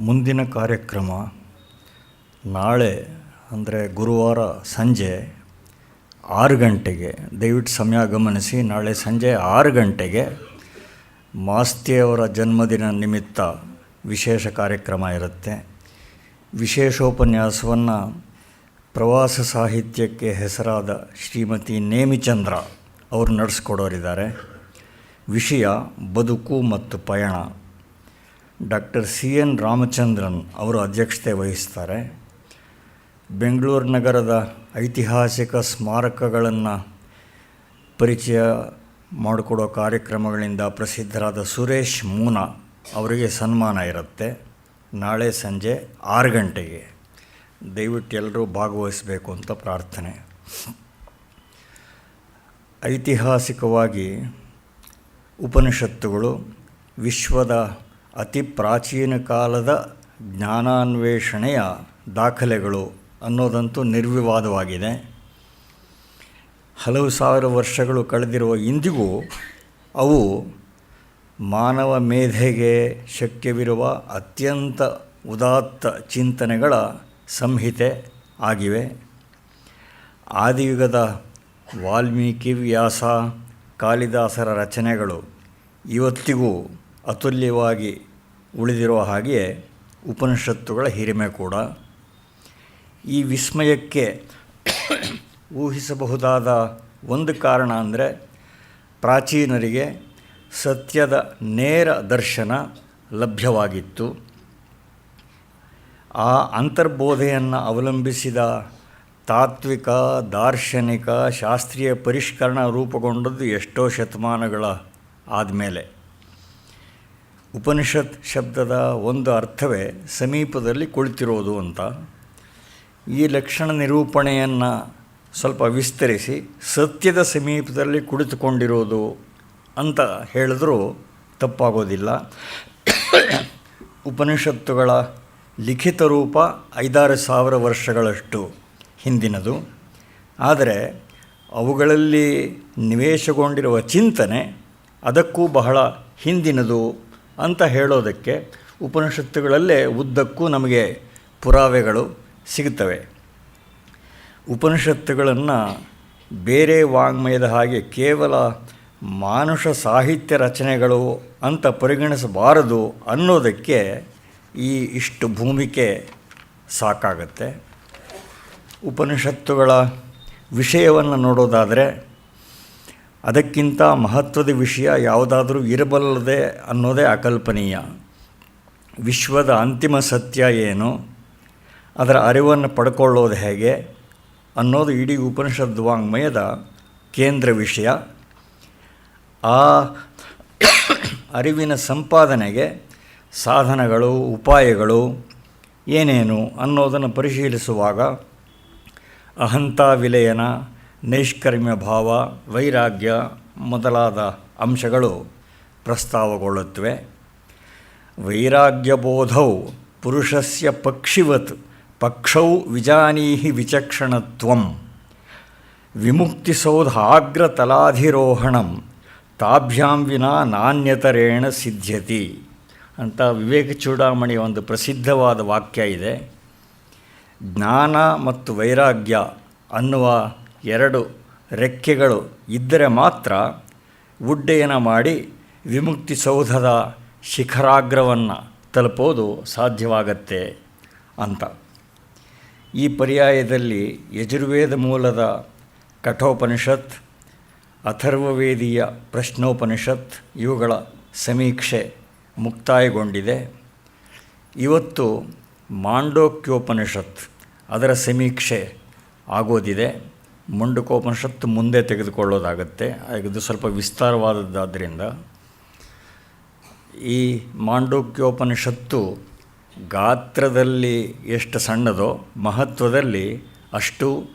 ಮುಂದಿನ ಕಾರ್ಯಕ್ರಮ ನಾಳೆ ಅಂದರೆ ಗುರುವಾರ ಸಂಜೆ 6 ಗಂಟೆಗೆ. ದಯವಿಟ್ಟು ಸಮಯ ಗಮನಿಸಿ. ನಾಳೆ ಸಂಜೆ 6 ಗಂಟೆಗೆ ಮಾಸ್ತಿಯವರ ಜನ್ಮದಿನ ನಿಮಿತ್ತ ವಿಶೇಷ ಕಾರ್ಯಕ್ರಮ ಇರುತ್ತೆ. ವಿಶೇಷೋಪನ್ಯಾಸವನ್ನು ಪ್ರವಾಸ ಸಾಹಿತ್ಯಕ್ಕೆ ಹೆಸರಾದ ಶ್ರೀಮತಿ ನೇಮಿಚಂದ್ರ ಅವರು ನಡೆಸ್ಕೊಡೋರಿದ್ದಾರೆ. ವಿಷಯ ಬದುಕು ಮತ್ತು ಪಯಣ. ಡಾಕ್ಟರ್ CN ರಾಮಚಂದ್ರನ್ ಅವರು ಅಧ್ಯಕ್ಷತೆ ವಹಿಸ್ತಾರೆ. ಬೆಂಗಳೂರು ನಗರದ ಐತಿಹಾಸಿಕ ಸ್ಮಾರಕಗಳನ್ನು ಪರಿಚಯ ಮಾಡಿಕೊಡೋ ಕಾರ್ಯಕ್ರಮಗಳಿಂದ ಪ್ರಸಿದ್ಧರಾದ ಸುರೇಶ್ ಮೂನ ಅವರಿಗೆ ಸನ್ಮಾನ ಇರುತ್ತೆ. ನಾಳೆ ಸಂಜೆ 6 ಗಂಟೆಗೆ ದಯವಿಟ್ಟು ಎಲ್ಲರೂ ಭಾಗವಹಿಸಬೇಕು ಅಂತ ಪ್ರಾರ್ಥನೆ. ಐತಿಹಾಸಿಕವಾಗಿ ಉಪನಿಷತ್ತುಗಳು ವಿಶ್ವದ ಅತಿ ಪ್ರಾಚೀನ ಕಾಲದ ಜ್ಞಾನಾನ್ವೇಷಣೆಯ ದಾಖಲೆಗಳು ಅನ್ನೋದಂತೂ ನಿರ್ವಿವಾದವಾಗಿದೆ. ಹಲವು ಸಾವಿರ ವರ್ಷಗಳು ಕಳೆದಿರುವ ಇಂದಿಗೂ ಅವು ಮಾನವ ಮೇಧೆಗೆ ಶಕ್ಯವಿರುವ ಅತ್ಯಂತ ಉದಾತ್ತ ಚಿಂತನೆಗಳ ಸಂಹಿತೆ ಆಗಿವೆ. ಆದಿಯುಗದ ವಾಲ್ಮೀಕಿ, ವ್ಯಾಸ, ಕಾಳಿದಾಸರ ರಚನೆಗಳು ಇವತ್ತಿಗೂ ಅತುಲ್ಯವಾಗಿ ಉಳಿದಿರುವ ಹಾಗೆಯೇ ಉಪನಿಷತ್ತುಗಳ ಹಿರಿಮೆ ಕೂಡ. ಈ ವಿಸ್ಮಯಕ್ಕೆ ಊಹಿಸಬಹುದಾದ ಒಂದು ಕಾರಣ ಅಂದರೆ ಪ್ರಾಚೀನರಿಗೆ ಸತ್ಯದ ನೇರ ದರ್ಶನ ಲಭ್ಯವಾಗಿತ್ತು. ಆ ಅಂತರ್ಬೋಧೆಯನ್ನು ಅವಲಂಬಿಸಿದ ತಾತ್ವಿಕ, ದಾರ್ಶನಿಕ, ಶಾಸ್ತ್ರೀಯ ಪರಿಷ್ಕರಣ ರೂಪುಗೊಂಡದ್ದು ಎಷ್ಟೋ ಶತಮಾನಗಳ ಆದಮೇಲೆ. ಉಪನಿಷತ್ ಶಬ್ದದ ಒಂದು ಅರ್ಥವೇ ಸಮೀಪದಲ್ಲಿ ಕುಳಿತಿರೋದು ಅಂತ. ಈ ಲಕ್ಷಣ ನಿರೂಪಣೆಯನ್ನು ಸ್ವಲ್ಪ ವಿಸ್ತರಿಸಿ ಸತ್ಯದ ಸಮೀಪದಲ್ಲಿ ಕುಳಿತುಕೊಂಡಿರೋದು ಅಂತ ಹೇಳಿದ್ರೂ ತಪ್ಪಾಗೋದಿಲ್ಲ. ಉಪನಿಷತ್ತುಗಳ ಲಿಖಿತ ರೂಪ 5-6 ಸಾವಿರ ವರ್ಷಗಳಷ್ಟು ಹಿಂದಿನದು. ಆದರೆ ಅವುಗಳಲ್ಲಿ ನಿವೇಶಗೊಂಡಿರುವ ಚಿಂತನೆ ಅದಕ್ಕೂ ಬಹಳ ಹಿಂದಿನದು ಅಂತ ಹೇಳೋದಕ್ಕೆ ಉಪನಿಷತ್ತುಗಳಲ್ಲೇ ಉದ್ದಕ್ಕೂ ನಮಗೆ ಪುರಾವೆಗಳು ಸಿಗುತ್ತವೆ. ಉಪನಿಷತ್ತುಗಳನ್ನು ಬೇರೆ ವಾಂಗ್ಮಯದ ಹಾಗೆ ಕೇವಲ ಮಾನುಷ ಸಾಹಿತ್ಯ ರಚನೆಗಳು ಅಂತ ಪರಿಗಣಿಸಬಾರದು ಅನ್ನೋದಕ್ಕೆ ಇಷ್ಟು ಭೂಮಿಕೆ ಸಾಕಾಗತ್ತೆ. ಉಪನಿಷತ್ತುಗಳ ವಿಷಯವನ್ನು ನೋಡೋದಾದರೆ ಅದಕ್ಕಿಂತ ಮಹತ್ವದ ವಿಷಯ ಯಾವುದಾದ್ರೂ ಇರಬಲ್ಲದೆ ಅನ್ನೋದೇ ಅಕಲ್ಪನೀಯ. ವಿಶ್ವದ ಅಂತಿಮ ಸತ್ಯ ಏನು, ಅದರ ಅರಿವನ್ನು ಪಡ್ಕೊಳ್ಳೋದು ಹೇಗೆ ಅನ್ನೋದು ಇಡೀ ಉಪನಿಷದ್ ವಾಂಗ್ಮಯದ ಕೇಂದ್ರ ವಿಷಯ. ಆ ಅರಿವಿನ ಸಂಪಾದನೆಗೆ ಸಾಧನಗಳು, ಉಪಾಯಗಳು ಏನೇನು ಅನ್ನೋದನ್ನು ಪರಿಶೀಲಿಸುವಾಗ ಅಹಂತಾ ವಿಲಯನ, ನೈಷ್ಕರ್ಮ್ಯ ಭಾವ, ವೈರಾಗ್ಯ ಮೊದಲಾದ ಅಂಶಗಳು ಪ್ರಸ್ತಾವಗೊಳ್ಳುತ್ತವೆ. ವೈರಾಗ್ಯಬೋಧೌ ಪುರುಷಸ್ಯ ಪಕ್ಷಿವತ್ ಪಕ್ಷೌ ವಿಜಾನೀಹಿ ವಿಚಕ್ಷಣತ್ವಂ ವಿಮುಕ್ತಿಸೌಧಾಗ್ರತಲಾಧಿರೋಹಣಂ ತಾಭ್ಯಾಂ ವಿನಾ ನಾಣ್ಯತರೇಣ ಸಿದ್ಧ್ಯತಿ ಅಂತ ವಿವೇಕ ಚೂಡಾಮಣಿ ಒಂದು ಪ್ರಸಿದ್ಧವಾದ ವಾಕ್ಯ ಇದೆ. ಜ್ಞಾನ ಮತ್ತು ವೈರಾಗ್ಯ ಅನ್ನುವ 2 ರೆಕ್ಕೆಗಳು ಇದ್ದರೆ ಮಾತ್ರ ಉಡ್ಡಯನ ಮಾಡಿ ವಿಮುಕ್ತಿ ಸೌಧದ ಶಿಖರಾಗ್ರವನ್ನು ತಲುಪೋದು ಸಾಧ್ಯವಾಗತ್ತೆ ಅಂತ. ಈ ಪರ್ಯಾಯದಲ್ಲಿ ಯಜುರ್ವೇದ ಮೂಲದ ಕಠೋಪನಿಷತ್, ಅಥರ್ವವೇದೀಯ ಪ್ರಶ್ನೋಪನಿಷತ್ ಇವುಗಳ ಸಮೀಕ್ಷೆ ಮುಕ್ತಾಯಗೊಂಡಿದೆ. ಇವತ್ತು ಮಾಂಡೋಕ್ಯೋಪನಿಷತ್ ಅದರ ಸಮೀಕ್ಷೆ ಆಗೋದಿದೆ. ಮುಂಡಕೋಪನಿಷತ್ತು ಮುಂದೆ ತೆಗೆದುಕೊಳ್ಳೋದಾಗತ್ತೆ. ಇದು ಸ್ವಲ್ಪ ವಿಸ್ತಾರವಾದದ್ದಾದ್ದರಿಂದ ಈ ಮಾಂಡೋಕ್ಯೋಪನಿಷತ್ತು ಗಾತ್ರದಲ್ಲಿ ಎಷ್ಟು ಸಣ್ಣದೋ ಮಹತ್ವದಲ್ಲಿ ಅಷ್ಟು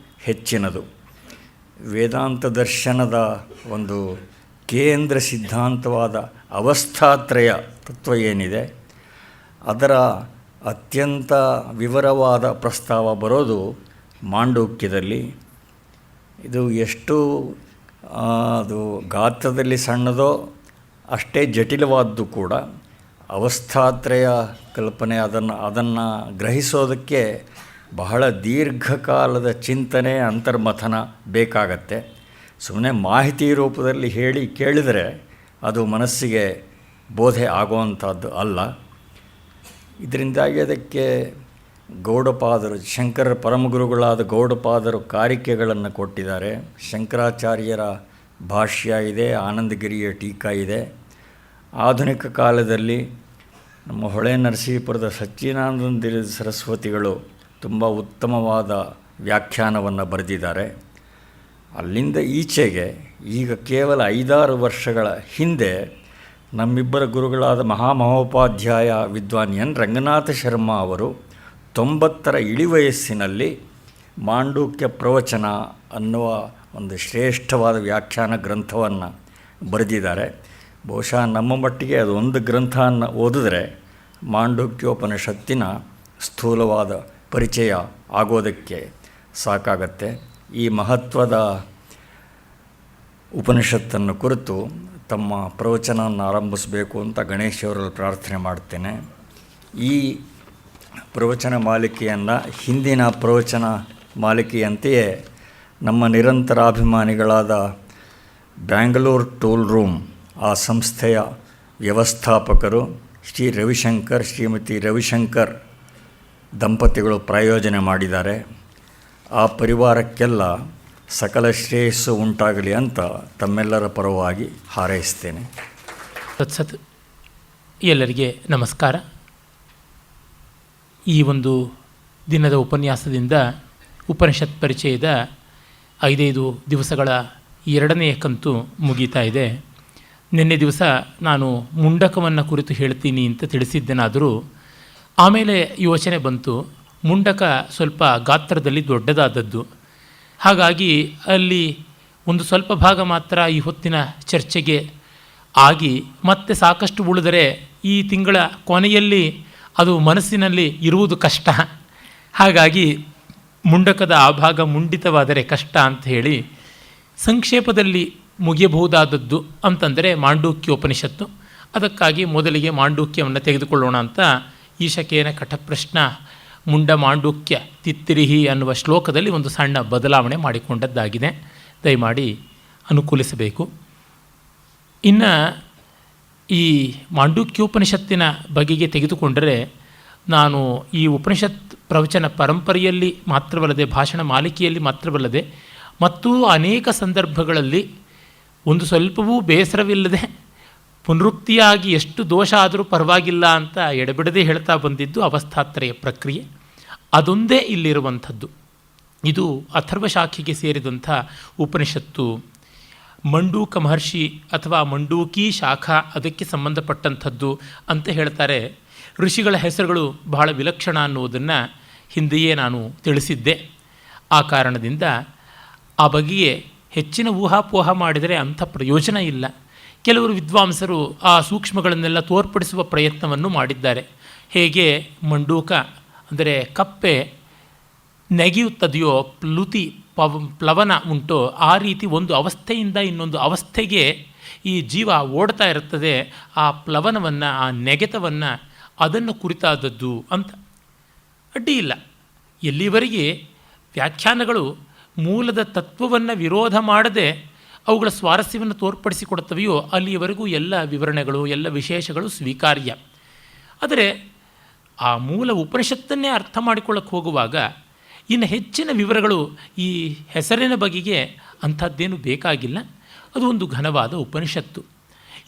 ಹೆಚ್ಚಿನದು. ವೇದಾಂತ ದರ್ಶನದ ಒಂದು ಕೇಂದ್ರ ಸಿದ್ಧಾಂತವಾದ ಅವಸ್ಥಾತ್ರಯ ತತ್ವ ಏನಿದೆ ಅದರ ಅತ್ಯಂತ ವಿವರವಾದ ಪ್ರಸ್ತಾವ ಬರೋದು ಮಾಂಡೂಕ್ಯದಲ್ಲಿ. ಇದು ಎಷ್ಟು ಅದು ಗಾತ್ರದಲ್ಲಿ ಸಣ್ಣದೋ ಅಷ್ಟೇ ಜಟಿಲವಾದ್ದು ಕೂಡ. ಅವಸ್ಥಾತ್ರಯ ಕಲ್ಪನೆ ಅದನ್ನು ಗ್ರಹಿಸೋದಕ್ಕೆ ಬಹಳ ದೀರ್ಘಕಾಲದ ಚಿಂತನೆ ಅಂತರ್ಮಥನ ಬೇಕಾಗತ್ತೆ. ಸುಮ್ಮನೆ ಮಾಹಿತಿ ರೂಪದಲ್ಲಿ ಹೇಳಿ ಕೇಳಿದರೆ ಅದು ಮನಸ್ಸಿಗೆ ಬೋಧೆ ಆಗುವಂಥದ್ದು ಅಲ್ಲ. ಇದರಿಂದಾಗಿ ಅದಕ್ಕೆ ಗೌಡಪಾದರು, ಶಂಕರರ ಪರಮಗುರುಗಳಾದ ಗೌಡಪಾದರು ಕಾರಿಕೆಗಳನ್ನು ಕೊಟ್ಟಿದ್ದಾರೆ. ಶಂಕರಾಚಾರ್ಯರ ಭಾಷ್ಯ ಇದೆ, ಆನಂದಗಿರಿಯ ಟೀಕಾ ಇದೆ. ಆಧುನಿಕ ಕಾಲದಲ್ಲಿ ನಮ್ಮ ಹೊಳೆ ನರಸೀಪುರದ ಸಚ್ಚಿದಾನಂದ ಸರಸ್ವತಿಗಳು ತುಂಬ ಉತ್ತಮವಾದ ವ್ಯಾಖ್ಯಾನವನ್ನು ಬರೆದಿದ್ದಾರೆ. ಅಲ್ಲಿಂದ ಈಚೆಗೆ ಈಗ ಕೇವಲ 5-6 ವರ್ಷಗಳ ಹಿಂದೆ ನಮ್ಮಿಬ್ಬರ ಗುರುಗಳಾದ ಮಹಾಮಹೋಪಾಧ್ಯಾಯ ವಿದ್ವಾನ್ ಎನ್ ರಂಗನಾಥ ಶರ್ಮ ಅವರು 90ರ ಇಳಿವಯಸ್ಸಿನಲ್ಲಿ ಮಾಂಡೂಕ್ಯ ಪ್ರವಚನ ಅನ್ನುವ ಒಂದು ಶ್ರೇಷ್ಠವಾದ ವ್ಯಾಖ್ಯಾನ ಗ್ರಂಥವನ್ನು ಬರೆದಿದ್ದಾರೆ. ಬಹುಶಃ ನಮ್ಮ ಮಟ್ಟಿಗೆ ಅದು ಒಂದು ಗ್ರಂಥವನ್ನು ಓದಿದ್ರೆ ಮಾಂಡೂಕ್ಯೋಪನಿಷತ್ತಿನ ಸ್ಥೂಲವಾದ ಪರಿಚಯ ಆಗೋದಕ್ಕೆ ಸಾಕಾಗತ್ತೆ. ಈ ಮಹತ್ವದ ಉಪನಿಷತ್ತನ್ನು ಕುರಿತು ತಮ್ಮ ಪ್ರವಚನವನ್ನು ಆರಂಭಿಸಬೇಕು ಅಂತ ಗಣೇಶವರಲ್ಲಿ ಪ್ರಾರ್ಥನೆ ಮಾಡ್ತೇನೆ. ಈ ಪ್ರವಚನ ಮಾಲಿಕೆಯನ್ನು ಹಿಂದಿನ ಪ್ರವಚನ ಮಾಲಿಕೆಯಂತೆಯೇ ನಮ್ಮ ನಿರಂತರಾಭಿಮಾನಿಗಳಾದ ಬ್ಯಾಂಗ್ಳೂರ್ ಟೂಲ್ ರೂಮ್ ಆ ಸಂಸ್ಥೆಯ ವ್ಯವಸ್ಥಾಪಕರು ಶ್ರೀಮತಿ ರವಿಶಂಕರ್ ದಂಪತಿಗಳು ಪ್ರಾಯೋಜನೆ ಮಾಡಿದ್ದಾರೆ. ಆ ಪರಿವಾರಕ್ಕೆಲ್ಲ ಸಕಲ ಶ್ರೇಯಸ್ಸು ಉಂಟಾಗಲಿ ಅಂತ ತಮ್ಮೆಲ್ಲರ ಪರವಾಗಿ ಹಾರೈಸ್ತೇನೆ. ಸತ್ಸತ್. ಎಲ್ಲರಿಗೆ ನಮಸ್ಕಾರ. ಈ ಒಂದು ದಿನದ ಉಪನ್ಯಾಸದಿಂದ ಉಪನಿಷತ್ ಪರಿಚಯದ 5 ದಿವಸಗಳ 2ನೇ ಕಂತು ಮುಗೀತಾ ಇದೆ. ನಿನ್ನೆ ದಿವಸ ನಾನು ಮುಂಡಕವನ್ನು ಕುರಿತು ಹೇಳ್ತೀನಿ ಅಂತ ತಿಳಿಸಿದ್ದೇನಾದರೂ ಆಮೇಲೆ ಯೋಚನೆ ಬಂತು, ಮುಂಡಕ ಸ್ವಲ್ಪ ಗಾತ್ರದಲ್ಲಿ ದೊಡ್ಡದಾದದ್ದು, ಹಾಗಾಗಿ ಅಲ್ಲಿ ಒಂದು ಸ್ವಲ್ಪ ಭಾಗ ಮಾತ್ರ ಈ ಹೊತ್ತಿನ ಚರ್ಚೆಗೆ ಆಗಿ ಮತ್ತೆ ಸಾಕಷ್ಟು ಉಳಿದರೆ ಈ ತಿಂಗಳ ಕೊನೆಯಲ್ಲಿ ಅದು ಮನಸ್ಸಿನಲ್ಲಿ ಇರುವುದು ಕಷ್ಟ. ಹಾಗಾಗಿ ಮುಂಡಕದ ಆ ಭಾಗ ಮುಂಡಿತವಾದರೆ ಕಷ್ಟ ಅಂತ ಹೇಳಿ ಸಂಕ್ಷೇಪದಲ್ಲಿ ಮುಗಿಯಬಹುದಾದದ್ದು ಅಂತಂದರೆ ಮಾಂಡೂಕ್ಯೋಪನಿಷತ್ತು. ಅದಕ್ಕಾಗಿ ಮೊದಲಿಗೆ ಮಾಂಡೂಕ್ಯವನ್ನು ತೆಗೆದುಕೊಳ್ಳೋಣ ಅಂತ ಈಶಕೇನ ಕಠಪ್ರಶ್ನ ಮುಂಡ ಮಾಂಡೂಕ್ಯ ತಿತ್ತಿರಿಹಿ ಅನ್ನುವ ಶ್ಲೋಕದಲ್ಲಿ ಒಂದು ಸಣ್ಣ ಬದಲಾವಣೆ ಮಾಡಿಕೊಂಡದ್ದಾಗಿದೆ. ದಯಮಾಡಿ ಅನುಕೂಲಿಸಬೇಕು. ಇನ್ನು ಈ ಮಾಂಡೂಕ್ಯೋಪನಿಷತ್ತಿನ ಬಗೆಗೆ ತೆಗೆದುಕೊಂಡರೆ ನಾನು ಈ ಉಪನಿಷತ್ ಪ್ರವಚನ ಪರಂಪರೆಯಲ್ಲಿ ಮಾತ್ರವಲ್ಲದೆ ಭಾಷಣ ಮಾಲಿಕೆಯಲ್ಲಿ ಮಾತ್ರವಲ್ಲದೆ ಮತ್ತು ಅನೇಕ ಸಂದರ್ಭಗಳಲ್ಲಿ ಒಂದು ಸ್ವಲ್ಪವೂ ಬೇಸರವಿಲ್ಲದೆ ಪುನರುಕ್ತಿಯಾಗಿ ಎಷ್ಟು ದೋಷ ಆದರೂ ಪರವಾಗಿಲ್ಲ ಅಂತ ಎಡೆಬಿಡದೆ ಹೇಳ್ತಾ ಬಂದಿದ್ದು ಅವಸ್ಥಾತ್ರಯ ಪ್ರಕ್ರಿಯೆ. ಅದೊಂದೇ ಇಲ್ಲಿರುವಂಥದ್ದು. ಇದು ಅಥರ್ವಶಾಖೆಗೆ ಸೇರಿದಂಥ ಉಪನಿಷತ್ತು. ಮಂಡೂಕ ಮಹರ್ಷಿ ಅಥವಾ ಮಂಡೂಕಿ ಶಾಖಾ ಅದಕ್ಕೆ ಸಂಬಂಧಪಟ್ಟಂಥದ್ದು ಅಂತ ಹೇಳ್ತಾರೆ. ಋಷಿಗಳ ಹೆಸರುಗಳು ಬಹಳ ವಿಲಕ್ಷಣ ಅನ್ನುವುದನ್ನು ಹಿಂದೆಯೇ ನಾನು ತಿಳಿಸಿದ್ದೆ. ಆ ಕಾರಣದಿಂದ ಆ ಬಗೆಗೆ ಹೆಚ್ಚಿನ ಊಹಾಪೋಹ ಮಾಡಿದರೆ ಅಂಥ ಪ್ರಯೋಜನ ಇಲ್ಲ. ಕೆಲವರು ವಿದ್ವಾಂಸರು ಆ ಸೂಕ್ಷ್ಮಗಳನ್ನೆಲ್ಲ ತೋರ್ಪಡಿಸುವ ಪ್ರಯತ್ನವನ್ನು ಮಾಡಿದ್ದಾರೆ. ಹೇಗೆ ಮಂಡೂಕ ಅಂದರೆ ಕಪ್ಪೆ ನೆಗೆಯುತ್ತದೆಯೋ, ಪ್ಲವನ ಉಂಟೋ, ಆ ರೀತಿ ಒಂದು ಅವಸ್ಥೆಯಿಂದ ಇನ್ನೊಂದು ಅವಸ್ಥೆಗೆ ಈ ಜೀವ ಓಡ್ತಾ ಇರುತ್ತದೆ. ಆ ಪ್ಲವನವನ್ನು, ಆ ನೆಗೆತವನ್ನು, ಅದನ್ನು ಕುರಿತಾದದ್ದು ಅಂತ. ಅಡ್ಡಿ ಇಲ್ಲ. ಎಲ್ಲಿವರೆಗೆ ವ್ಯಾಖ್ಯಾನಗಳು ಮೂಲದ ತತ್ವವನ್ನು ವಿರೋಧ ಮಾಡದೆ ಅವುಗಳ ಸ್ವಾರಸ್ಯವನ್ನು ತೋರ್ಪಡಿಸಿಕೊಡುತ್ತವೆಯೋ ಅಲ್ಲಿಯವರೆಗೂ ಎಲ್ಲ ವಿವರಣೆಗಳು, ಎಲ್ಲ ವಿಶೇಷಗಳು ಸ್ವೀಕಾರ್ಯ. ಆದರೆ ಆ ಮೂಲ ಉಪನಿಷತ್ತನ್ನೇ ಅರ್ಥ ಮಾಡಿಕೊಳ್ಳಕ್ಕೆ ಹೋಗುವಾಗ ಇನ್ನು ಹೆಚ್ಚಿನ ವಿವರಗಳು ಈ ಹೆಸರಿನ ಬಗೆಗೆ ಅಂಥದ್ದೇನು ಬೇಕಾಗಿಲ್ಲ. ಅದು ಒಂದು ಘನವಾದ ಉಪನಿಷತ್ತು.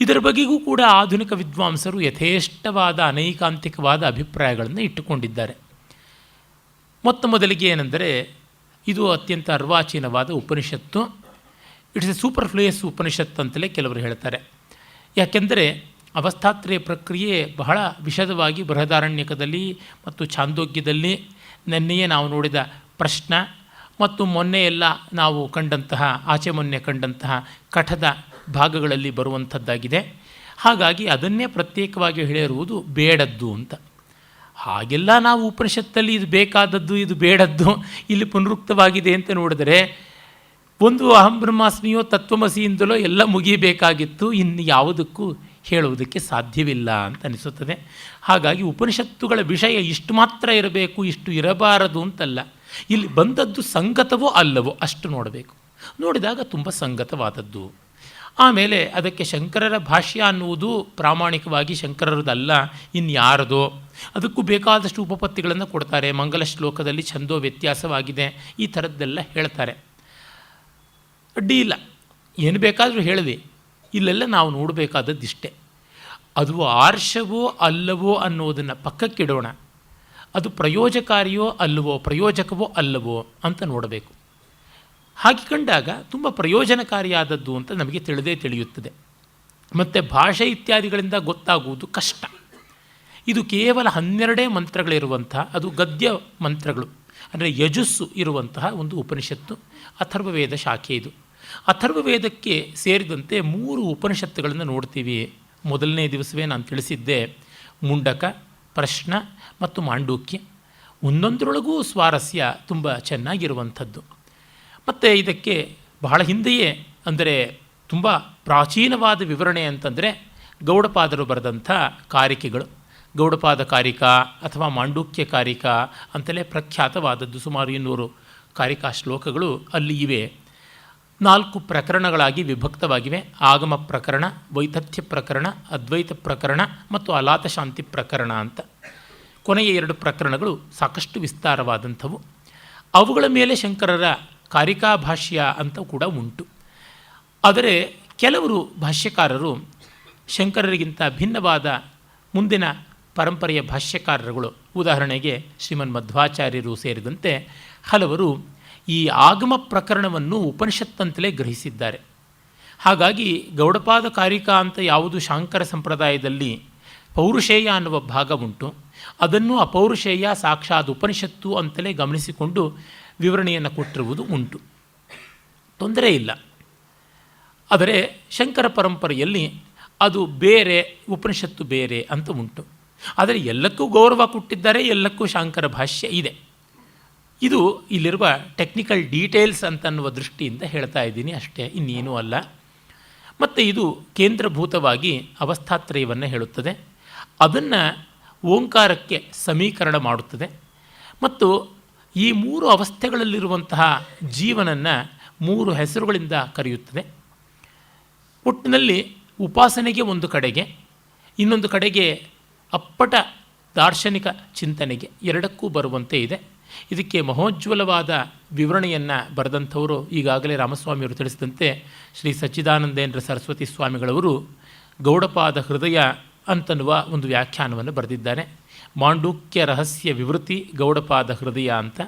ಇದರ ಬಗೆಗೂ ಕೂಡ ಆಧುನಿಕ ವಿದ್ವಾಂಸರು ಯಥೇಷ್ಟವಾದ ಅನೈಕಾಂತಿಕವಾದ ಅಭಿಪ್ರಾಯಗಳನ್ನು ಇಟ್ಟುಕೊಂಡಿದ್ದಾರೆ. ಮೊದಲಿಗೆ ಏನೆಂದರೆ ಇದು ಅತ್ಯಂತ ಅರ್ವಾಚೀನವಾದ ಉಪನಿಷತ್ತು. ಇಟ್ಸ್ ಎ ಸೂಪರ್ಫ್ಲೂಯಸ್ ಉಪನಿಷತ್ತು ಅಂತಲೇ ಕೆಲವರು ಹೇಳ್ತಾರೆ. ಯಾಕೆಂದರೆ ಅವಸ್ಥಾತ್ರಯ ಪ್ರಕ್ರಿಯೆ ಬಹಳ ವಿಶದವಾಗಿ ಬೃಹದಾರಣ್ಯಕದಲ್ಲಿ ಮತ್ತು ಛಾಂದೋಗ್ಯದಲ್ಲಿ, ನೆನ್ನೆಯೇ ನಾವು ನೋಡಿದ ಪ್ರಶ್ನ ಮತ್ತು ಮೊನ್ನೆಯೆಲ್ಲ ನಾವು ಕಂಡಂತಹ, ಆಚೆ ಮೊನ್ನೆ ಕಂಡಂತಹ ಕಠದ ಭಾಗಗಳಲ್ಲಿ ಬರುವಂಥದ್ದಾಗಿದೆ. ಹಾಗಾಗಿ ಅದನ್ನೇ ಪ್ರತ್ಯೇಕವಾಗಿ ಹೇಳಿರುವುದು ಬೇಡದ್ದು ಅಂತ. ಹಾಗೆಲ್ಲ ನಾವು ಉಪನಿಷತ್ತಲ್ಲಿ ಇದು ಬೇಕಾದದ್ದು, ಇದು ಬೇಡದ್ದು ಇಲ್ಲಿ ಪುನರುಕ್ತವಾಗಿದೆ ಅಂತ ನೋಡಿದರೆ ಒಂದು ಅಹಂ ಬ್ರಹ್ಮಾಸ್ಮಿಯೋ ತತ್ವಮಸಿಯಿಂದಲೋ ಎಲ್ಲ ಮುಗಿಯಬೇಕಾಗಿತ್ತು. ಇನ್ನು ಯಾವುದಕ್ಕೂ ಹೇಳುವುದಕ್ಕೆ ಸಾಧ್ಯವಿಲ್ಲ ಅಂತ ಅನಿಸುತ್ತದೆ. ಹಾಗಾಗಿ ಉಪನಿಷತ್ತುಗಳ ವಿಷಯ ಇಷ್ಟು ಮಾತ್ರ ಇರಬೇಕು, ಇಷ್ಟು ಇರಬಾರದು ಅಂತಲ್ಲ. ಇಲ್ಲಿ ಬಂದದ್ದು ಸಂಗತವೋ ಅಲ್ಲವೋ ಅಷ್ಟು ನೋಡಬೇಕು. ನೋಡಿದಾಗ ತುಂಬ ಸಂಗತವಾದದ್ದು. ಆಮೇಲೆ ಅದಕ್ಕೆ ಶಂಕರರ ಭಾಷ್ಯ ಅನ್ನುವುದು ಪ್ರಾಮಾಣಿಕವಾಗಿ ಶಂಕರರದಲ್ಲ, ಇನ್ಯಾರದೋ. ಅದಕ್ಕೂ ಬೇಕಾದಷ್ಟು ಉಪಪತ್ತಿಗಳನ್ನು ಕೊಡ್ತಾರೆ. ಮಂಗಲ ಶ್ಲೋಕದಲ್ಲಿ ಛಂದೋ ವ್ಯತ್ಯಾಸವಾಗಿದೆ, ಈ ಥರದ್ದೆಲ್ಲ ಹೇಳ್ತಾರೆ. ಅಡ್ಡಿ ಇಲ್ಲ, ಏನು ಬೇಕಾದರೂ ಹೇಳಲಿ. ಇಲ್ಲೆಲ್ಲ ನಾವು ನೋಡಬೇಕಾದದ್ದಿಷ್ಟೇ. ಅದು ಆರ್ಷವೋ ಅಲ್ಲವೋ ಅನ್ನೋದನ್ನು ಪಕ್ಕಕ್ಕಿಡೋಣ. ಅದು ಪ್ರಯೋಜಕಾರಿಯೋ ಅಲ್ಲವೋ, ಪ್ರಯೋಜಕವೋ ಅಲ್ಲವೋ ಅಂತ ನೋಡಬೇಕು. ಹಾಗೆ ಕಂಡಾಗ ತುಂಬ ಪ್ರಯೋಜನಕಾರಿಯಾದದ್ದು ಅಂತ ನಮಗೆ ತಿಳಿಯುತ್ತದೆ. ಮತ್ತು ಭಾಷೆ ಇತ್ಯಾದಿಗಳಿಂದ ಗೊತ್ತಾಗುವುದು ಕಷ್ಟ. ಇದು ಕೇವಲ 12 ಮಂತ್ರಗಳಿರುವಂಥ, ಅದು ಗದ್ಯ ಮಂತ್ರಗಳು, ಅಂದರೆ ಯಜಸ್ಸು ಇರುವಂತಹ ಒಂದು ಉಪನಿಷತ್ತು. ಅಥರ್ವವೇದ ಶಾಖೆ ಇದು. ಅಥರ್ವವೇದಕ್ಕೆ ಸೇರಿದಂತೆ 3 ಉಪನಿಷತ್ತುಗಳನ್ನು ನೋಡ್ತೀವಿ. ಮೊದಲನೇ ದಿವಸವೇ ನಾನು ತಿಳಿಸಿದ್ದೆ, ಮುಂಡಕ, ಪ್ರಶ್ನ ಮತ್ತು ಮಾಂಡೂಕ್ಯ. ಒಂದೊಂದರೊಳಗೂ ಸ್ವಾರಸ್ಯ ತುಂಬ ಚೆನ್ನಾಗಿರುವಂಥದ್ದು. ಮತ್ತು ಇದಕ್ಕೆ ಬಹಳ ಹಿಂದೆಯೇ, ಅಂದರೆ ತುಂಬ ಪ್ರಾಚೀನವಾದ ವಿವರಣೆ ಅಂತಂದರೆ ಗೌಡಪಾದರು ಬರೆದಂಥ ಕಾರಿಕೆಗಳು. ಗೌಡಪಾದ ಕಾರಿಕಾ ಅಥವಾ ಮಾಂಡೂಕ್ಯ ಕಾರಿಕಾ ಅಂತಲೇ ಪ್ರಖ್ಯಾತವಾದದ್ದು. ಸುಮಾರು 200 ಕಾರಿಕಾ ಶ್ಲೋಕಗಳು ಅಲ್ಲಿ ಇವೆ. 4 ಪ್ರಕರಣಗಳಾಗಿ ವಿಭಕ್ತವಾಗಿವೆ. ಆಗಮ ಪ್ರಕರಣ, ವೈತಥ್ಯ ಪ್ರಕರಣ, ಅದ್ವೈತ ಪ್ರಕರಣ ಮತ್ತು ಅಲಾತ ಶಾಂತಿ ಪ್ರಕರಣ ಅಂತ. ಕೊನೆಯ 2 ಪ್ರಕರಣಗಳು ಸಾಕಷ್ಟು ವಿಸ್ತಾರವಾದಂಥವು. ಅವುಗಳ ಮೇಲೆ ಶಂಕರರ ಕಾರಿಕಾ ಭಾಷ್ಯ ಅಂತ ಕೂಡ ಉಂಟು. ಆದರೆ ಕೆಲವರು ಭಾಷ್ಯಕಾರರು ಶಂಕರರಿಗಿಂತ ಭಿನ್ನವಾದ ಮುಂದಿನ ಪರಂಪರೆಯ ಭಾಷ್ಯಕಾರರುಗಳು, ಉದಾಹರಣೆಗೆ ಶ್ರೀಮನ್ ಮಧ್ವಾಚಾರ್ಯರು ಸೇರಿದಂತೆ ಹಲವರು ಈ ಆಗಮ ಪ್ರಕರಣವನ್ನು ಉಪನಿಷತ್ತಂತಲೇ ಗ್ರಹಿಸಿದ್ದಾರೆ. ಹಾಗಾಗಿ ಗೌಡಪಾದ ಕಾರಿಕಾ ಅಂತ ಯಾವುದು ಶಾಂಕರ ಸಂಪ್ರದಾಯದಲ್ಲಿ ಪೌರುಷೇಯ ಅನ್ನುವ ಭಾಗ ಉಂಟು, ಅದನ್ನು ಅಪೌರುಷೇಯ ಸಾಕ್ಷಾತ್ ಉಪನಿಷತ್ತು ಅಂತಲೇ ಗಮನಿಸಿಕೊಂಡು ವಿವರಣೆಯನ್ನು ಕೊಟ್ಟಿರುವುದು ಉಂಟು. ತೊಂದರೆ ಇಲ್ಲ. ಆದರೆ ಶಂಕರ ಪರಂಪರೆಯಲ್ಲಿ ಅದು ಬೇರೆ, ಉಪನಿಷತ್ತು ಬೇರೆ ಅಂತ ಉಂಟು. ಆದರೆ ಎಲ್ಲಕ್ಕೂ ಗೌರವ ಕೊಟ್ಟಿದ್ದಾರೆ, ಎಲ್ಲಕ್ಕೂ ಶಾಂಕರ ಭಾಷ್ಯ ಇದೆ. ಇದು ಇಲ್ಲಿರುವ ಟೆಕ್ನಿಕಲ್ ಡೀಟೇಲ್ಸ್ ಅಂತನ್ನುವ ದೃಷ್ಟಿಯಿಂದ ಹೇಳ್ತಾ ಇದ್ದೀನಿ ಅಷ್ಟೇ, ಇನ್ನೇನೂ ಅಲ್ಲ. ಮತ್ತು ಇದು ಕೇಂದ್ರಭೂತವಾಗಿ ಅವಸ್ಥಾತ್ರಯವನ್ನು ಹೇಳುತ್ತದೆ. ಅದನ್ನು ಓಂಕಾರಕ್ಕೆ ಸಮೀಕರಣ ಮಾಡುತ್ತದೆ. ಮತ್ತು ಈ 3 ಅವಸ್ಥೆಗಳಲ್ಲಿರುವಂತಹ ಜೀವನನ್ನು 3 ಹೆಸರುಗಳಿಂದ ಕರೆಯುತ್ತದೆ. ಒಟ್ಟಿನಲ್ಲಿ ಉಪಾಸನೆಗೆ ಒಂದು ಕಡೆಗೆ, ಇನ್ನೊಂದು ಕಡೆಗೆ ಅಪ್ಪಟ ದಾರ್ಶನಿಕ ಚಿಂತನೆಗೆ, ಎರಡಕ್ಕೂ ಬರುವಂತೆ ಇದೆ. ಇದಕ್ಕೆ ಮಹೋಜ್ವಲವಾದ ವಿವರಣೆಯನ್ನು ಬರೆದಂಥವರು ಈಗಾಗಲೇ ರಾಮಸ್ವಾಮಿಯವರು ತಿಳಿಸಿದಂತೆ ಶ್ರೀ ಸಚ್ಚಿದಾನಂದೇಂದ್ರ ಸರಸ್ವತಿ ಸ್ವಾಮಿಗಳವರು ಗೌಡಪಾದ ಹೃದಯ ಅಂತನ್ನುವ ಒಂದು ವ್ಯಾಖ್ಯಾನವನ್ನು ಬರೆದಿದ್ದಾರೆ. ಮಾಂಡೂಕ್ಯ ರಹಸ್ಯ ವಿವೃತಿ ಗೌಡಪಾದ ಹೃದಯ ಅಂತ.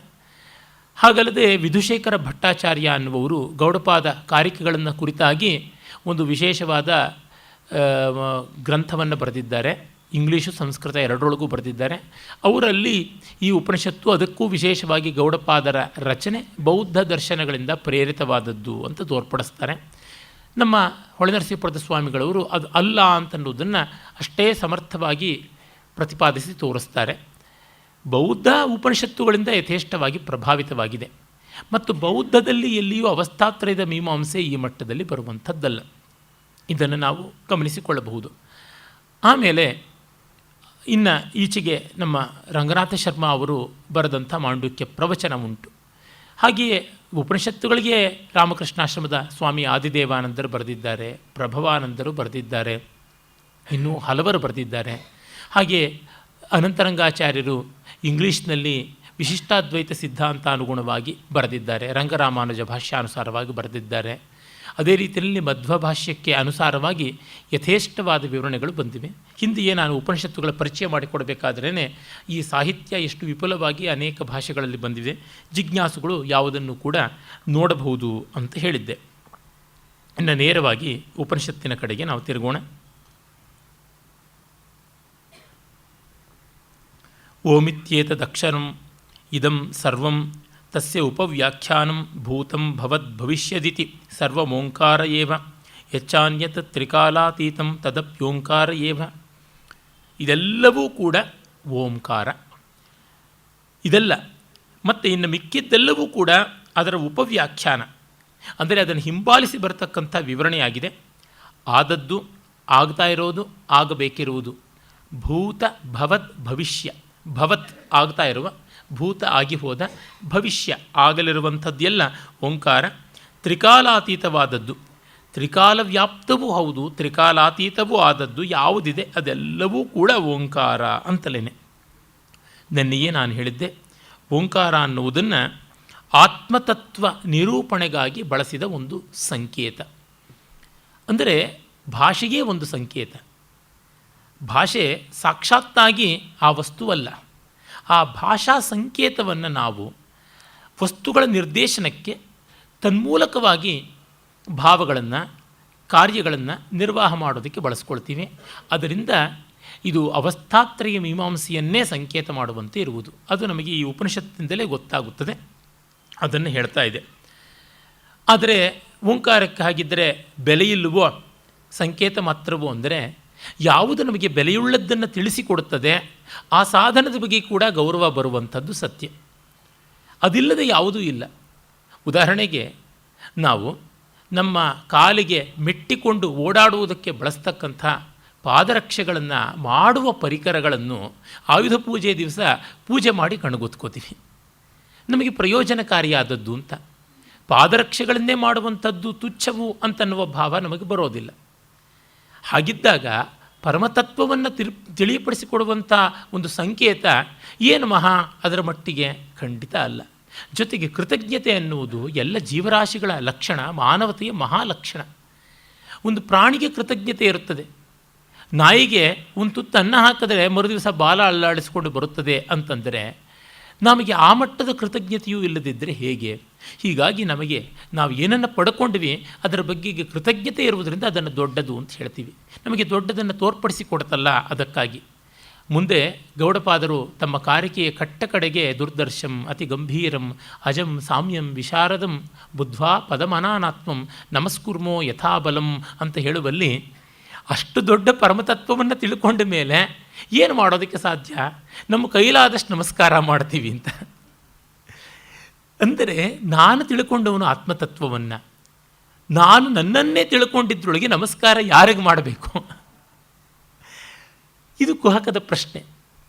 ಹಾಗಲ್ಲದೆ ವಿಧುಶೇಖರ ಭಟ್ಟಾಚಾರ್ಯ ಅನ್ನುವರು ಗೌಡಪಾದ ಕಾರಿಕೆಗಳನ್ನು ಕುರಿತಾಗಿ ಒಂದು ವಿಶೇಷವಾದ ಗ್ರಂಥವನ್ನು ಬರೆದಿದ್ದಾರೆ. ಇಂಗ್ಲೀಷು ಸಂಸ್ಕೃತ ಎರಡರೊಳಗೂ ಬರೆದಿದ್ದಾರೆ. ಅವರಲ್ಲಿ ಈ ಉಪನಿಷತ್ತು ಅದಕ್ಕೂ ವಿಶೇಷವಾಗಿ ಗೌಡಪಾದರ ರಚನೆ ಬೌದ್ಧ ದರ್ಶನಗಳಿಂದ ಪ್ರೇರಿತವಾದದ್ದು ಅಂತ ತೋರ್ಪಡಿಸ್ತಾರೆ. ನಮ್ಮ ಹೊಳೆನರಸೀಪುರದ ಸ್ವಾಮಿಗಳವರು ಅದು ಅಲ್ಲ ಅಂತನ್ನುವುದನ್ನು ಅಷ್ಟೇ ಸಮರ್ಥವಾಗಿ ಪ್ರತಿಪಾದಿಸಿ ತೋರಿಸ್ತಾರೆ. ಬೌದ್ಧ ಉಪನಿಷತ್ತುಗಳಿಂದ ಯಥೇಷ್ಟವಾಗಿ ಪ್ರಭಾವಿತವಾಗಿದೆ. ಮತ್ತು ಬೌದ್ಧದಲ್ಲಿ ಎಲ್ಲಿಯೂ ಅವಸ್ಥಾತ್ರಯದ ಮೀಮಾಂಸೆ ಈ ಮಟ್ಟದಲ್ಲಿ ಬರುವಂಥದ್ದಲ್ಲ. ಇದನ್ನು ನಾವು ಗಮನಿಸಿಕೊಳ್ಳಬಹುದು. ಆಮೇಲೆ ಇನ್ನು ಈಚೆಗೆ ನಮ್ಮ ರಂಗನಾಥ ಶರ್ಮಾ ಅವರು ಬರೆದಂಥ ಮಾಂಡೂಕ್ಯ ಪ್ರವಚನ ಉಂಟು. ಹಾಗೆಯೇ ಉಪನಿಷತ್ತುಗಳಿಗೆ ರಾಮಕೃಷ್ಣಾಶ್ರಮದ ಸ್ವಾಮಿ ಆದಿದೇವಾನಂದರು ಬರೆದಿದ್ದಾರೆ, ಪ್ರಭವಾನಂದರು ಬರೆದಿದ್ದಾರೆ, ಇನ್ನೂ ಹಲವರು ಬರೆದಿದ್ದಾರೆ. ಹಾಗೆಯೇ ಅನಂತರಂಗಾಚಾರ್ಯರು ಇಂಗ್ಲೀಷ್ನಲ್ಲಿ ವಿಶಿಷ್ಟಾದ್ವೈತ ಸಿದ್ಧಾಂತಾನುಗುಣವಾಗಿ ಬರೆದಿದ್ದಾರೆ, ರಂಗರಾಮಾನುಜ ಭಾಷ್ಯಾನುಸಾರವಾಗಿ ಬರೆದಿದ್ದಾರೆ. ಅದೇ ರೀತಿಯಲ್ಲಿ ಮಧ್ವ ಭಾಷ್ಯಕ್ಕೆ ಅನುಸಾರವಾಗಿ ಯಥೇಷ್ಟವಾದ ವಿವರಣೆಗಳು ಬಂದಿವೆ. ಹಿಂದೆಯೇ ನಾನು ಉಪನಿಷತ್ತುಗಳ ಪರಿಚಯ ಮಾಡಿಕೊಡಬೇಕಾದ್ರೇ ಈ ಸಾಹಿತ್ಯ ಎಷ್ಟು ವಿಪುಲವಾಗಿ ಅನೇಕ ಭಾಷೆಗಳಲ್ಲಿ ಬಂದಿದೆ, ಜಿಜ್ಞಾಸುಗಳು ಯಾವುದನ್ನು ಕೂಡ ನೋಡಬಹುದು ಅಂತ ಹೇಳಿದ್ದೆ. ಇನ್ನು ನೇರವಾಗಿ ಉಪನಿಷತ್ತಿನ ಕಡೆಗೆ ನಾವು ತಿರುಗೋಣ. ಓಮಿತ್ಯೇತದಕ್ಷರಂ ಇದಂ ಸರ್ವಂ ತಸ್ಯ ಉಪವ್ಯಾಖ್ಯಾನಂ ಭೂತಂ ಭವದ್ಭವಿಷ್ಯದಿತಿ ಸರ್ವಮೋಂಕಾರ ಏವ ಯಚ್ಚಾನ್ಯತ್ ತ್ರಿಕಾಲಾತೀತಂ ತದಪ್ಯೋಂಕಾರ ಏವ. ಇದೆಲ್ಲವೂ ಕೂಡ ಓಂಕಾರ. ಇದೆಲ್ಲ ಮತ್ತು ಇನ್ನು ಮಿಕ್ಕಿದ್ದೆಲ್ಲವೂ ಕೂಡ ಅದರ ಉಪವ್ಯಾಖ್ಯಾನ, ಅಂದರೆ ಅದನ್ನು ಹಿಂಬಾಲಿಸಿ ಬರತಕ್ಕಂಥ ವಿವರಣೆಯಾಗಿದೆ. ಆದದ್ದು ಆಗ್ತಾ ಇರೋದು, ಆಗಬೇಕಿರುವುದು. ಭೂತ ಭವತ್ ಭವಿಷ್ಯ. ಭವತ್ ಆಗ್ತಾ ಇರುವ, ಭೂತ ಆಗಿ ಹೋದ, ಭವಿಷ್ಯ ಆಗಲಿರುವಂಥದ್ದೆಲ್ಲ ಓಂಕಾರ. ತ್ರಿಕಾಲಾತೀತವಾದದ್ದು, ತ್ರಿಕಾಲ ವ್ಯಾಪ್ತವೂ ಹೌದು, ತ್ರಿಕಾಲಾತೀತವೂ ಆದದ್ದು ಯಾವುದಿದೆ ಅದೆಲ್ಲವೂ ಕೂಡ ಓಂಕಾರ ಅಂತಲೇ. ನೆನ್ನೆಯೇ ನಾನು ಹೇಳಿದ್ದೆ, ಓಂಕಾರ ಅನ್ನುವುದನ್ನು ಆತ್ಮತತ್ವ ನಿರೂಪಣೆಗಾಗಿ ಬಳಸಿದ ಒಂದು ಸಂಕೇತ. ಅಂದರೆ ಭಾಷೆಗೇ ಒಂದು ಸಂಕೇತ. ಭಾಷೆ ಸಾಕ್ಷಾತ್ತಾಗಿ ಆ ವಸ್ತುವಲ್ಲ. ಆ ಭಾಷಾ ಸಂಕೇತವನ್ನು ನಾವು ವಸ್ತುಗಳ ನಿರ್ದೇಶನಕ್ಕೆ ತನ್ಮೂಲಕವಾಗಿ ಭಾವಗಳನ್ನು, ಕಾರ್ಯಗಳನ್ನು ನಿರ್ವಾಹ ಮಾಡೋದಕ್ಕೆ ಬಳಸ್ಕೊಳ್ತೀವಿ. ಅದರಿಂದ ಇದು ಅವಸ್ಥಾತ್ರಯ ಮೀಮಾಂಸೆಯನ್ನೇ ಸಂಕೇತ ಮಾಡುವಂತೆ ಇರುವುದು. ಅದು ನಮಗೆ ಈ ಉಪನಿಷತ್ತಿನಿಂದಲೇ ಗೊತ್ತಾಗುತ್ತದೆ. ಅದನ್ನು ಹೇಳ್ತಾ ಇದೆ. ಆದರೆ ಓಂಕಾರಕ್ಕೆ ಹಾಗಿದ್ದರೆ ಬೆಲೆಯಿಲ್ಲವೋ, ಸಂಕೇತ ಮಾತ್ರವೋ ಅಂದರೆ, ಯಾವುದು ನಮಗೆ ಬೆಲೆಯುಳ್ಳದ್ದನ್ನು ತಿಳಿಸಿಕೊಡುತ್ತದೆ ಆ ಸಾಧನದ ಬಗ್ಗೆ ಕೂಡ ಗೌರವ ಬರುವಂಥದ್ದು ಸತ್ಯ. ಅದಿಲ್ಲದೆ ಯಾವುದೂ ಇಲ್ಲ. ಉದಾಹರಣೆಗೆ ನಾವು ನಮ್ಮ ಕಾಲಿಗೆ ಮೆಟ್ಟಿಕೊಂಡು ಓಡಾಡುವುದಕ್ಕೆ ಬಳಸ್ತಕ್ಕಂಥ ಪಾದರಕ್ಷೆಗಳನ್ನು ಮಾಡುವ ಪರಿಕರಗಳನ್ನು ಆಯುಧ ಪೂಜೆ ದಿವಸ ಪೂಜೆ ಮಾಡಿ ಕಣ್ಗೊತ್ಕೋತೀವಿ. ನಮಗೆ ಪ್ರಯೋಜನಕಾರಿಯಾದದ್ದು ಅಂತ. ಪಾದರಕ್ಷೆಗಳನ್ನೇ ಮಾಡುವಂಥದ್ದು ತುಚ್ಛವು ಅಂತನ್ನುವ ಭಾವ ನಮಗೆ ಬರೋದಿಲ್ಲ. ಹಾಗಿದ್ದಾಗ ಪರಮತತ್ವವನ್ನು ತಿಳಿಯಪಡಿಸಿಕೊಡುವಂಥ ಒಂದು ಸಂಕೇತ ಏನು ಮಹಾ ಅದರ ಮಟ್ಟಿಗೆ? ಖಂಡಿತ ಅಲ್ಲ. ಜೊತೆಗೆ ಕೃತಜ್ಞತೆ ಎನ್ನುವುದು ಎಲ್ಲ ಜೀವರಾಶಿಗಳ ಲಕ್ಷಣ, ಮಾನವತೆಯ ಮಹಾಲಕ್ಷಣ. ಒಂದು ಪ್ರಾಣಿಗೆ ಕೃತಜ್ಞತೆ ಇರುತ್ತದೆ. ನಾಯಿಗೆ ಒಂದು ತುತ್ತು ಅನ್ನ ಹಾಕಿದರೆ ಮರುದಿವಸ ಬಾಲ ಅಲ್ಲಾಡಿಸಿಕೊಂಡು ಬರುತ್ತದೆ ಅಂತಂದರೆ ನಮಗೆ ಆ ಮಟ್ಟದ ಕೃತಜ್ಞತೆಯೂ ಇಲ್ಲದಿದ್ದರೆ ಹೇಗೆ? ಹೀಗಾಗಿ ನಮಗೆ ನಾವು ಏನನ್ನು ಪಡ್ಕೊಂಡ್ವಿ ಅದರ ಬಗ್ಗೆ ಕೃತಜ್ಞತೆ ಇರುವುದರಿಂದ ಅದನ್ನು ದೊಡ್ಡದು ಅಂತ ಹೇಳ್ತೀವಿ. ನಮಗೆ ದೊಡ್ಡದನ್ನು ತೋರ್ಪಡಿಸಿಕೊಡುತ್ತಲ್ಲ, ಅದಕ್ಕಾಗಿ. ಮುಂದೆ ಗೌಡಪಾದರು ತಮ್ಮ ಕಾರಿಕೆಯ ಕಟ್ಟ ಕಡೆಗೆ ದುರ್ದರ್ಶಂ ಅತಿ ಗಂಭೀರಂ ಅಜಂ ಸಾಮ್ಯಂ ವಿಶಾರದಂ ಬುದ್ಧ್ವಾ ಪದಮನಾನಾತ್ಮಂ ನಮಸ್ಕುರ್ಮೋ ಯಥಾಬಲಂ ಅಂತ ಹೇಳುವಲ್ಲಿ ಅಷ್ಟು ದೊಡ್ಡ ಪರಮತತ್ವವನ್ನು ತಿಳ್ಕೊಂಡ ಮೇಲೆ ಏನು ಮಾಡೋದಕ್ಕೆ ಸಾಧ್ಯ? ನಮ್ಮ ಕೈಲಾದಷ್ಟು ನಮಸ್ಕಾರ ಮಾಡ್ತೀವಿ ಅಂತ. ಅಂದರೆ ನಾನು ತಿಳ್ಕೊಂಡವನು ಆತ್ಮತತ್ವವನ್ನು, ನಾನು ನನ್ನನ್ನೇ ತಿಳ್ಕೊಂಡಿದ್ರೊಳಗೆ ನಮಸ್ಕಾರ ಯಾರಿಗೆ ಮಾಡಬೇಕು? ಇದು ಕುಹಕದ ಪ್ರಶ್ನೆ.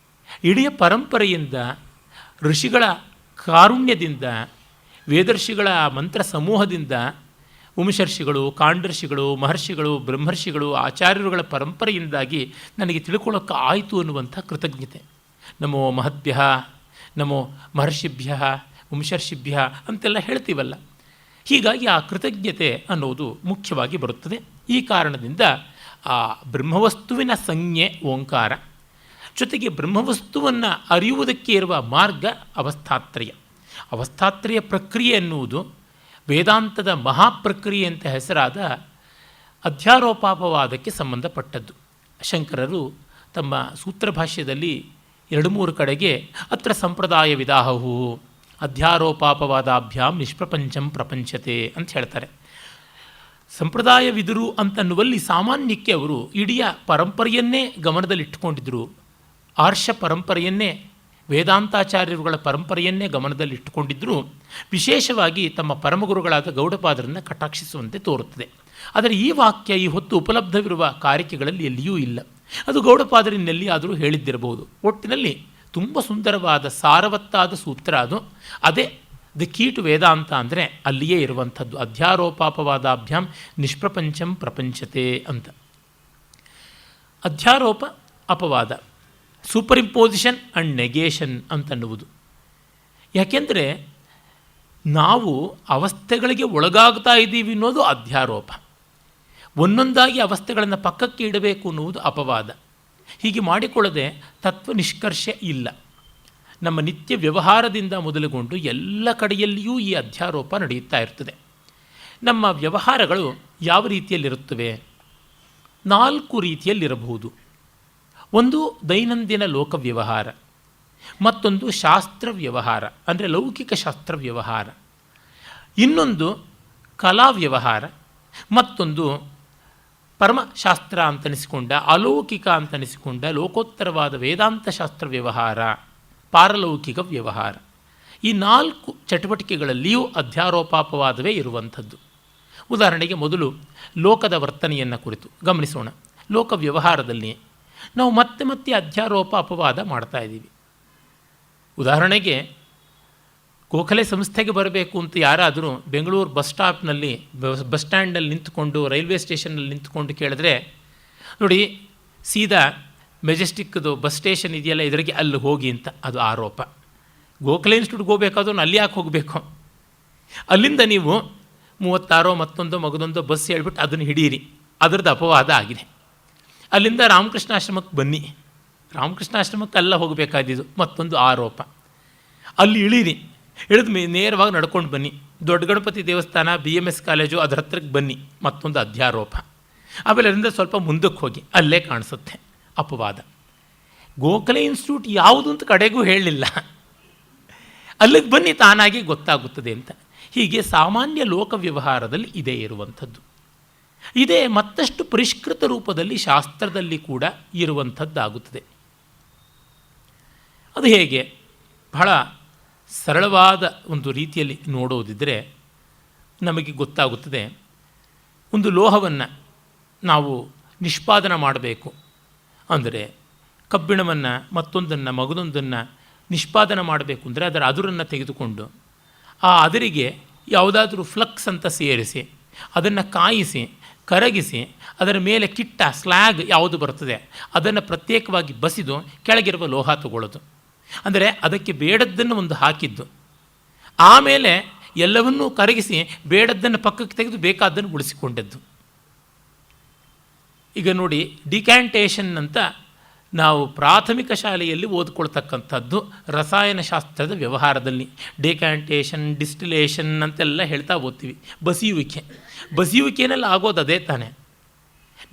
ಇಡೀ ಪರಂಪರೆಯಿಂದ, ಋಷಿಗಳ ಕಾರುಣ್ಯದಿಂದ, ವೇದರ್ಷಿಗಳ ಮಂತ್ರ ಸಮೂಹದಿಂದ, ಉಮಶರ್ಷಿಗಳು, ಕಾಂಡರ್ಷಿಗಳು, ಮಹರ್ಷಿಗಳು, ಬ್ರಹ್ಮರ್ಷಿಗಳು, ಆಚಾರ್ಯರುಗಳ ಪರಂಪರೆಯಿಂದಾಗಿ ನನಗೆ ತಿಳ್ಕೊಳ್ಳೋಕ್ಕೆ ಆಯಿತು ಅನ್ನುವಂಥ ಕೃತಜ್ಞತೆ. ನಮೋ ಮಹದ್ಭ್ಯ, ನಮೋ ಮಹರ್ಷಿಭ್ಯ, ಉಮಶರ್ಷಿಭ್ಯ ಅಂತೆಲ್ಲ ಹೇಳ್ತೀವಲ್ಲ. ಹೀಗಾಗಿ ಆ ಕೃತಜ್ಞತೆ ಅನ್ನೋದು ಮುಖ್ಯವಾಗಿ ಬರುತ್ತದೆ. ಈ ಕಾರಣದಿಂದ ಆ ಬ್ರಹ್ಮವಸ್ತುವಿನ ಸಂಜ್ಞೆ ಓಂಕಾರ. ಜೊತೆಗೆ ಬ್ರಹ್ಮವಸ್ತುವನ್ನು ಅರಿಯುವುದಕ್ಕೆ ಇರುವ ಮಾರ್ಗ ಅವಸ್ಥಾತ್ರಯ. ಅವಸ್ಥಾತ್ರಯ ಪ್ರಕ್ರಿಯೆ ಎನ್ನುವುದು ವೇದಾಂತದ ಮಹಾಪ್ರಕ್ರಿಯೆ ಅಂತ ಹೆಸರಾದ ಅಧ್ಯಾರೋಪಾಪವಾದಕ್ಕೆ ಸಂಬಂಧಪಟ್ಟದ್ದು. ಶಂಕರರು ತಮ್ಮ ಸೂತ್ರಭಾಷ್ಯದಲ್ಲಿ 2-3 ಕಡೆಗೆ ಅತ್ರ ಸಂಪ್ರದಾಯ ವಿದಾಹವು ಅಧ್ಯಾರೋಪಾಪವಾದಾಭ್ಯಾಂ ನಿಷ್ಪ್ರಪಂಚಂ ಪ್ರಪಂಚತೆ ಅಂತ ಹೇಳ್ತಾರೆ. ಸಂಪ್ರದಾಯವಿದರು ಅಂತನ್ನುವಲ್ಲಿ ಸಾಮಾನ್ಯಕ್ಕೆ ಅವರು ಇಡೀ ಪರಂಪರೆಯನ್ನೇ ಗಮನದಲ್ಲಿಟ್ಟುಕೊಂಡಿದ್ದರು. ಆರ್ಷ ಪರಂಪರೆಯನ್ನೇ, ವೇದಾಂತಾಚಾರ್ಯರುಗಳ ಪರಂಪರೆಯನ್ನೇ ಗಮನದಲ್ಲಿಟ್ಟುಕೊಂಡಿದ್ದರೂ ವಿಶೇಷವಾಗಿ ತಮ್ಮ ಪರಮಗುರುಗಳಾದ ಗೌಡಪಾದರನ್ನು ಕಟಾಕ್ಷಿಸುವಂತೆ ತೋರುತ್ತದೆ. ಆದರೆ ಈ ವಾಕ್ಯ ಈ ಹೊತ್ತು ಉಪಲಬ್ಧವಿರುವ ಕಾರಿಕೆಗಳಲ್ಲಿ ಎಲ್ಲಿಯೂ ಇಲ್ಲ. ಅದು ಗೌಡಪಾದರಿನಲ್ಲಿ ಆದರೂ ಹೇಳಿದ್ದಿರಬಹುದು. ಒಟ್ಟಿನಲ್ಲಿ ತುಂಬ ಸುಂದರವಾದ ಸಾರವತ್ತಾದ ಸೂತ್ರ ಅದು. ಅದೇ ದಿ ಕೀ ಟು ವೇದಾಂತ ಅಂದರೆ ಅಲ್ಲಿಯೇ ಇರುವಂಥದ್ದು. ಅಧ್ಯಾರೋಪಾಪವಾದಾಭ್ಯಾಂ ನಿಷ್ಪ್ರಪಂಚಂ ಪ್ರಪಂಚತೆ ಅಂತ. ಅಧ್ಯಾರೋಪ ಅಪವಾದ, ಸೂಪರ್ ಇಂಪೋಸಿಷನ್ ಆ್ಯಂಡ್ ನೆಗೇಷನ್ ಅಂತನ್ನುವುದು. ಯಾಕೆಂದರೆ ನಾವು ಅವಸ್ಥೆಗಳಿಗೆ ಒಳಗಾಗ್ತಾ ಇದ್ದೀವಿ ಅನ್ನೋದು ಅಧ್ಯಾರೋಪ. ಒಂದೊಂದಾಗಿ ಅವಸ್ಥೆಗಳನ್ನು ಪಕ್ಕಕ್ಕೆ ಇಡಬೇಕು ಅನ್ನುವುದು ಅಪವಾದ. ಹೀಗೆ ಮಾಡಿಕೊಳ್ಳದೆ ತತ್ವ ನಿಷ್ಕರ್ಷೆ ಇಲ್ಲ. ನಮ್ಮ ನಿತ್ಯ ವ್ಯವಹಾರದಿಂದ ಮೊದಲುಗೊಂಡು ಎಲ್ಲ ಕಡೆಯಲ್ಲಿಯೂ ಈ ಅಧ್ಯಾರೋಪ ನಡೆಯುತ್ತಾ ಇರ್ತದೆ. ನಮ್ಮ ವ್ಯವಹಾರಗಳು ಯಾವ ರೀತಿಯಲ್ಲಿರುತ್ತವೆ? 4 ರೀತಿಯಲ್ಲಿರಬಹುದು. ಒಂದು ದೈನಂದಿನ ಲೋಕ ವ್ಯವಹಾರ, ಮತ್ತೊಂದು ಶಾಸ್ತ್ರ ವ್ಯವಹಾರ ಅಂದರೆ ಲೌಕಿಕ ಶಾಸ್ತ್ರ ವ್ಯವಹಾರ, ಇನ್ನೊಂದು ಕಲಾ ವ್ಯವಹಾರ, ಮತ್ತೊಂದು ಪರಮಶಾಸ್ತ್ರ ಅಂತನಿಸಿಕೊಂಡ ಅಲೌಕಿಕ ಅಂತನಿಸಿಕೊಂಡ ಲೋಕೋತ್ತರವಾದ ವೇದಾಂತ ಶಾಸ್ತ್ರ ವ್ಯವಹಾರ, ಪಾರಲೌಕಿಕ ವ್ಯವಹಾರ. ಈ 4 ಚಟುವಟಿಕೆಗಳಲ್ಲಿಯೂ ಅಧ್ಯಾರೋಪಾಪವಾದವೇ ಇರುವಂಥದ್ದು. ಉದಾಹರಣೆಗೆ ಮೊದಲು ಲೋಕದ ವರ್ತನೆಯನ್ನು ಕುರಿತು ಗಮನಿಸೋಣ. ಲೋಕ ವ್ಯವಹಾರದಲ್ಲಿ ನಾವು ಮತ್ತೆ ಮತ್ತೆ ಅಧ್ಯಾರೋಪ ಅಪವಾದ ಮಾಡ್ತಾ ಇದ್ದೀವಿ. ಉದಾಹರಣೆಗೆ, ಗೋಖಲೆ ಸಂಸ್ಥೆಗೆ ಬರಬೇಕು ಅಂತ ಯಾರಾದರೂ ಬೆಂಗಳೂರು ಬಸ್ ಸ್ಟಾಪ್ನಲ್ಲಿ ಬಸ್ ಸ್ಟ್ಯಾಂಡ್ನಲ್ಲಿ ನಿಂತ್ಕೊಂಡು, ರೈಲ್ವೆ ಸ್ಟೇಷನ್ನಲ್ಲಿ ನಿಂತ್ಕೊಂಡು ಕೇಳಿದ್ರೆ, ನೋಡಿ ಸೀದಾ ಮೆಜೆಸ್ಟಿಕ್ದು ಬಸ್ ಸ್ಟೇಷನ್ ಇದೆಯಲ್ಲ ಇದರಿಗೆ ಅಲ್ಲಿ ಹೋಗಿ ಅಂತ, ಅದು ಆರೋಪ. ಗೋಖಲೆ ಇನ್ಸ್ಟಿಟ್ಯೂಟ್ಗೆ ಹೋಗಬೇಕಾದ್ರೂ ಅಲ್ಲಿ ಯಾಕೆ ಹೋಗಬೇಕು? ಅಲ್ಲಿಂದ ನೀವು 36 ಮತ್ತೊಂದು ಮಗದೊಂದು ಬಸ್ ಹೇಳ್ಬಿಟ್ಟು ಅದನ್ನು ಹಿಡೀರಿ, ಅದರದ್ದು ಅಪವಾದ ಆಗಿದೆ. ಅಲ್ಲಿಂದ ರಾಮಕೃಷ್ಣಾಶ್ರಮಕ್ಕೆ ಬನ್ನಿ, ರಾಮಕೃಷ್ಣಾಶ್ರಮಕ್ಕೆ ಅಲ್ಲ ಹೋಗಬೇಕಾದಿದ್ದು, ಮತ್ತೊಂದು ಆರೋಪ. ಅಲ್ಲಿ ಇಳೀರಿ, ಇಳಿದ ನೇರವಾಗಿ ನಡ್ಕೊಂಡು ಬನ್ನಿ, ದೊಡ್ಡ ಗಣಪತಿ ದೇವಸ್ಥಾನ BMS ಕಾಲೇಜು ಅದರ ಹತ್ರಕ್ಕೆ ಬನ್ನಿ, ಮತ್ತೊಂದು ಅಧ್ಯಾರೋಪ. ಆಮೇಲೆ ಅದರಿಂದ ಸ್ವಲ್ಪ ಮುಂದಕ್ಕೆ ಹೋಗಿ, ಅಲ್ಲೇ ಕಾಣಿಸುತ್ತೆ ಅಪವಾದ. ಗೋಖಲೆ ಇನ್ಸ್ಟಿಟ್ಯೂಟ್ ಯಾವುದು ಅಂತ ಕಡೆಗೂ ಹೇಳಲಿಲ್ಲ, ಅಲ್ಲಿಗೆ ಬನ್ನಿ ತಾನಾಗಿ ಗೊತ್ತಾಗುತ್ತದೆ ಅಂತ. ಹೀಗೆ ಸಾಮಾನ್ಯ ಲೋಕ ವ್ಯವಹಾರದಲ್ಲಿ ಇದೇ ಇರುವಂಥದ್ದು. ಇದೇ ಮತ್ತಷ್ಟು ಪರಿಷ್ಕೃತ ರೂಪದಲ್ಲಿ ಶಾಸ್ತ್ರದಲ್ಲಿ ಕೂಡ ಇರುವಂಥದ್ದಾಗುತ್ತದೆ. ಅದು ಹೇಗೆ? ಬಹಳ ಸರಳವಾದ ಒಂದು ರೀತಿಯಲ್ಲಿ ನೋಡೋದಿದ್ದರೆ ನಮಗೆ ಗೊತ್ತಾಗುತ್ತದೆ. ಒಂದು ಲೋಹವನ್ನು ನಾವು ನಿಷ್ಪಾದನೆ ಮಾಡಬೇಕು ಅಂದರೆ, ಕಬ್ಬಿಣವನ್ನು ಮತ್ತೊಂದನ್ನು ಮಗದೊಂದನ್ನು ನಿಷ್ಪಾದನೆ ಮಾಡಬೇಕು ಅಂದರೆ ಅದರ ಅದುರನ್ನು ತೆಗೆದುಕೊಂಡು ಆ ಅದರಿಗೆ ಯಾವುದಾದ್ರೂ ಫ್ಲಕ್ಸ್ ಅಂತ ಸೇರಿಸಿ ಅದನ್ನು ಕಾಯಿಸಿ ಕರಗಿಸಿ ಅದರ ಮೇಲೆ ಕಿಟ್ಟ ಸ್ಲ್ಯಾಗ್ ಯಾವುದು ಬರ್ತದೆ ಅದನ್ನು ಪ್ರತ್ಯೇಕವಾಗಿ ಬಸಿದು ಕೆಳಗಿರುವ ಲೋಹ ತಗೊಳ್ಳೋದು. ಅಂದರೆ ಅದಕ್ಕೆ ಬೇಡದ್ದನ್ನು ಒಂದು ಹಾಕಿದ್ದು, ಆಮೇಲೆ ಎಲ್ಲವನ್ನೂ ಕರಗಿಸಿ ಬೇಡದ್ದನ್ನು ಪಕ್ಕಕ್ಕೆ ತೆಗೆದು ಬೇಕಾದ್ದನ್ನು ಉಳಿಸಿಕೊಂಡದ್ದು. ಈಗ ನೋಡಿ, ಡಿಕ್ಯಾಂಟೇಷನ್ ಅಂತ ನಾವು ಪ್ರಾಥಮಿಕ ಶಾಲೆಯಲ್ಲಿ ಓದ್ಕೊಳ್ತಕ್ಕಂಥದ್ದು ರಸಾಯನಶಾಸ್ತ್ರದ ವ್ಯವಹಾರದಲ್ಲಿ. ಡಿಕ್ಯಾಂಟೇಷನ್, ಡಿಸ್ಟಿಲೇಷನ್ ಅಂತೆಲ್ಲ ಹೇಳ್ತಾ ಓದ್ತೀವಿ. ಬಸಿಯುವಿಕೆಯಲ್ಲಿ ಆಗೋದು ಅದೇ ತಾನೆ.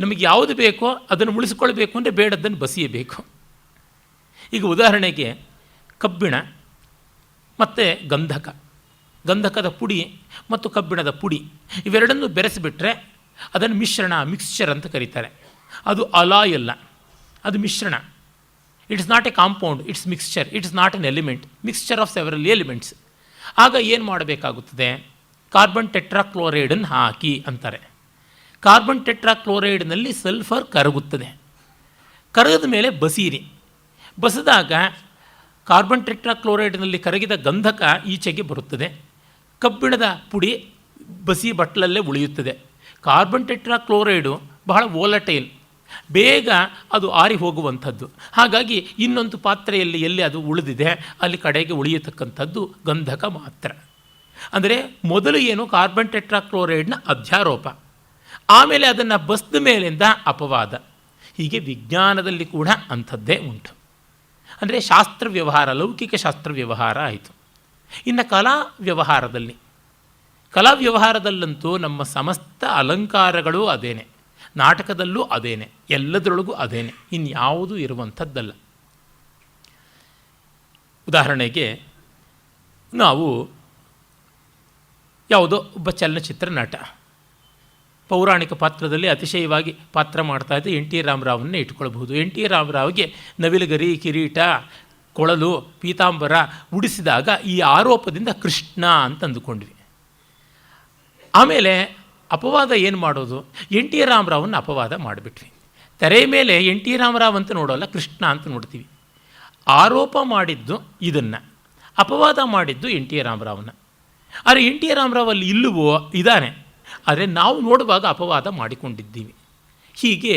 ನಮಗೆ ಯಾವುದು ಬೇಕೋ ಅದನ್ನು ಉಳಿಸ್ಕೊಳ್ಬೇಕು ಅಂದರೆ ಬೇಡದ್ದನ್ನು ಬಸಿಯಬೇಕು. ಈಗ ಉದಾಹರಣೆಗೆ ಕಬ್ಬಿಣ ಮತ್ತು ಗಂಧಕದ ಪುಡಿ ಮತ್ತು ಕಬ್ಬಿಣದ ಪುಡಿ ಇವೆರಡನ್ನು ಬೆರೆಸಿಬಿಟ್ರೆ ಅದನ್ನು ಮಿಕ್ಸ್ಚರ್ ಅಂತ ಕರೀತಾರೆ. ಅದು ಅಲಾಯ್ ಅಲ್ಲ, ಅದು ಮಿಶ್ರಣ. It's not A compound, it's mixture, it's not an element, mixture of several elements. ಆಗ ಏನು ಮಾಡಬೇಕಾಗುತ್ತದೆ? ಕಾರ್ಬನ್ ಟೆಟ್ರಾಕ್ಲೋರೈಡನ್ನು ಹಾಕಿ ಅಂತಾರೆ. ಕಾರ್ಬನ್ ಟೆಟ್ರಾಕ್ಲೋರೈಡ್ನಲ್ಲಿ ಸಲ್ಫರ್ ಕರಗುತ್ತದೆ. ಕರಗದ ಮೇಲೆ ಬಸೀರಿ. ಬಸಿದಾಗ ಕಾರ್ಬನ್ ಟೆಟ್ರಾಕ್ಲೋರೈಡ್ನಲ್ಲಿ ಕರಗಿದ ಗಂಧಕ ಈಚೆಗೆ ಬರುತ್ತದೆ, ಕಬ್ಬಿಣದ ಪುಡಿ ಬಸಿ ಬಟ್ಲಲ್ಲೇ ಉಳಿಯುತ್ತದೆ. ಕಾರ್ಬನ್ ಟೆಟ್ರಾಕ್ಲೋರೈಡು ಬಹಳ ವೋಲಟೈಲ್, ಬೇಗ ಅದು ಆರಿ ಹೋಗುವಂಥದ್ದು. ಹಾಗಾಗಿ ಇನ್ನೊಂದು ಪಾತ್ರೆಯಲ್ಲಿ ಎಲ್ಲಿ ಅದು ಉಳಿದಿದೆ ಅಲ್ಲಿ ಕಡೆಗೆ ಉಳಿಯತಕ್ಕಂಥದ್ದು ಗಂಧಕ ಮಾತ್ರ. ಅಂದರೆ ಮೊದಲು ಏನು ಕಾರ್ಬನ್ ಟೆಟ್ರಾಕ್ಲೋರೈಡ್ನ ಅಧ್ಯಾರೋಪ, ಆಮೇಲೆ ಅದನ್ನು ಬಸ್ದ ಮೇಲಿಂದ ಅಪವಾದ. ಹೀಗೆ ವಿಜ್ಞಾನದಲ್ಲಿ ಕೂಡ ಅಂಥದ್ದೇ ಉಂಟು. ಅಂದರೆ ಶಾಸ್ತ್ರ ವ್ಯವಹಾರ, ಲೌಕಿಕ ಶಾಸ್ತ್ರ ವ್ಯವಹಾರ ಆಯಿತು. ಇನ್ನು ಕಲಾ ವ್ಯವಹಾರದಲ್ಲಂತೂ ನಮ್ಮ ಸಮಸ್ತ ಅಲಂಕಾರಗಳೂ ಅದೇನೆ, ನಾಟಕದಲ್ಲೂ ಅದೇನೆ, ಎಲ್ಲದರೊಳಗೂ ಅದೇನೆ, ಇನ್ಯಾವುದೂ ಇರುವಂಥದ್ದಲ್ಲ. ಉದಾಹರಣೆಗೆ ನಾವು ಯಾವುದೋ ಒಬ್ಬ ಚಲನಚಿತ್ರ ನಟ ಪೌರಾಣಿಕ ಪಾತ್ರದಲ್ಲಿ ಅತಿಶಯವಾಗಿ ಪಾತ್ರ ಮಾಡ್ತಾ ಇದ್ದ NT ರಾಮರಾವನ್ನೇ ಇಟ್ಕೊಳ್ಬಹುದು. NT ರಾಮರಾವ್ಗೆ ನವಿಲುಗರಿ, ಕಿರೀಟ, ಕೊಳಲು, ಪೀತಾಂಬರ ಉಡಿಸಿದಾಗ ಈ ಆರೋಪದಿಂದ ಕೃಷ್ಣ ಅಂತ ಅಂದುಕೊಂಡ್ವಿ. ಆಮೇಲೆ ಅಪವಾದ ಏನು ಮಾಡೋದು? NT ರಾಮರಾವನ್ನ ಅಪವಾದ ಮಾಡಿಬಿಟ್ವಿ. ತೆರೆ ಮೇಲೆ NT ರಾಮರಾವ್ ಅಂತ ನೋಡೋಲ್ಲ, ಕೃಷ್ಣ ಅಂತ ನೋಡ್ತೀವಿ. ಆರೋಪ ಮಾಡಿದ್ದು ಇದನ್ನು, ಅಪವಾದ ಮಾಡಿದ್ದು NT ರಾಮರಾವನ. ಆದರೆ NT ರಾಮರಾವ್ ಅಲ್ಲಿ ಇಲ್ಲವೋ? ಇದ್ದಾನೆ, ಆದರೆ ನಾವು ನೋಡುವಾಗ ಅಪವಾದ ಮಾಡಿಕೊಂಡಿದ್ದೀವಿ. ಹೀಗೆ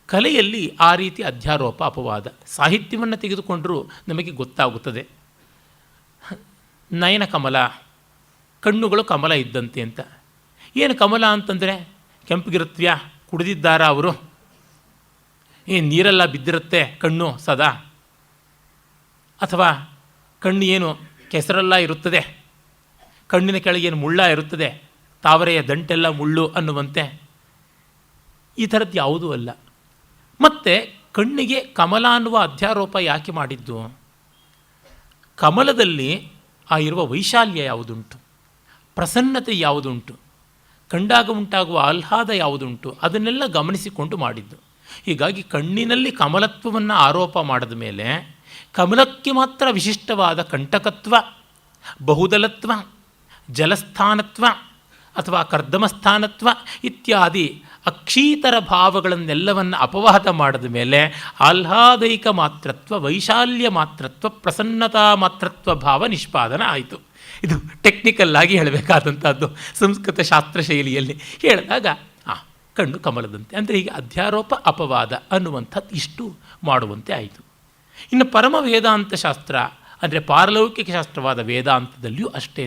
ಕಲೆಯಲ್ಲಿ ಆ ರೀತಿ ಅಧ್ಯಾರೋಪ, ಅಪವಾದ. ಸಾಹಿತ್ಯವನ್ನು ತೆಗೆದುಕೊಂಡರೂ ನಮಗೆ ಗೊತ್ತಾಗುತ್ತದೆ. ನಯನ ಕಮಲ, ಕಣ್ಣುಗಳು ಕಮಲ ಇದ್ದಂತೆ ಅಂತ. ಏನು ಕಮಲ ಅಂತಂದರೆ ಕೆಂಪಗಿರುತ್ವ್ಯಾ? ಕುಡಿದಿದ್ದಾರಾ ಅವರು? ನೀರೆಲ್ಲ ಬಿದ್ದಿರುತ್ತೆ ಕಣ್ಣು ಸದಾ? ಅಥವಾ ಕಣ್ಣು ಏನು ಕೆಸರೆಲ್ಲ ಇರುತ್ತದೆ, ಕಣ್ಣಿನ ಕೆಳಗೇನು ಮುಳ್ಳ ಇರುತ್ತದೆ, ತಾವರೆಯ ದಂಟೆಲ್ಲ ಮುಳ್ಳು ಅನ್ನುವಂತೆ? ಈ ಥರದ್ದು ಯಾವುದೂ ಅಲ್ಲ. ಮತ್ತು ಕಣ್ಣಿಗೆ ಕಮಲ ಅನ್ನುವ ಅಧ್ಯಾರೋಪ ಯಾಕೆ ಮಾಡಿದ್ದು? ಕಮಲದಲ್ಲಿ ಆ ಇರುವ ವೈಶಾಲ್ಯ ಯಾವುದುಂಟು, ಪ್ರಸನ್ನತೆ ಯಾವುದುಂಟು, ಕಂಡಾಗ ಉಂಟಾಗುವ ಆಹ್ಲಾದ ಯಾವುದುಂಟು, ಅದನ್ನೆಲ್ಲ ಗಮನಿಸಿಕೊಂಡು ಮಾಡಿದ್ದು. ಹೀಗಾಗಿ ಕಣ್ಣಿನಲ್ಲಿ ಕಮಲತ್ವವನ್ನು ಆರೋಪ ಮಾಡಿದ ಮೇಲೆ ಕಮಲಕ್ಕೆ ಮಾತ್ರ ವಿಶಿಷ್ಟವಾದ ಕಂಟಕತ್ವ, ಬಹುದಲತ್ವ, ಜಲಸ್ಥಾನತ್ವ ಅಥವಾ ಕರ್ದಮಸ್ಥಾನತ್ವ ಇತ್ಯಾದಿ ಅಕ್ಷೀತರ ಭಾವಗಳನ್ನೆಲ್ಲವನ್ನು ಅಪವಾದ ಮಾಡಿದ ಮೇಲೆ ಆಹ್ಲಾದೈಕ ಮಾತ್ರತ್ವ, ವೈಶಾಲ್ಯ ಮಾತ್ರತ್ವ, ಪ್ರಸನ್ನತಾ ಮಾತ್ರತ್ವ ಭಾವ ನಿಷ್ಪಾದನ ಆಯಿತು. ಇದು ಟೆಕ್ನಿಕಲ್ಲಾಗಿ ಹೇಳಬೇಕಾದಂಥದ್ದು ಸಂಸ್ಕೃತ ಶಾಸ್ತ್ರ ಶೈಲಿಯಲ್ಲಿ ಹೇಳಿದಾಗ ಕಣ್ಣು ಕಮಲದಂತೆ. ಅಂದರೆ ಈಗ ಅಧ್ಯಾರೋಪ ಅಪವಾದ ಅನ್ನುವಂಥದ್ದು ಇಷ್ಟು ಮಾಡುವಂತೆ ಆಯಿತು. ಇನ್ನು ಪರಮ ವೇದಾಂತ ಶಾಸ್ತ್ರ ಅಂದರೆ ಪಾರಲೌಕಿಕ ಶಾಸ್ತ್ರವಾದ ವೇದಾಂತದಲ್ಲಿಯೂ ಅಷ್ಟೇ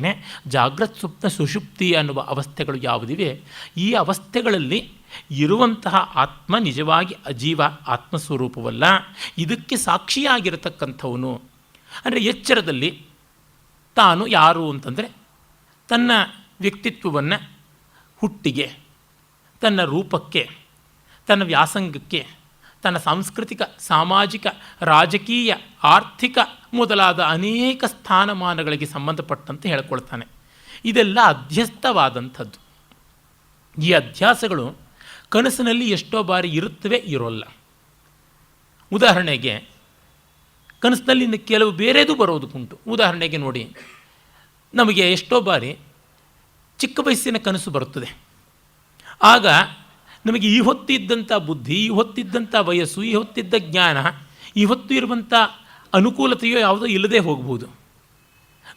ಜಾಗ್ರತ್ ಸ್ವಪ್ನ ಸುಷುಪ್ತಿ ಅನ್ನುವ ಅವಸ್ಥೆಗಳು ಯಾವುದಿವೆ, ಈ ಅವಸ್ಥೆಗಳಲ್ಲಿ ಇರುವಂತಹ ಆತ್ಮ ನಿಜವಾಗಿ ಅಜೀವ ಆತ್ಮಸ್ವರೂಪವಲ್ಲ, ಇದಕ್ಕೆ ಸಾಕ್ಷಿಯಾಗಿರತಕ್ಕಂಥವನು. ಅಂದರೆ ಎಚ್ಚರದಲ್ಲಿ ತಾನು ಯಾರು ಅಂತಂದರೆ ತನ್ನ ವ್ಯಕ್ತಿತ್ವವನ್ನು ಹುಟ್ಟಿಗೆ, ತನ್ನ ರೂಪಕ್ಕೆ, ತನ್ನ ವ್ಯಾಸಂಗಕ್ಕೆ, ತನ್ನ ಸಾಂಸ್ಕೃತಿಕ, ಸಾಮಾಜಿಕ, ರಾಜಕೀಯ, ಆರ್ಥಿಕ ಮೊದಲಾದ ಅನೇಕ ಸ್ಥಾನಮಾನಗಳಿಗೆ ಸಂಬಂಧಪಟ್ಟಂತೆ ಹೇಳ್ಕೊಳ್ತಾನೆ. ಇದೆಲ್ಲ ಅಧ್ಯಸ್ಥವಾದಂಥದ್ದು. ಈ ಅಧ್ಯಾಸಗಳು ಕನಸಿನಲ್ಲಿ ಎಷ್ಟೋ ಬಾರಿ ಇರುತ್ತವೆ, ಇರೋಲ್ಲ. ಉದಾಹರಣೆಗೆ ಕನಸಿನಲ್ಲಿ ಇನ್ನು ಕೆಲವು ಬೇರೆದು ಬರೋದಕ್ಕುಂಟು. ಉದಾಹರಣೆಗೆ ನೋಡಿ, ನಮಗೆ ಎಷ್ಟೋ ಬಾರಿ ಚಿಕ್ಕ ವಯಸ್ಸಿನ ಕನಸು ಬರುತ್ತದೆ. ಆಗ ನಮಗೆ ಈ ಹೊತ್ತಿದ್ದಂಥ ಬುದ್ಧಿ, ಈ ಹೊತ್ತಿದ್ದಂಥ ವಯಸ್ಸು, ಈ ಹೊತ್ತಿದ್ದ ಜ್ಞಾನ, ಈ ಹೊತ್ತು ಇರುವಂಥ ಅನುಕೂಲತೆಯೋ ಯಾವುದೋ ಇಲ್ಲದೆ ಹೋಗ್ಬೋದು.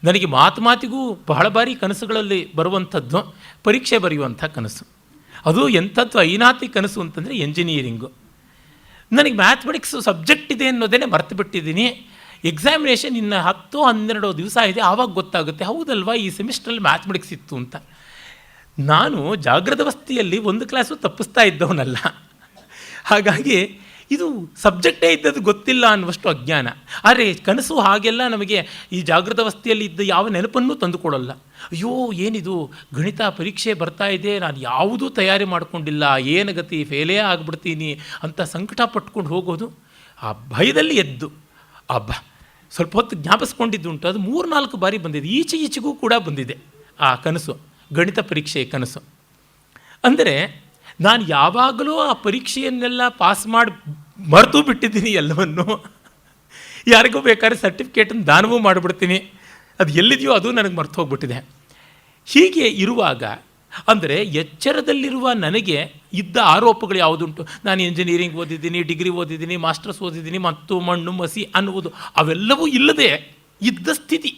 ನನಗೆ ಮಾತಿಗೂ ಬಹಳ ಬಾರಿ ಕನಸುಗಳಲ್ಲಿ ಬರುವಂಥದ್ದು ಪರೀಕ್ಷೆ ಬರೆಯುವಂಥ ಕನಸು. ಅದು ಎಂಥದ್ದು ಐನಾತಿ ಕನಸು ಅಂತಂದರೆ ಎಂಜಿನಿಯರಿಂಗು. ನನಗೆ ಮ್ಯಾಥಮೆಟಿಕ್ಸು ಸಬ್ಜೆಕ್ಟ್ ಇದೆ ಅನ್ನೋದೇ ಮರೆತು ಬಿಟ್ಟಿದ್ದೀನಿ. ಎಕ್ಸಾಮಿನೇಷನ್ ಇನ್ನು 10-12 ದಿವಸ ಇದೆ, ಆವಾಗ ಗೊತ್ತಾಗುತ್ತೆ ಹೌದಲ್ವಾ ಈ ಸೆಮಿಸ್ಟ್ರಲ್ಲಿ ಮ್ಯಾಥಮೆಟಿಕ್ಸ್ ಇತ್ತು ಅಂತ. ನಾನು ಜಾಗೃತಾವಸ್ಥೆಯಲ್ಲಿ ಒಂದು ಕ್ಲಾಸು ತಪ್ಪಿಸ್ತಾ ಇದ್ದವನಲ್ಲ. ಹಾಗಾಗಿ ಇದು ಸಬ್ಜೆಕ್ಟೇ ಇದ್ದದ್ದು ಗೊತ್ತಿಲ್ಲ ಅನ್ನುವಷ್ಟು ಅಜ್ಞಾನ. ಆದರೆ ಕನಸು ಹಾಗೆಲ್ಲ ನಮಗೆ ಈ ಜಾಗೃತಾವಸ್ಥೆಯಲ್ಲಿ ಇದ್ದ ಯಾವ ನೆನಪನ್ನೂ ತಂದುಕೊಡಲ್ಲ. ಅಯ್ಯೋ ಏನಿದು ಗಣಿತ ಪರೀಕ್ಷೆ ಬರ್ತಾ ಇದೆ, ನಾನು ಯಾವುದೂ ತಯಾರಿ ಮಾಡಿಕೊಂಡಿಲ್ಲ, ಏನು ಗತಿ, ಫೇಲೇ ಆಗಿಬಿಡ್ತೀನಿ ಅಂತ ಸಂಕಟ ಪಟ್ಕೊಂಡು ಹೋಗೋದು. ಆ ಭಯದಲ್ಲಿ ಎದ್ದು ಸ್ವಲ್ಪ ಹೊತ್ತು ಜ್ಞಾಪಿಸ್ಕೊಂಡಿದ್ದುಂಟು. ಅದು 3-4 ಬಾರಿ ಬಂದಿದೆ, ಈಚೆಗೂ ಕೂಡ ಬಂದಿದೆ ಆ ಕನಸು, ಗಣಿತ ಪರೀಕ್ಷೆ ಕನಸು. ಅಂದರೆ ನಾನು ಯಾವಾಗಲೂ ಆ ಪರೀಕ್ಷೆಯನ್ನೆಲ್ಲ ಪಾಸ್ ಮಾಡಿ ಮರೆತು ಬಿಟ್ಟಿದ್ದೀನಿ ಎಲ್ಲವನ್ನು. ಯಾರಿಗೂ ಬೇಕಾದ್ರೆ ಸರ್ಟಿಫಿಕೇಟನ್ನು ದಾನವೂ ಮಾಡಿಬಿಡ್ತೀನಿ, ಅದು ಎಲ್ಲಿದೆಯೋ ಅದು ನನಗೆ ಮರೆತು ಹೋಗ್ಬಿಟ್ಟಿದೆ. ಹೀಗೆ ಇರುವಾಗ ಅಂದರೆ ಎಚ್ಚರದಲ್ಲಿರುವ ನನಗೆ ಇದ್ದ ಆರೋಪಗಳು ಯಾವುದುಂಟು, ನಾನು ಇಂಜಿನಿಯರಿಂಗ್ ಓದಿದ್ದೀನಿ, ಡಿಗ್ರಿ ಓದಿದ್ದೀನಿ, ಮಾಸ್ಟರ್ಸ್ ಓದಿದ್ದೀನಿ, ಮತ್ತು ಮಣ್ಣು ಮಸಿ ಅನ್ನುವುದು ಅವೆಲ್ಲವೂ ಇಲ್ಲದೆ ಇದ್ದ ಸ್ಥಿತಿ.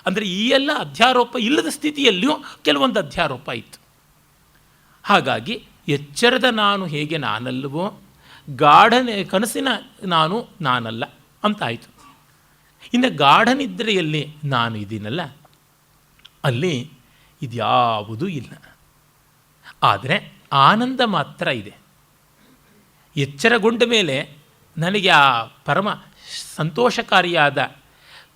ಅಂದರೆ ಈ ಎಲ್ಲ ಅಧ್ಯಾರೋಪ ಇಲ್ಲದ ಸ್ಥಿತಿಯಲ್ಲಿಯೂ ಕೆಲವೊಂದು ಅಧ್ಯಾರೋಪ ಇತ್ತು. ಹಾಗಾಗಿ ಎಚ್ಚರದ ನಾನು ಹೇಗೆ ನಾನಲ್ಲವೋ ಕನಸಿನ ನಾನಲ್ಲ ಅಂತಾಯಿತು. ಇನ್ನು ಗಾಢನಿದ್ರೆಯಲ್ಲಿ ನಾನು ಇದೀನಲ್ಲ, ಅಲ್ಲಿ ಇದ್ಯಾವುದೂ ಇಲ್ಲ. ಆದರೆ ಆನಂದ ಮಾತ್ರ ಇದೆ. ಎಚ್ಚರಗೊಂಡ ಮೇಲೆ ನನಗೆ ಆ ಪರಮ ಸಂತೋಷಕಾರಿಯಾದ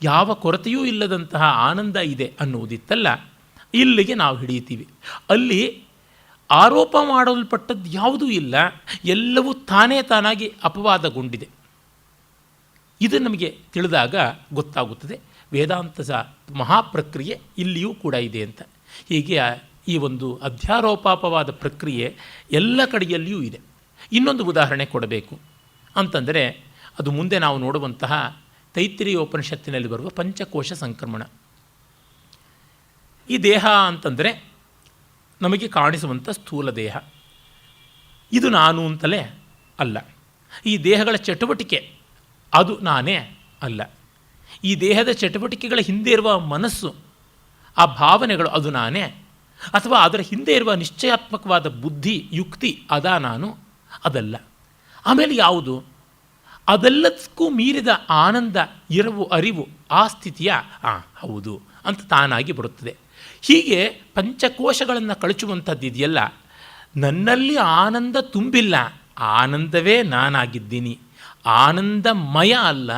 ಯಾವ ಕೊರತೆಯೂ ಇಲ್ಲದಂತಹ ಆನಂದ ಇದೆ ಅನ್ನುವುದಿತ್ತಲ್ಲ, ಇಲ್ಲಿಗೆ ನಾವು ಹಿಡಿಯುತ್ತೀವಿ. ಅಲ್ಲಿ ಆರೋಪ ಮಾಡಲ್ಪಟ್ಟದ್ದು ಯಾವುದೂ ಇಲ್ಲ, ಎಲ್ಲವೂ ತಾನಾಗಿ ಅಪವಾದಗೊಂಡಿದೆ. ಇದು ನಮಗೆ ತಿಳಿದಾಗ ಗೊತ್ತಾಗುತ್ತದೆ ವೇದಾಂತದ ಮಹಾಪ್ರಕ್ರಿಯೆ ಇಲ್ಲಿಯೂ ಕೂಡ ಇದೆ ಅಂತ. ಹೀಗೆ ಈ ಒಂದು ಅಧ್ಯಾರೋಪಾಪವಾದ ಪ್ರಕ್ರಿಯೆ ಎಲ್ಲ ಕಡೆಯಲ್ಲಿಯೂ ಇದೆ. ಇನ್ನೊಂದು ಉದಾಹರಣೆ ಕೊಡಬೇಕು ಅಂತಂದರೆ ಅದು ಮುಂದೆ ನಾವು ನೋಡುವಂತಹ ತೈತ್ತಿರೀಯ ಉಪನಿಷತ್ತಿನಲ್ಲಿ ಬರುವ ಪಂಚಕೋಶ ಸಂಕ್ರಮಣ. ಈ ದೇಹ ಅಂತಂದರೆ ನಮಗೆ ಕಾಣಿಸುವಂಥ ಸ್ಥೂಲ ದೇಹ, ಇದು ನಾನು ಅಂತಲೇ ಅಲ್ಲ. ಈ ದೇಹಗಳ ಚಟುವಟಿಕೆ ಅದು ನಾನೇ ಅಲ್ಲ. ಈ ದೇಹದ ಚಟುವಟಿಕೆಗಳ ಹಿಂದೆ ಇರುವ ಮನಸ್ಸು, ಆ ಭಾವನೆಗಳು ಅದು ನಾನೇ, ಅಥವಾ ಅದರ ಹಿಂದೆ ಇರುವ ನಿಶ್ಚಯಾತ್ಮಕವಾದ ಬುದ್ಧಿ ಯುಕ್ತಿ ನಾನು ಅದಲ್ಲ. ಆಮೇಲೆ ಯಾವುದು ಅದೆಲ್ಲದಕ್ಕೂ ಮೀರಿದ ಆನಂದ, ಅರಿವು, ಆ ಸ್ಥಿತಿಯ ಹೌದು ಅಂತ ತಾನಾಗಿ ಬರುತ್ತದೆ. ಹೀಗೆ ಪಂಚಕೋಶಗಳನ್ನು ಕಳಚುವಂಥದ್ದು ಇದೆಯಲ್ಲ, ನನ್ನಲ್ಲಿ ಆನಂದ ತುಂಬಿಲ್ಲ, ಆನಂದವೇ ನಾನಾಗಿದ್ದೀನಿ, ಆನಂದಮಯ ಅಲ್ಲ.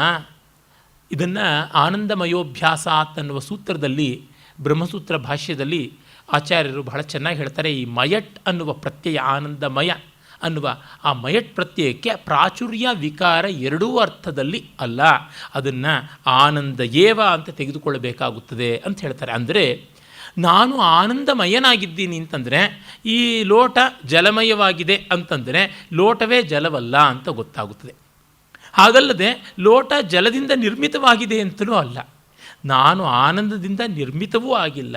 ಇದನ್ನು ಆನಂದಮಯೋಭ್ಯಾಸ ಅನ್ನುವ ಸೂತ್ರದಲ್ಲಿ, ಬ್ರಹ್ಮಸೂತ್ರ ಭಾಷ್ಯದಲ್ಲಿ ಆಚಾರ್ಯರು ಬಹಳ ಚೆನ್ನಾಗಿ ಹೇಳ್ತಾರೆ. ಈ ಮಯಟ್ ಅನ್ನುವ ಪ್ರತ್ಯಯ, ಆನಂದಮಯ ಅನ್ನುವ ಆ ಮಯಟ್ ಪ್ರತ್ಯಯಕ್ಕೆ ಪ್ರಾಚುರ್ಯ ವಿಕಾರ ಎರಡೂ ಅರ್ಥದಲ್ಲಿ ಅಲ್ಲ, ಅದನ್ನು ಆನಂದ ಏವ ಅಂತ ತೆಗೆದುಕೊಳ್ಳಬೇಕಾಗುತ್ತದೆ ಅಂತ ಹೇಳ್ತಾರೆ. ಅಂದರೆ ನಾನು ಆನಂದಮಯನಾಗಿದ್ದೀನಿ ಅಂತಂದರೆ ಈ ಲೋಟ ಜಲಮಯವಾಗಿದೆ ಅಂತಂದರೆ ಲೋಟವೇ ಜಲವಲ್ಲ ಅಂತ ಗೊತ್ತಾಗುತ್ತದೆ. ಹಾಗಲ್ಲದೆ ಲೋಟ ಜಲದಿಂದ ನಿರ್ಮಿತವಾಗಿದೆ ಅಂತಲೂ ಅಲ್ಲ. ನಾನು ಆನಂದದಿಂದ ನಿರ್ಮಿತವೂ ಆಗಿಲ್ಲ,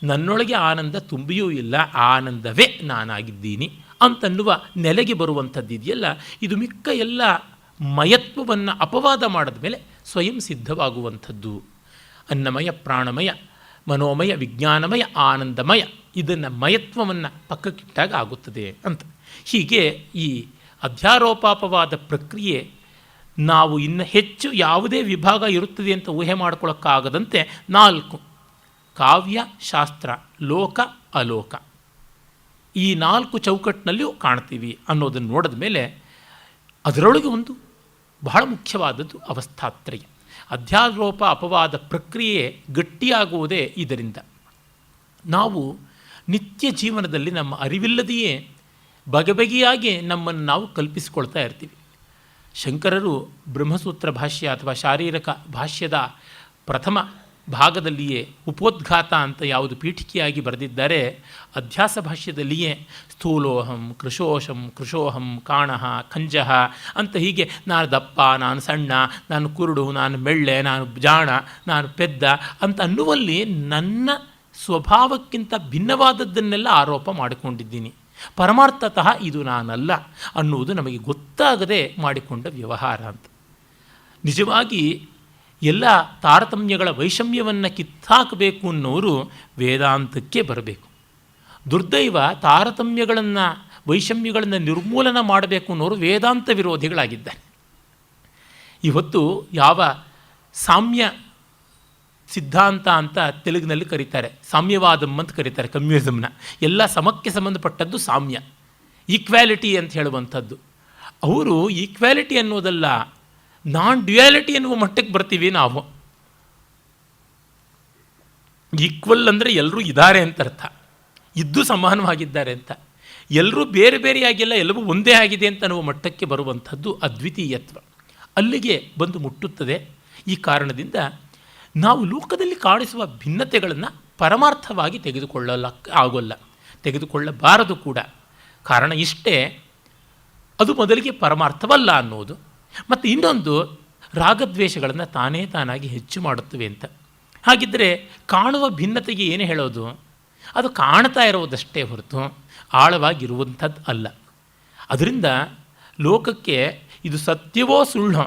ನನ್ನೊಳಗೆ ಆನಂದ ತುಂಬಿಯೂ ಇಲ್ಲ, ಆನಂದವೇ ನಾನಾಗಿದ್ದೀನಿ ಅಂತನ್ನುವ ನೆಲೆಗೆ ಬರುವಂಥದ್ದಿದೆಯಲ್ಲ, ಇದು ಮಿಕ್ಕ ಎಲ್ಲ ಮಯತ್ವವನ್ನು ಅಪವಾದ ಮಾಡಿದ ಮೇಲೆ ಸ್ವಯಂ ಸಿದ್ಧವಾಗುವಂಥದ್ದು. ಅನ್ನಮಯ, ಪ್ರಾಣಮಯ, ಮನೋಮಯ, ವಿಜ್ಞಾನಮಯ, ಆನಂದಮಯ, ಇದನ್ನು ಮಯತ್ವವನ್ನು ಪಕ್ಕಕ್ಕಿಟ್ಟಾಗ ಆಗುತ್ತದೆ ಅಂತ. ಹೀಗೆ ಈ ಅಧ್ಯಾರೋಪಾಪವಾದ ಪ್ರಕ್ರಿಯೆ ನಾವು ಇನ್ನು ಹೆಚ್ಚು ಯಾವುದೇ ವಿಭಾಗ ಇರುತ್ತದೆ ಅಂತ ಊಹೆ ಮಾಡಿಕೊಳ್ಳೋಕ್ಕಾಗದಂತೆ 4 ಕಾವ್ಯ, ಶಾಸ್ತ್ರ, ಲೋಕ, ಅಲೋಕ, ಈ 4 ಚೌಕಟ್ಟಿನಲ್ಲಿಯೂ ಕಾಣ್ತೀವಿ ಅನ್ನೋದನ್ನು ನೋಡಿದ ಮೇಲೆ ಅದರೊಳಗೆ ಒಂದು ಬಹಳ ಮುಖ್ಯವಾದದ್ದು ಅವಸ್ಥಾತ್ರಯ. ಅಧ್ಯಾರೋಪ ಅಪವಾದ ಪ್ರಕ್ರಿಯೆ ಗಟ್ಟಿಯಾಗುವುದೇ ಇದರಿಂದ. ನಾವು ನಿತ್ಯ ಜೀವನದಲ್ಲಿ ನಮ್ಮ ಅರಿವಿಲ್ಲದೆಯೇ ಬಗೆಬಗೆಯಾಗಿ ನಮ್ಮನ್ನು ನಾವು ಕಲ್ಪಿಸಿಕೊಳ್ತಾ ಇರ್ತೀವಿ. ಶಂಕರರು ಬ್ರಹ್ಮಸೂತ್ರ ಭಾಷ್ಯ ಅಥವಾ ಶಾರೀರಕ ಭಾಷ್ಯದ ಪ್ರಥಮ ಭಾಗದಲ್ಲಿಯೇ ಉಪೋದ್ಘಾತ ಅಂತ ಯಾವುದು ಪೀಠಿಕೆಯಾಗಿ ಬರೆದಿದ್ದಾರೆ, ಅಧ್ಯಾಸ ಭಾಷ್ಯದಲ್ಲಿಯೇ ಸ್ಥೂಲೋಹಂ, ಕೃಶೋಹಂ, ಕಾಣಃ, ಖಂಜಃ ಅಂತ ಹೀಗೆ ನಾನು ದಪ್ಪ, ನಾನು ಸಣ್ಣ, ನಾನು ಕುರುಡು, ನಾನು ಮೆಳ್ಳೆ, ನಾನು ಜಾಣ, ನಾನು ಪೆದ್ದ ಅಂತ ಅನ್ನುವಲ್ಲಿ ನನ್ನ ಸ್ವಭಾವಕ್ಕಿಂತ ಭಿನ್ನವಾದದ್ದನ್ನೆಲ್ಲ ಆರೋಪ ಮಾಡಿಕೊಂಡಿದ್ದೀನಿ. ಪರಮಾರ್ಥತಃ ಇದು ನಾನಲ್ಲ ಅನ್ನುವುದು ನಮಗೆ ಗೊತ್ತಾಗದೆ ಮಾಡಿಕೊಂಡ ವ್ಯವಹಾರ ಅಂತ. ನಿಜವಾಗಿ ಎಲ್ಲ ತಾರತಮ್ಯಗಳ ವೈಷಮ್ಯವನ್ನು ಕಿತ್ತಾಕಬೇಕು ಅನ್ನೋರು ವೇದಾಂತಕ್ಕೆ ಬರಬೇಕು. ದುರ್ದೈವ ತಾರತಮ್ಯಗಳನ್ನು ವೈಷಮ್ಯಗಳನ್ನು ನಿರ್ಮೂಲನ ಮಾಡಬೇಕು ಅನ್ನೋರು ವೇದಾಂತ ವಿರೋಧಿಗಳಾಗಿದ್ದಾರೆ. ಇವತ್ತು ಯಾವ ಸಾಮ್ಯ ಸಿದ್ಧಾಂತ ಅಂತ ತೆಲುಗಿನಲ್ಲಿ ಕರೀತಾರೆ, ಸಾಮ್ಯವಾದಂ ಅಂತ ಕರೀತಾರೆ ಕಮ್ಯುನಿಸಮ್ನ, ಎಲ್ಲ ಸಮಕ್ಕೆ ಸಂಬಂಧಪಟ್ಟದ್ದು ಸಾಮ್ಯ, ಈಕ್ವ್ಯಾಲಿಟಿ ಅಂತ ಹೇಳುವಂಥದ್ದು. ಅವರು ಈಕ್ವ್ಯಾಲಿಟಿ ಅನ್ನೋದಲ್ಲ, ನಾನ್ ಡ್ಯುಯಾಲಿಟಿ ಎನ್ನುವ ಮಟ್ಟಕ್ಕೆ ಬರ್ತೀವಿ ನಾವು. ಈಕ್ವಲ್ ಅಂದರೆ ಎಲ್ಲರೂ ಇದ್ದಾರೆ ಅಂತ ಅರ್ಥ, ಇದ್ದು ಸಮಾನವಾಗಿದ್ದಾರೆ ಅಂತ. ಎಲ್ಲರೂ ಬೇರೆ ಬೇರೆಯಾಗಿಲ್ಲ, ಎಲ್ಲವೂ ಒಂದೇ ಆಗಿದೆ ಅಂತ ಅನ್ನುವ ಮಟ್ಟಕ್ಕೆ ಬರುವಂಥದ್ದು ಅದ್ವಿತೀಯತ್ವ. ಅಲ್ಲಿಗೆ ಬಂದು ಮುಟ್ಟುತ್ತದೆ. ಈ ಕಾರಣದಿಂದ ನಾವು ಲೋಕದಲ್ಲಿ ಕಾಣಿಸುವ ಭಿನ್ನತೆಗಳನ್ನು ಪರಮಾರ್ಥವಾಗಿ ಆಗೋಲ್ಲ, ತೆಗೆದುಕೊಳ್ಳಬಾರದು ಕೂಡ. ಕಾರಣ ಇಷ್ಟೇ, ಅದು ಮೊದಲಿಗೆ ಪರಮಾರ್ಥವಲ್ಲ ಅನ್ನೋದು. ಮತ್ತು ಇನ್ನೊಂದು, ರಾಗದ್ವೇಷಗಳನ್ನು ತಾನಾಗಿ ಹೆಚ್ಚು ಮಾಡುತ್ತವೆ ಅಂತ. ಹಾಗಿದ್ದರೆ ಕಾಣುವ ಭಿನ್ನತೆಗೆ ಏನು ಹೇಳೋದು? ಅದು ಕಾಣ್ತಾ ಇರೋದಷ್ಟೇ ಹೊರತು ಆಳವಾಗಿರುವಂಥದ್ದು ಅಲ್ಲ. ಅದರಿಂದ ಲೋಕಕ್ಕೆ ಇದು ಸತ್ಯವೋ ಸುಳ್ಳೋ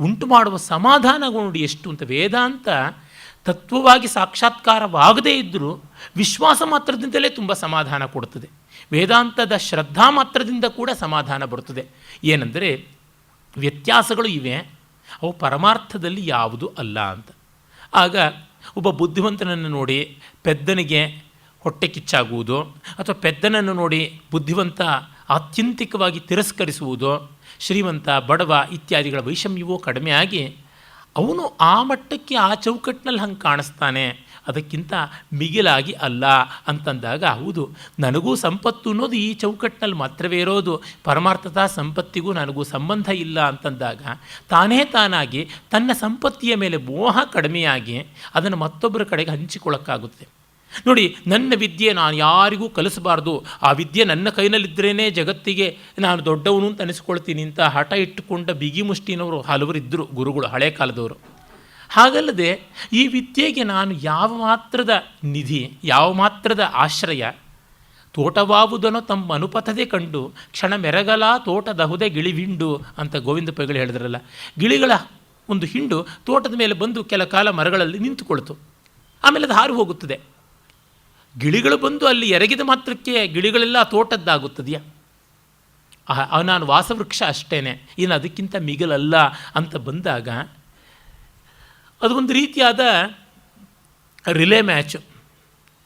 ಉಂಟು ಮಾಡುವ ಸಮಾಧಾನ ನೋಡಿ ಎಷ್ಟು ಅಂತ. ವೇದಾಂತ ತತ್ವವಾಗಿ ಸಾಕ್ಷಾತ್ಕಾರವಾಗದೇ ಇದ್ದರೂ ವಿಶ್ವಾಸ ಮಾತ್ರದಿಂದಲೇ ತುಂಬ ಸಮಾಧಾನ ಕೊಡುತ್ತದೆ. ವೇದಾಂತದ ಶ್ರದ್ಧಾ ಮಾತ್ರದಿಂದ ಕೂಡ ಸಮಾಧಾನ ಬರುತ್ತದೆ. ಏನೆಂದರೆ ವ್ಯತ್ಯಾಸಗಳು ಇವೆ, ಅವು ಪರಮಾರ್ಥದಲ್ಲಿ ಯಾವುದು ಅಲ್ಲ ಅಂತ. ಆಗ ಒಬ್ಬ ಬುದ್ಧಿವಂತನನ್ನು ನೋಡಿ ಪೆದ್ದನಿಗೆ ಹೊಟ್ಟೆ ಕಿಚ್ಚಾಗುವುದು, ಅಥವಾ ಪೆದ್ದನನ್ನು ನೋಡಿ ಬುದ್ಧಿವಂತ ಆತ್ಯಂತಿಕವಾಗಿ ತಿರಸ್ಕರಿಸುವುದು, ಶ್ರೀಮಂತ ಬಡವ ಇತ್ಯಾದಿಗಳ ವೈಷಮ್ಯವೂ ಕಡಿಮೆಯಾಗಿ ಅವನು ಆ ಮಟ್ಟಕ್ಕೆ ಆ ಚೌಕಟ್ಟಿನಲ್ಲಿ ಹಂಗೆ ಕಾಣಿಸ್ತಾನೆ, ಅದಕ್ಕಿಂತ ಮಿಗಿಲಾಗಿ ಅಲ್ಲ ಅಂತಂದಾಗ, ಹೌದು ನನಗೂ ಸಂಪತ್ತು ಅನ್ನೋದು ಈ ಚೌಕಟ್ಟಿನಲ್ಲಿ ಮಾತ್ರವೇ ಇರೋದು, ಪರಮಾರ್ಥದ ಸಂಪತ್ತಿಗೂ ನನಗೂ ಸಂಬಂಧ ಇಲ್ಲ ಅಂತಂದಾಗ ತಾನಾಗಿ ತನ್ನ ಸಂಪತ್ತಿಯ ಮೇಲೆ ಮೋಹ ಕಡಿಮೆಯಾಗಿ ಅದನ್ನು ಮತ್ತೊಬ್ಬರ ಕಡೆಗೆ ಹಂಚಿಕೊಳ್ಳೋಕ್ಕಾಗುತ್ತೆ. ನೋಡಿ, ನನ್ನ ವಿದ್ಯೆ ನಾನು ಯಾರಿಗೂ ಕಲಿಸಬಾರ್ದು, ಆ ವಿದ್ಯೆ ನನ್ನ ಕೈನಲ್ಲಿದ್ದರೇ ಜಗತ್ತಿಗೆ ನಾನು ದೊಡ್ಡವನು ಅಂತ ಅನಿಸ್ಕೊಳ್ತೀನಿ ಅಂತ ಹಠ ಇಟ್ಟುಕೊಂಡ ಬಿಗಿ ಮುಷ್ಟಿನವರು ಹಲವರಿದ್ದರು ಗುರುಗಳು, ಹಳೆ ಕಾಲದವರು. ಹಾಗಲ್ಲದೆ ಈ ವಿದ್ಯೆಗೆ ನಾನು ಯಾವ ಮಾತ್ರದ ನಿಧಿ, ಯಾವ ಮಾತ್ರದ ಆಶ್ರಯ, ತೋಟವಾವುದನೋ ತಮ್ಮ ಅನುಪಥದೆ ಕಂಡು ಕ್ಷಣ ಮೆರಗಲ ತೋಟದಹುದೆ ಗಿಳಿವಿಂಡು ಅಂತ ಗೋವಿಂದ ಪೈಗಳು ಹೇಳಿದ್ರಲ್ಲ. ಗಿಳಿಗಳ ಒಂದು ಹಿಂಡು ತೋಟದ ಮೇಲೆ ಬಂದು ಕೆಲ ಕಾಲ ಮರಗಳಲ್ಲಿ ನಿಂತುಕೊಳ್ತು, ಆಮೇಲೆ ಅದು ಹಾರು ಹೋಗುತ್ತದೆ. ಗಿಳಿಗಳು ಬಂದು ಅಲ್ಲಿ ಎರಗಿದ ಮಾತ್ರಕ್ಕೆ ಗಿಳಿಗಳೆಲ್ಲ ತೋಟದ್ದಾಗುತ್ತದೆಯಾ? ನಾನು ವಾಸವೃಕ್ಷ ಅಷ್ಟೇ, ಇನ್ನು ಅದಕ್ಕಿಂತ ಮಿಗಿಲಲ್ಲ ಅಂತ ಬಂದಾಗ ಅದು ಒಂದು ರೀತಿಯಾದ ರಿಲೇ ಮ್ಯಾಚು.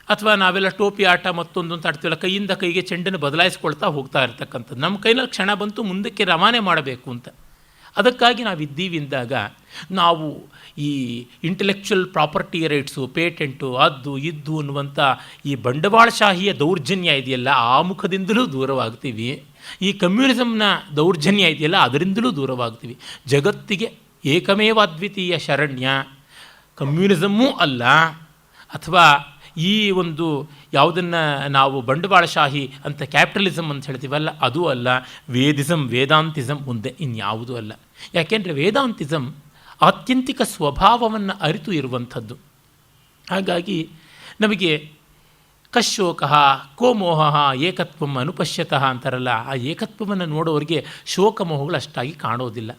ಅಥವಾ ನಾವೆಲ್ಲ ಟೋಪಿ ಆಟ ಮತ್ತೊಂದು ಅಂತ ಆಡ್ತೀವಲ್ಲ, ಕೈಯಿಂದ ಕೈಗೆ ಚೆಂಡನ್ನು ಬದಲಾಯಿಸ್ಕೊಳ್ತಾ ಹೋಗ್ತಾ ಇರ್ತಕ್ಕಂಥದ್ದು. ನಮ್ಮ ಕೈನಲ್ಲಿ ಕ್ಷಣ ಬಂತು ಮುಂದಕ್ಕೆ ರವಾನೆ ಮಾಡಬೇಕು ಅಂತ. ಅದಕ್ಕಾಗಿ ನಾವಿದ್ದೀವಿ ಅಂದಾಗ ನಾವು ಈ ಇಂಟೆಲೆಕ್ಚುವಲ್ ಪ್ರಾಪರ್ಟಿ ರೈಟ್ಸು, ಪೇಟೆಂಟು, ಅದು ಇದ್ದು ಅನ್ನುವಂಥ ಈ ಬಂಡವಾಳಶಾಹಿಯ ದೌರ್ಜನ್ಯ ಇದೆಯಲ್ಲ, ಆ ಮುಖದಿಂದಲೂ ದೂರವಾಗ್ತೀವಿ. ಈ ಕಮ್ಯುನಿಸಮ್ನ ದೌರ್ಜನ್ಯ ಇದೆಯಲ್ಲ, ಅದರಿಂದಲೂ ದೂರವಾಗ್ತೀವಿ. ಜಗತ್ತಿಗೆ ಏಕಮೇವ ಅದ್ವಿತೀಯ ಶರಣ್ಯ ಕಮ್ಯುನಿಸಮ್ಮೂ ಅಲ್ಲ, ಅಥವಾ ಈ ಒಂದು ಯಾವುದನ್ನು ನಾವು ಬಂಡವಾಳಶಾಹಿ ಅಂತ ಕ್ಯಾಪಿಟಲಿಸಮ್ ಅಂತ ಹೇಳ್ತೀವಲ್ಲ, ಅದೂ ಅಲ್ಲ. ವೇದಾಂತಿಸಮ್ ಒಂದೇ, ಇನ್ಯಾವುದೂ ಅಲ್ಲ. ಯಾಕೆಂದರೆ ವೇದಾಂತಿಸಮ್ ಆತ್ಯಂತಿಕ ಸ್ವಭಾವವನ್ನು ಅರಿತು ಇರುವಂಥದ್ದು. ಹಾಗಾಗಿ ನಮಗೆ ಕಶೋಕ ಕೋಮೋಹ ಏಕತ್ವಂ ಅನುಪಶ್ಯತಃ ಅಂತಾರಲ್ಲ, ಆ ಏಕತ್ವವನ್ನು ನೋಡೋರಿಗೆ ಶೋಕಮೋಹಗಳು ಅಷ್ಟಾಗಿ ಕಾಣೋದಿಲ್ಲ.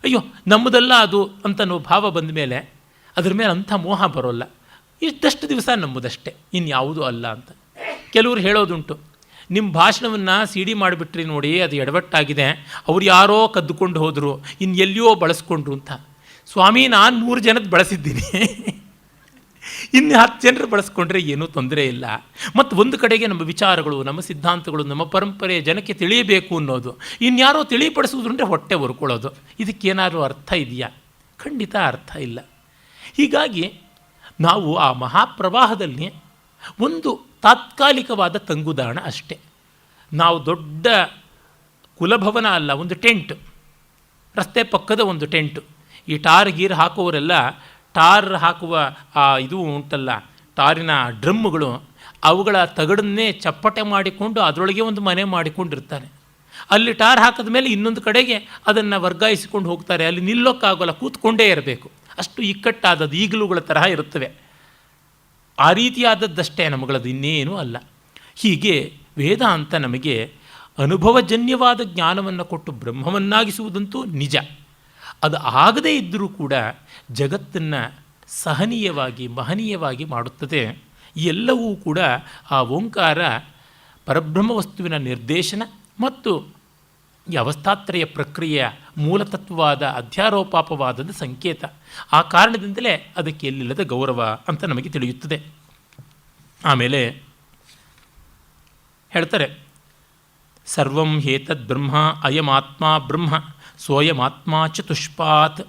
ಅಯ್ಯೋ ನಮ್ಮದಲ್ಲ ಅದು ಅಂತನೋ ಭಾವ ಬಂದ ಮೇಲೆ ಅದ್ರ ಮೇಲೆ ಅಂಥ ಮೋಹ ಬರೋಲ್ಲ. ಇಷ್ಟಷ್ಟು ದಿವಸ ನಮ್ಮದಷ್ಟೇ, ಇನ್ಯಾವುದೂ ಅಲ್ಲ ಅಂತ. ಕೆಲವರು ಹೇಳೋದುಂಟು, ನಿಮ್ಮ ಭಾಷಣವನ್ನು CD ಮಾಡಿಬಿಟ್ರಿ ನೋಡಿ, ಅದು ಎಡವಟ್ಟಾಗಿದೆ, ಅವ್ರು ಯಾರೋ ಕದ್ದುಕೊಂಡು ಹೋದರು, ಇನ್ನು ಎಲ್ಲಿಯೋ ಬಳಸ್ಕೊಂಡ್ರು ಅಂತ. ಸ್ವಾಮಿ, ನಾನು 100 ಜನದ ಬಳಸಿದ್ದೀನಿ, ಇನ್ನು 10 ಜನರು ಬಳಸ್ಕೊಂಡ್ರೆ ಏನೂ ತೊಂದರೆ ಇಲ್ಲ. ಮತ್ತು ಒಂದು ಕಡೆಗೆ ನಮ್ಮ ವಿಚಾರಗಳು, ನಮ್ಮ ಸಿದ್ಧಾಂತಗಳು, ನಮ್ಮ ಪರಂಪರೆ ಜನಕ್ಕೆ ತಿಳಿಯಬೇಕು ಅನ್ನೋದು, ಇನ್ಯಾರೋ ತಿಳಿಪಡಿಸುವುದಂದರೆ ಹೊಟ್ಟೆ ಹೊರ್ಕೊಳ್ಳೋದು, ಇದಕ್ಕೇನಾದರೂ ಅರ್ಥ ಇದೆಯಾ? ಖಂಡಿತ ಅರ್ಥ ಇಲ್ಲ. ಹೀಗಾಗಿ ನಾವು ಆ ಮಹಾಪ್ರವಾಹದಲ್ಲಿ ಒಂದು ತಾತ್ಕಾಲಿಕವಾದ ತಂಗುದಾಣ ಅಷ್ಟೆ. ನಾವು ದೊಡ್ಡ ಕುಲಭವನ ಅಲ್ಲ, ಒಂದು ಟೆಂಟ್, ರಸ್ತೆ ಪಕ್ಕದ ಒಂದು ಟೆಂಟು. ಈ ಟಾರ್ ಗೀರ್ ಹಾಕುವವರೆಲ್ಲ ಟಾರ್ ಹಾಕುವ ಇದು ಉಂಟಲ್ಲ, ಟಾರಿನ ಡ್ರಮ್ಗಳು, ಅವುಗಳ ತಗಡನ್ನೇ ಚಪ್ಪಟೆ ಮಾಡಿಕೊಂಡು ಅದರೊಳಗೆ ಒಂದು ಮನೆ ಮಾಡಿಕೊಂಡಿರ್ತಾರೆ. ಅಲ್ಲಿ ಟಾರ್ ಹಾಕಿದ ಮೇಲೆ ಇನ್ನೊಂದು ಕಡೆಗೆ ಅದನ್ನು ವರ್ಗಾಯಿಸಿಕೊಂಡು ಹೋಗ್ತಾರೆ. ಅಲ್ಲಿ ನಿಲ್ಲೋಕ್ಕಾಗೋಲ್ಲ, ಕೂತ್ಕೊಂಡೇ ಇರಬೇಕು. ಅಷ್ಟು ಇಕ್ಕಟ್ಟಾದದ್ದು ಈಗಲೂಗಳ ತರಹ ಇರುತ್ತವೆ. ಆ ರೀತಿಯಾದದ್ದಷ್ಟೇ ನಮ್ಮಗಳದು, ಇನ್ನೇನೂ ಅಲ್ಲ. ಹೀಗೆ ವೇದಾಂತ ನಮಗೆ ಅನುಭವಜನ್ಯವಾದ ಜ್ಞಾನವನ್ನು ಕೊಟ್ಟು ಬ್ರಹ್ಮವನ್ನಾಗಿಸುವುದಂತೂ ನಿಜ. ಅದು ಆಗದೇ ಇದ್ದರೂ ಕೂಡ ಜಗತ್ತನ್ನು ಸಹನೀಯವಾಗಿ ಮಹನೀಯವಾಗಿ ಮಾಡುತ್ತದೆ. ಎಲ್ಲವೂ ಕೂಡ ಆ ಓಂಕಾರ ಪರಬ್ರಹ್ಮ ವಸ್ತುವಿನ ನಿರ್ದೇಶನ ಮತ್ತು ಈ ಅವಸ್ಥಾತ್ರಯ ಪ್ರಕ್ರಿಯೆಯ ಮೂಲತತ್ವವಾದ ಅಧ್ಯಾರೋಪಾಪವಾದದ ಸಂಕೇತ. ಆ ಕಾರಣದಿಂದಲೇ ಅದಕ್ಕೆ ಎಲ್ಲಿಲ್ಲದ ಗೌರವ ಅಂತ ನಮಗೆ ತಿಳಿಯುತ್ತದೆ. ಆಮೇಲೆ ಹೇಳ್ತಾರೆ, ಸರ್ವಂ ಹೇತದ್ ಬ್ರಹ್ಮ ಅಯಮಾತ್ಮ ಬ್ರಹ್ಮ ಸೋಯಮಾತ್ಮ ಚತುಷ್ಪಾತ್.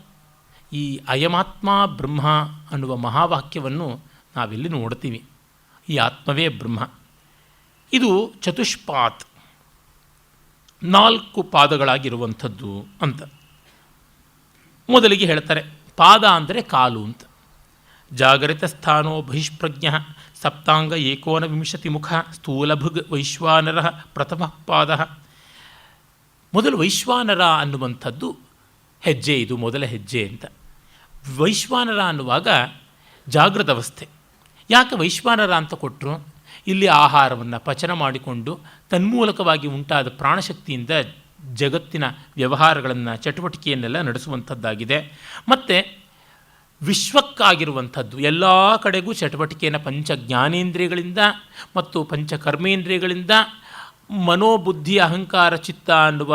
ಈ ಅಯಮಾತ್ಮ ಬ್ರಹ್ಮ ಅನ್ನುವ ಮಹಾವಾಕ್ಯವನ್ನು ನಾವೆಲ್ಲಿ ನೋಡ್ತೀವಿ. ಈ ಆತ್ಮವೇ ಬ್ರಹ್ಮ. ಇದು ಚತುಷ್ಪಾತ್, 4 ಪಾದಗಳಾಗಿರುವಂಥದ್ದು ಅಂತ ಮೊದಲಿಗೆ ಹೇಳ್ತಾರೆ. ಪಾದ ಅಂದರೆ ಕಾಲು ಅಂತ. ಜಾಗರಿತ ಸ್ಥಾನೋ ಬಹಿಷ್ಪ್ರಜ್ಞ ಸಪ್ತಾಂಗ 19 ಮುಖ ಸ್ಥೂಲಭುಗ್ ವೈಶ್ವಾನರ ಪ್ರಥಮ ಪಾದ. ಮೊದಲು ವೈಶ್ವಾನರ ಅನ್ನುವಂಥದ್ದು ಹೆಜ್ಜೆ, ಇದು ಮೊದಲ ಹೆಜ್ಜೆ ಅಂತ. ವೈಶ್ವಾನರ ಅನ್ನುವಾಗ ಜಾಗೃತ ಅವಸ್ಥೆ. ಯಾಕೆ ವೈಶ್ವಾನರ ಅಂತ ಕೊಟ್ಟರು? ಇಲ್ಲಿ ಆಹಾರವನ್ನು ಪಚನ ಮಾಡಿಕೊಂಡು ತನ್ಮೂಲಕವಾಗಿ ಉಂಟಾದ ಪ್ರಾಣಶಕ್ತಿಯಿಂದ ಜಗತ್ತಿನ ವ್ಯವಹಾರಗಳನ್ನು ಚಟುವಟಿಕೆಯನ್ನೆಲ್ಲ ನಡೆಸುವಂಥದ್ದಾಗಿದೆ. ಮತ್ತು ವಿಶ್ವಕ್ಕಾಗಿರುವಂಥದ್ದು ಎಲ್ಲ ಕಡೆಗೂ ಚಟುವಟಿಕೆಯನ್ನು ಪಂಚ ಜ್ಞಾನೇಂದ್ರಿಯಗಳಿಂದ ಮತ್ತು ಪಂಚಕರ್ಮೇಂದ್ರಿಯಗಳಿಂದ, ಮನೋಬುದ್ಧಿ ಅಹಂಕಾರ ಚಿತ್ತ ಅನ್ನುವ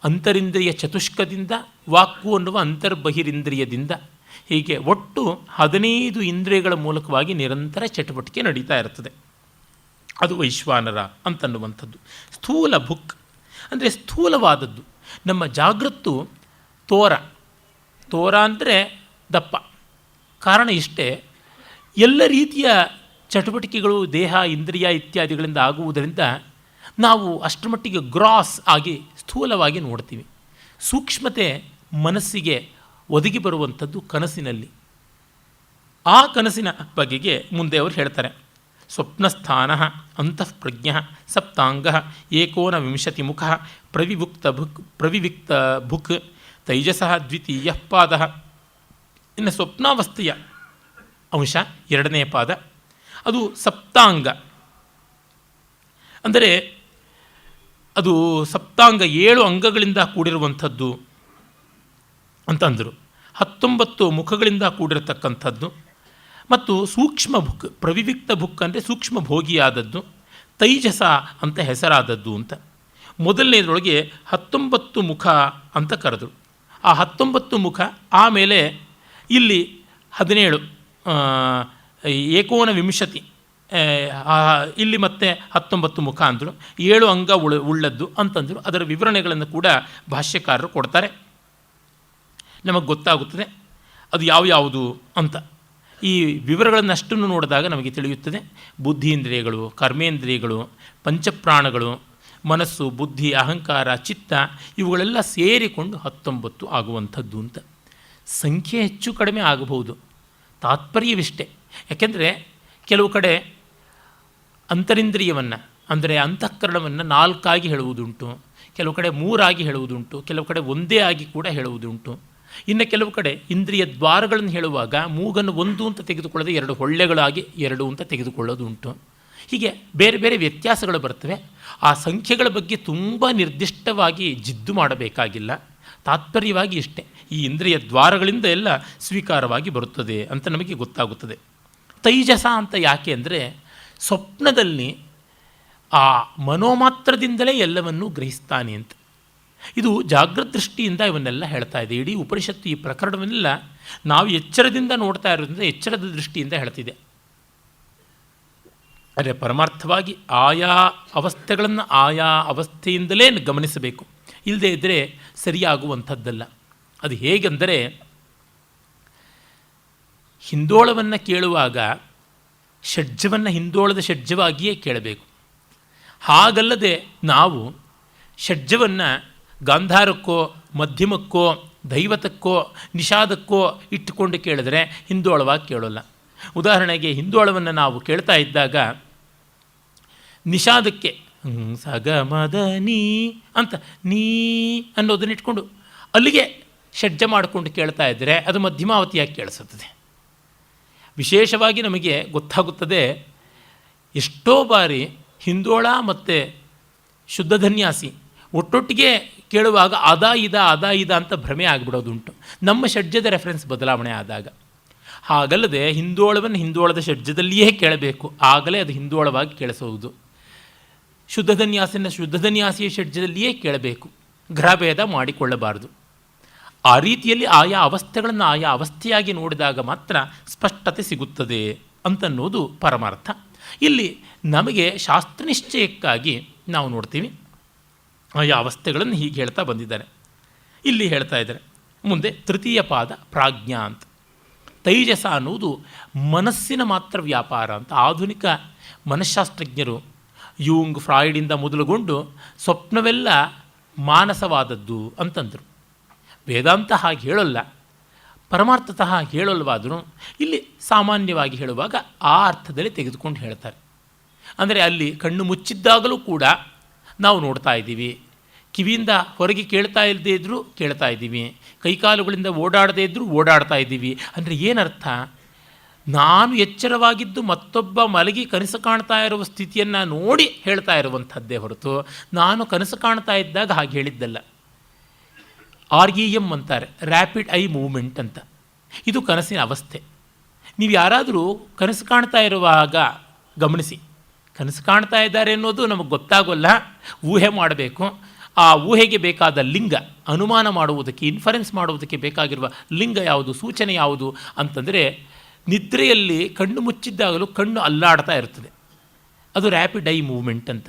ಅಂತರಿಂದ್ರಿಯ ಚತುಷ್ಕದಿಂದ, ವಾಕ್ಕು ಅನ್ನುವ ಅಂತರ್ಬಹಿರಿಂದ್ರಿಯದಿಂದ, ಹೀಗೆ ಒಟ್ಟು 15 ಇಂದ್ರಿಯಗಳ ಮೂಲಕವಾಗಿ ನಿರಂತರ ಚಟುವಟಿಕೆ ನಡೀತಾ ಇರ್ತದೆ. ಅದು ವೈಶ್ವಾನರ ಅಂತನ್ನುವಂಥದ್ದು. ಸ್ಥೂಲ ಭುಕ್ ಅಂದರೆ ಸ್ಥೂಲವಾದದ್ದು. ನಮ್ಮ ಜಾಗೃತ್ತು ತೋರ ಅಂದರೆ ದಪ್ಪ. ಕಾರಣ ಇಷ್ಟೇ, ಎಲ್ಲ ರೀತಿಯ ಚಟುವಟಿಕೆಗಳು ದೇಹ ಇಂದ್ರಿಯ ಇತ್ಯಾದಿಗಳಿಂದ ಆಗುವುದರಿಂದ ನಾವು ಅಷ್ಟರ ಮಟ್ಟಿಗೆ ಗ್ರಾಸ್ ಆಗಿ ಸ್ಥೂಲವಾಗಿ ನೋಡ್ತೀವಿ. ಸೂಕ್ಷ್ಮತೆ ಮನಸ್ಸಿಗೆ ಒದಗಿ ಬರುವಂಥದ್ದು ಕನಸಿನಲ್ಲಿ. ಆ ಕನಸಿನ ಬಗೆಗೆ ಮುಂದೆ ಅವರು ಹೇಳ್ತಾರೆ. ಸ್ವಪ್ನಸ್ಥಾನ ಅಂತಃಪ್ರಜ್ಞ ಸಪ್ತಾಂಗ 19 ಮುಖ ಪ್ರವಿವಿಕ್ತ ಭುಕ್ ತೈಜಸ ದ್ವಿತೀಯ ಪಾದ. ಇನ್ನು ಸ್ವಪ್ನಾವಸ್ಥೆಯ ಅಂಶ 2ನೇ ಪಾದ, ಅದು ಸಪ್ತಾಂಗ. ಅಂದರೆ ಅದು ಸಪ್ತಾಂಗ 7 ಅಂಗಗಳಿಂದ ಕೂಡಿರುವಂಥದ್ದು ಅಂತಂದರು. 19 ಮುಖಗಳಿಂದ ಕೂಡಿರತಕ್ಕಂಥದ್ದು. ಮತ್ತು ಸೂಕ್ಷ್ಮ ಭುಕ್, ಪ್ರವಿವಿಕ್ತ ಭುಕ್ ಅಂದರೆ ಸೂಕ್ಷ್ಮ ಭೋಗಿಯಾದದ್ದು, ತೈಜಸ ಅಂತ ಹೆಸರಾದದ್ದು ಅಂತ. ಮೊದಲನೇದರೊಳಗೆ 19 ಮುಖ ಅಂತ ಕರೆದರು. ಆ 19 ಮುಖ ಆಮೇಲೆ ಇಲ್ಲಿ 17 19 ಇಲ್ಲಿ ಮತ್ತೆ 19 ಮುಖ ಅಂದರು. 7 ಅಂಗ ಉಳ್ಳದ್ದು ಅಂತಂದರು. ಅದರ ವಿವರಣೆಗಳನ್ನು ಕೂಡ ಭಾಷ್ಯಕಾರರು ಕೊಡ್ತಾರೆ. ನಮಗೆ ಗೊತ್ತಾಗುತ್ತದೆ ಅದು ಯಾವುದು ಅಂತ. ಈ ವಿವರಗಳನ್ನಷ್ಟನ್ನು ನೋಡಿದಾಗ ನಮಗೆ ತಿಳಿಯುತ್ತದೆ. ಬುದ್ಧೀಂದ್ರಿಯಗಳು, ಕರ್ಮೇಂದ್ರಿಯಗಳು, ಪಂಚಪ್ರಾಣಗಳು, ಮನಸ್ಸು, ಬುದ್ಧಿ, ಅಹಂಕಾರ, ಚಿತ್ತ ಇವುಗಳೆಲ್ಲ ಸೇರಿಕೊಂಡು 19 ಆಗುವಂಥದ್ದು ಅಂತ. ಸಂಖ್ಯೆ ಹೆಚ್ಚು ಕಡಿಮೆ ಆಗಬಹುದು, ತಾತ್ಪರ್ಯವಿಷ್ಟೇ. ಯಾಕೆಂದರೆ ಕೆಲವು ಕಡೆ ಅಂತರಿಂದ್ರಿಯವನ್ನು ಅಂದರೆ ಅಂತಃಕರಣವನ್ನು 4 ಆಗಿ ಹೇಳುವುದುಂಟು, ಕೆಲವು ಕಡೆ 3 ಆಗಿ ಹೇಳುವುದುಂಟು, ಕೆಲವು ಕಡೆ ಒಂದೇ ಆಗಿ ಕೂಡ ಹೇಳುವುದುಂಟು. ಇನ್ನು ಕೆಲವು ಕಡೆ ಇಂದ್ರಿಯ ದ್ವಾರಗಳನ್ನು ಹೇಳುವಾಗ ಮೂಗನ್ನು ಒಂದು ಅಂತ ತೆಗೆದುಕೊಳ್ಳದೆ ಎರಡು ಹೊಳ್ಳೆಗಳಾಗಿ ಎರಡು ಅಂತ ತೆಗೆದುಕೊಳ್ಳೋದು ಉಂಟು. ಹೀಗೆ ಬೇರೆ ಬೇರೆ ವ್ಯತ್ಯಾಸಗಳು ಬರ್ತವೆ. ಆ ಸಂಖ್ಯೆಗಳ ಬಗ್ಗೆ ತುಂಬ ನಿರ್ದಿಷ್ಟವಾಗಿ ಜಿದ್ದು ಮಾಡಬೇಕಾಗಿಲ್ಲ. ತಾತ್ಪರ್ಯವಾಗಿ ಇಷ್ಟೇ, ಈ ಇಂದ್ರಿಯ ದ್ವಾರಗಳಿಂದ ಎಲ್ಲ ಸ್ವೀಕಾರವಾಗಿ ಬರುತ್ತದೆ ಅಂತ ನಮಗೆ ಗೊತ್ತಾಗುತ್ತದೆ. ತೈಜಸ ಅಂತ ಯಾಕೆ ಅಂದರೆ ಸ್ವಪ್ನದಲ್ಲಿ ಆ ಮನೋಮಾತ್ರದಿಂದಲೇ ಎಲ್ಲವನ್ನೂ ಗ್ರಹಿಸ್ತಾನೆ ಅಂತ. ಇದು ಜಾಗೃತ ದೃಷ್ಟಿಯಿಂದ ಇವನ್ನೆಲ್ಲ ಹೇಳ್ತಾ ಇದೆ. ಇಡೀ ಉಪನಿಷತ್ತು ಈ ಪ್ರಕರಣವನ್ನೆಲ್ಲ ನಾವು ಎಚ್ಚರದಿಂದ ನೋಡ್ತಾ ಇರೋದ್ರಿಂದ ಎಚ್ಚರದ ದೃಷ್ಟಿಯಿಂದ ಹೇಳ್ತಿದೆ. ಆದರೆ ಪರಮಾರ್ಥವಾಗಿ ಆಯಾ ಅವಸ್ಥೆಗಳನ್ನು ಆಯಾ ಅವಸ್ಥೆಯಿಂದಲೇ ಗಮನಿಸಬೇಕು, ಇಲ್ಲದೇ ಇದ್ದರೆ ಸರಿಯಾಗುವಂಥದ್ದಲ್ಲ. ಅದು ಹೇಗೆಂದರೆ ಹಿಂದೋಳವನ್ನು ಕೇಳುವಾಗ ಷಡ್ಜವನ್ನು ಹಿಂದೋಳದ ಷಡ್ಜವಾಗಿಯೇ ಕೇಳಬೇಕು. ಹಾಗಲ್ಲದೆ ನಾವು ಷಡ್ಜವನ್ನು ಗಾಂಧಾರಕ್ಕೋ ಮಧ್ಯಮಕ್ಕೋ ದೈವತಕ್ಕೋ ನಿಷಾದಕ್ಕೋ ಇಟ್ಟುಕೊಂಡು ಕೇಳಿದ್ರೆ ಹಿಂದೋಳವಾಗಿ ಕೇಳೋಲ್ಲ. ಉದಾಹರಣೆಗೆ ಹಿಂದೋಳವನ್ನು ನಾವು ಕೇಳ್ತಾ ಇದ್ದಾಗ ನಿಷಾದಕ್ಕೆ ಸಗಮದ ನೀ ಅಂತ ನೀ ಅನ್ನೋದನ್ನ ಇಟ್ಕೊಂಡು ಅಲ್ಲಿಗೆ ಷಡ್ಜ ಮಾಡಿಕೊಂಡು ಕೇಳ್ತಾ ಇದ್ದರೆ ಅದು ಮಧ್ಯಮಾವತಿಯಾಗಿ ಕೇಳಿಸುತ್ತದೆ. ವಿಶೇಷವಾಗಿ ನಮಗೆ ಗೊತ್ತಾಗುತ್ತದೆ, ಎಷ್ಟೋ ಬಾರಿ ಹಿಂದೋಳ ಮತ್ತು ಶುದ್ಧಧನ್ಯಾಸಿ ಒಟ್ಟೊಟ್ಟಿಗೆ ಕೇಳುವಾಗ ಅದಾ ಇದ ಅಂತ ಭ್ರಮೆ ಆಗಿಬಿಡೋದುಂಟು ನಮ್ಮ ಷಡ್ಜದ ರೆಫರೆನ್ಸ್ ಬದಲಾವಣೆ ಆದಾಗ. ಹಾಗಲ್ಲದೆ ಹಿಂದೋಳವನ್ನು ಹಿಂದೋಳದ ಷಡ್ಜದಲ್ಲಿಯೇ ಕೇಳಬೇಕು, ಆಗಲೇ ಅದು ಹಿಂದೋಳವಾಗಿ ಕೇಳಿಸುವುದು. ಶುದ್ಧಧನ್ಯಾಸಿಯ ಷಡ್ಜದಲ್ಲಿಯೇ ಕೇಳಬೇಕು, ಗ್ರಹಭೇದ ಮಾಡಿಕೊಳ್ಳಬಾರದು. ಆ ರೀತಿಯಲ್ಲಿ ಆಯಾ ಅವಸ್ಥೆಗಳನ್ನು ಆಯಾ ಅವಸ್ಥೆಯಾಗಿ ನೋಡಿದಾಗ ಮಾತ್ರ ಸ್ಪಷ್ಟತೆ ಸಿಗುತ್ತದೆ ಅಂತನ್ನುವುದು ಪರಮಾರ್ಥ. ಇಲ್ಲಿ ನಮಗೆ ಶಾಸ್ತ್ರನಿಶ್ಚಯಕ್ಕಾಗಿ ನಾವು ನೋಡ್ತೀವಿ ಆಯಾ ಅವಸ್ಥೆಗಳನ್ನು ಹೀಗೆ ಹೇಳ್ತಾ ಬಂದಿದ್ದಾರೆ. ಇಲ್ಲಿ ಹೇಳ್ತಾ ಇದ್ದಾರೆ ಮುಂದೆ ತೃತೀಯ ಪಾದ ಪ್ರಾಜ್ಞಾ ಅಂತ. ತೈಜಸ ಅನ್ನುವುದು ಮನಸ್ಸಿನ ಮಾತ್ರ ವ್ಯಾಪಾರ ಅಂತ ಆಧುನಿಕ ಮನಃಶಾಸ್ತ್ರಜ್ಞರು ಯೂಂಗ್ ಫ್ರಾಯ್ಡಿಂದ ಮೊದಲುಗೊಂಡು ಸ್ವಪ್ನವೆಲ್ಲ ಮಾನಸವಾದದ್ದು ಅಂತಂದರು. ವೇದಾಂತ ಹಾಗೆ ಹೇಳೋಲ್ಲ, ಪರಮಾರ್ಥತಃ ಹೇಳೋಲ್ವಾದರೂ ಇಲ್ಲಿ ಸಾಮಾನ್ಯವಾಗಿ ಹೇಳುವಾಗ ಆ ಅರ್ಥದಲ್ಲಿ ತೆಗೆದುಕೊಂಡು ಹೇಳ್ತಾರೆ. ಅಂದರೆ ಅಲ್ಲಿ ಕಣ್ಣು ಮುಚ್ಚಿದ್ದಾಗಲೂ ಕೂಡ ನಾವು ನೋಡ್ತಾ ಇದ್ದೀವಿ, ಕಿವಿಯಿಂದ ಹೊರಗೆ ಕೇಳ್ತಾ ಇಲ್ಲದೇ ಇದ್ದರೂ ಕೇಳ್ತಾ ಇದ್ದೀವಿ, ಕೈಕಾಲುಗಳಿಂದ ಓಡಾಡದೇ ಇದ್ದರೂ ಓಡಾಡ್ತಾ ಇದ್ದೀವಿ. ಅಂದರೆ ಏನರ್ಥ? ನಾನು ಎಚ್ಚರವಾಗಿದ್ದು ಮತ್ತೊಬ್ಬ ಮಲಗಿ ಕನಸು ಕಾಣ್ತಾ ಇರುವ ಸ್ಥಿತಿಯನ್ನು ನೋಡಿ ಹೇಳ್ತಾ ಇರುವಂಥದ್ದೇ ಹೊರತು ನಾನು ಕನಸು ಕಾಣ್ತಾ ಇದ್ದಾಗ ಹಾಗೆ ಹೇಳಿದ್ದಲ್ಲ. REM ಅಂತಾರೆ, ರ್ಯಾಪಿಡ್ ಐ ಮೂವ್ಮೆಂಟ್ ಅಂತ. ಇದು ಕನಸಿನ ಅವಸ್ಥೆ. ನೀವು ಯಾರಾದರೂ ಕನಸು ಕಾಣ್ತಾ ಇರುವಾಗ ಗಮನಿಸಿ, ಕನಸು ಕಾಣ್ತಾ ಇದ್ದಾರೆ ಅನ್ನೋದು ನಮಗೆ ಗೊತ್ತಾಗೋಲ್ಲ, ಊಹೆ ಮಾಡಬೇಕು. ಆ ಊಹೆಗೆ ಬೇಕಾದ ಲಿಂಗ, ಅನುಮಾನ ಮಾಡುವುದಕ್ಕೆ, ಇನ್ಫರೆನ್ಸ್ ಮಾಡುವುದಕ್ಕೆ ಬೇಕಾಗಿರುವ ಲಿಂಗ ಯಾವುದು, ಸೂಚನೆ ಯಾವುದು ಅಂತಂದರೆ ನಿದ್ರೆಯಲ್ಲಿ ಕಣ್ಣು ಮುಚ್ಚಿದ್ದಾಗಲೂ ಕಣ್ಣು ಅಲ್ಲಾಡ್ತಾ ಇರ್ತದೆ, ಅದು ರ್ಯಾಪಿಡ್ ಐ ಮೂವ್ಮೆಂಟ್ ಅಂತ.